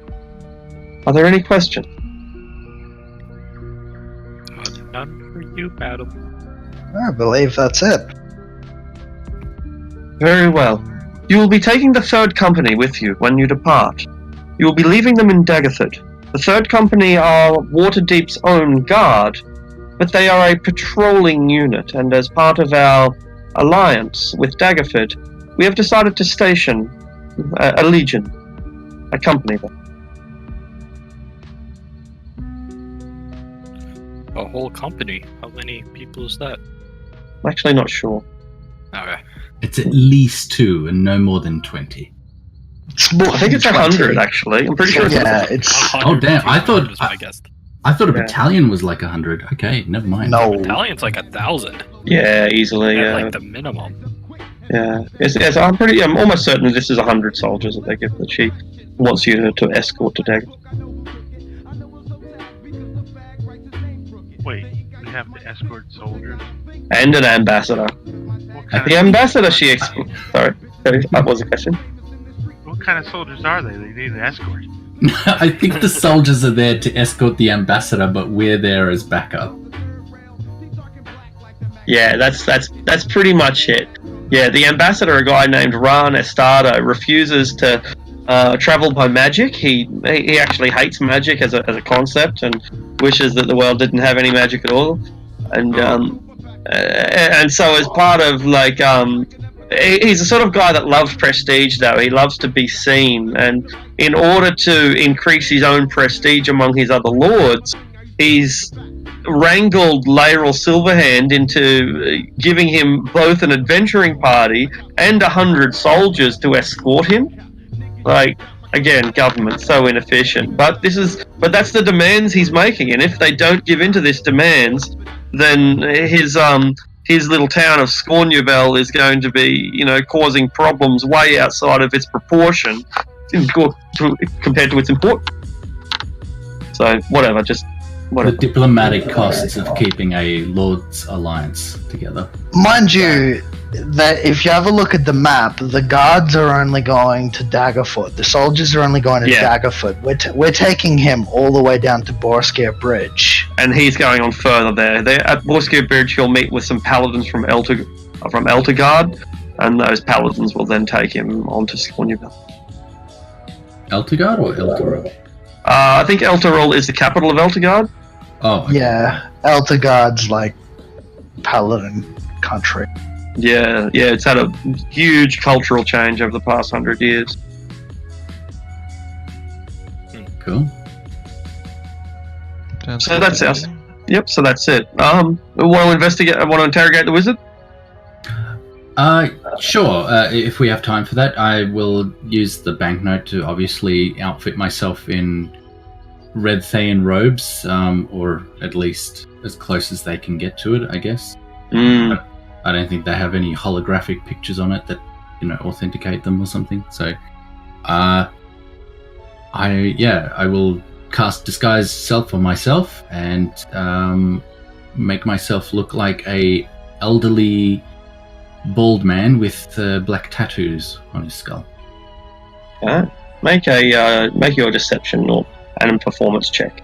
Are there any questions? None for you, madam. I believe that's it. Very well. You will be taking the third company with you when you depart. You will be leaving them in Daggerford. The third company are Waterdeep's own guard, but they are a patrolling unit, and as part of our alliance with Daggerford, we have decided to station a legion, a company there. A whole company? How many people is that? I'm actually not sure. Okay. It's at least 2 and no more than 20. I think it's 100 actually. I'm pretty sure it's Yeah, it's... Oh damn! I thought a Yeah. battalion was like 100. Okay, never mind. No. Battalion's like 1,000. Yeah, easily. At Yeah, like the minimum. yeah. Yes, I'm almost certain this is 100 soldiers that they give. That she wants you to escort to Dagger. Wait, we have to escort soldiers? And an ambassador. What kind The of ambassador, sorry, that was a question. What kind of soldiers are they? They need an escort. I think the soldiers are there to escort the ambassador, but we're there as backup. Yeah, that's pretty much it. Yeah, the ambassador, a guy named Ran Estado, refuses to travel by magic. He actually hates magic as a concept and wishes that the world didn't have any magic at all. And so as part of he's the sort of guy that loves prestige, though. He loves to be seen, and in order to increase his own prestige among his other lords, he's wrangled Laeral Silverhand into giving him both an adventuring party and 100 soldiers to escort him. Again, government so inefficient. But that's the demands he's making, and if they don't give in to this demands, then his little town of Scornuvel is going to be, causing problems way outside of its proportion compared to its importance. So whatever. The diplomatic costs of keeping a Lord's alliance together. Mind you, that if you have a look at the map, the guards are only going to Daggerfoot. The soldiers are only going to Daggerfoot. We're taking him all the way down to Borskir Bridge. And he's going on further there. At Borskir Bridge, he'll meet with some paladins from Eltergard, and those paladins will then take him on to Scornuvel. Eltergard or Elturel? I think Elturel is the capital of Eltergard. Oh, okay. Yeah, Eltergard's paladin country. Yeah, it's had a huge cultural change over the past 100 years. Cool. So that's us. Yep, so that's it. Want to investigate? Want to interrogate the wizard? Sure. If we have time for that, I will use the banknote to obviously outfit myself in red Thayan robes, or at least as close as they can get to it, I guess. I don't think they have any holographic pictures on it that, authenticate them or something. So, I will cast disguise self on myself and make myself look like a elderly bald man with black tattoos on his skull. Make your deception and performance check.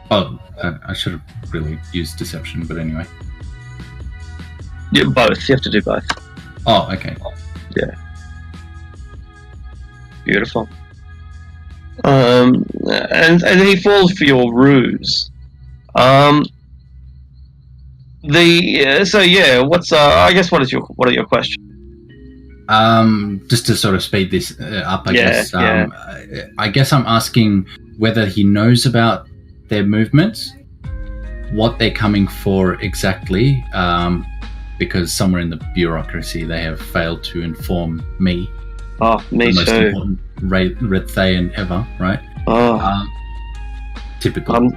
Oh, I should have really used deception, but anyway. Yeah, both. You have to do both. Oh, okay. Yeah. Beautiful. And he falls for your ruse. What are your questions? Just to sort of speed this up, I guess. Yeah. I guess I'm asking whether he knows about their movements, what they're coming for exactly, because somewhere in the bureaucracy they have failed to inform me. Oh, me the most too. important Red Thayan ever, right? Oh. Typical. I'm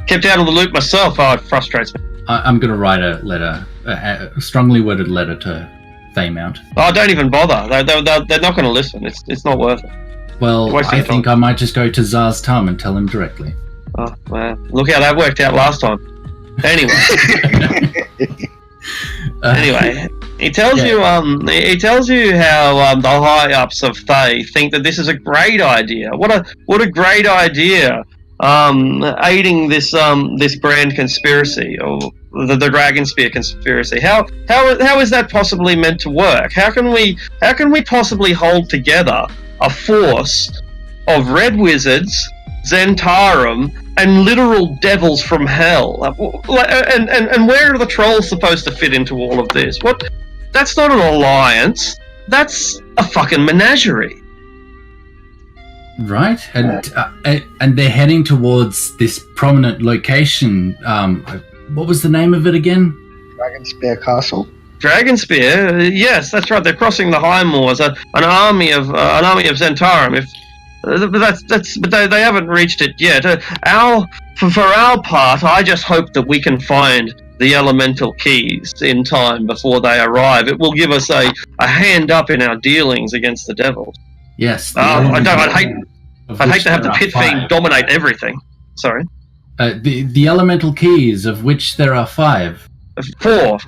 kept out of the loop myself. Oh, it frustrates me. I'm going to write a letter, a strongly worded letter to Thaymount. Oh, don't even bother. They're not going to listen. It's not worth it. Well, I think I might just go to Zar's Tum and tell him directly. Oh, well, look how that worked out last time. Anyway. He tells you how the high ups of Thay think that this is a great idea. What a great idea! Aiding this grand conspiracy, or the Dragonspear conspiracy. How is that possibly meant to work? How can we possibly hold together a force of red wizards, Zentarum, and literal devils from hell? And where are the trolls supposed to fit into all of this? What? That's not an alliance. That's a fucking menagerie. Right, and they're heading towards this prominent location. What was the name of it again? Dragonspear Castle. Dragonspear, yes, that's right. They're crossing the High Moors. An army of Zentarum. But they haven't reached it yet. For our part, I just hope that we can find the elemental keys in time before they arrive. It will give us a hand up in our dealings against the devils. Yes. I'd hate to have the pit fiend dominate everything. Sorry. The elemental keys, of which there are 5. 4,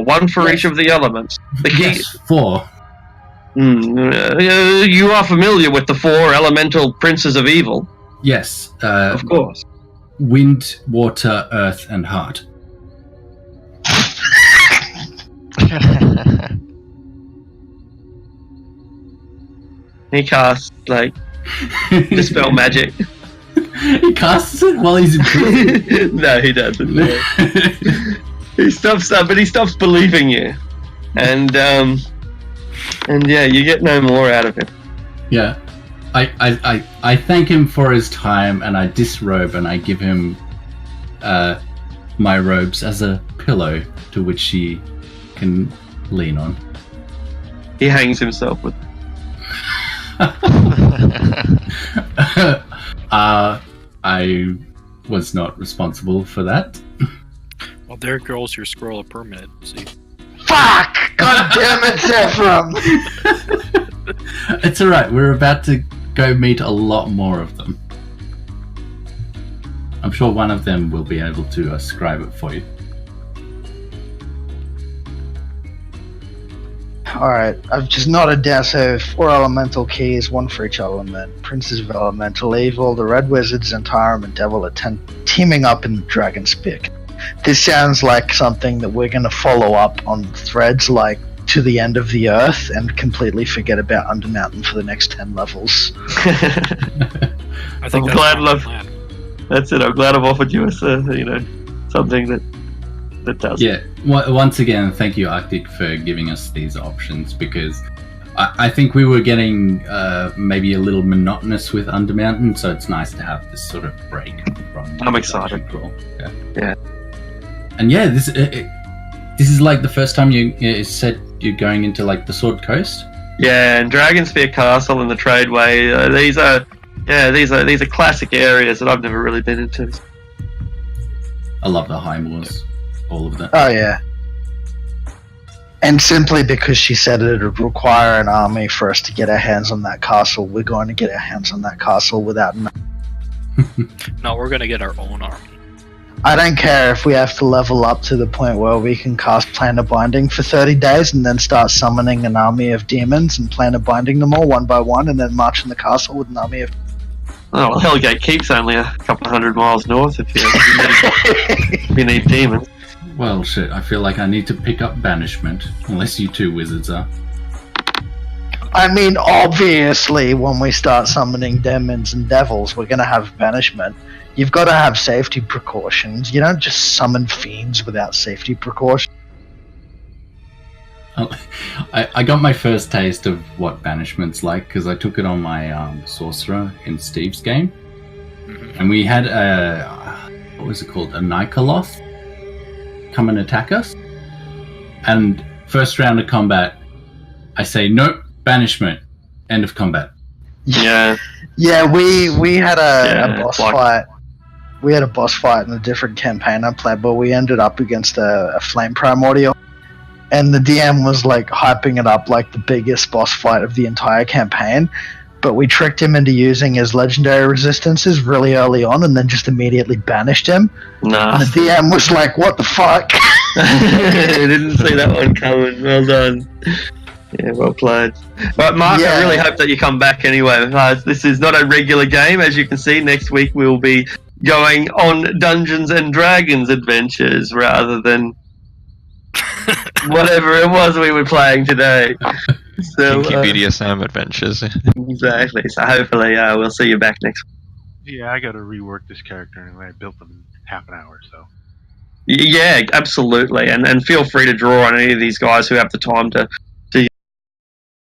one for each of the elements. The key. Yes, 4. You are familiar with the 4 elemental princes of evil. Yes. Of course. Wind, water, earth, and heart. He casts, like, dispel magic. He casts it while he's in prison. No, he doesn't. No. He stops believing you. And yeah, you get no more out of him. Yeah. I thank him for his time, and I disrobe, and I give him my robes as a pillow to which he can lean on. He hangs himself with. I was not responsible for that. Well, there goes your scroll of permanent. See. Fuck! God damn it, Zephram! It's alright, we're about to go meet a lot more of them. I'm sure one of them will be able to ascribe it for you. Alright, I've just noted down, so 4 elemental keys, 1 for each element. Princes of Elemental Evil, the Red Wizard, Zentarum, and Devil are teaming up in the Dragon's Pick. This sounds like something that we're going to follow up on threads like to the end of the earth and completely forget about Undermountain for the next 10 levels. I think I'm that's glad my love- plan. That's it. I'm glad I've offered you something that does. Yeah, once again, thank you, Arctic, for giving us these options, because I think we were getting maybe a little monotonous with Undermountain, so it's nice to have this sort of break from. I'm excited. Crawl. Yeah. And yeah, this is like the first time you said you're going into like the Sword Coast. Yeah, and Dragonspear Castle and the Tradeway. These are classic areas that I've never really been into. I love the High Moors, all of that. Oh, yeah. And simply because she said it would require an army for us to get our hands on that castle, we're going to get our hands on that castle without an army. No, we're gonna get our own army. I don't care if we have to level up to the point where we can cast Planar Binding for 30 days and then start summoning an army of demons and Planar Binding them all one by one and then march in the castle with an army of... Oh, well, Hellgate Keep's only a couple of 100 miles north if you need demons. Well, shit, I feel like I need to pick up Banishment, unless you two wizards are. I mean, obviously, when we start summoning demons and devils, we're going to have Banishment. You've got to have safety precautions. You don't just summon fiends without safety precautions. I got my first taste of what Banishment's like, because I took it on my Sorcerer in Steve's game. And we had what was it called? A Nikoloth come and attack us. And first round of combat, I say, nope, Banishment. End of combat. Yeah. Yeah, we had a boss like- fight. We had a boss fight in a different campaign I played, but we ended up against a Flame Primordial. And the DM was like hyping it up like the biggest boss fight of the entire campaign. But we tricked him into using his legendary resistances really early on and then just immediately banished him. Nah. And the DM was like, what the fuck? Didn't see that one coming. Well done. Yeah, well played. But Mark, Yeah. I really hope that you come back anyway. This is not a regular game. As you can see, next week we'll be going on Dungeons and Dragons adventures rather than whatever it was we were playing today. So, Kinky BDSM adventures. exactly. So hopefully we'll see you back next week. Yeah, I got to rework this character, and I built them in half an hour. So Yeah, absolutely. And feel free to draw on any of these guys who have the time to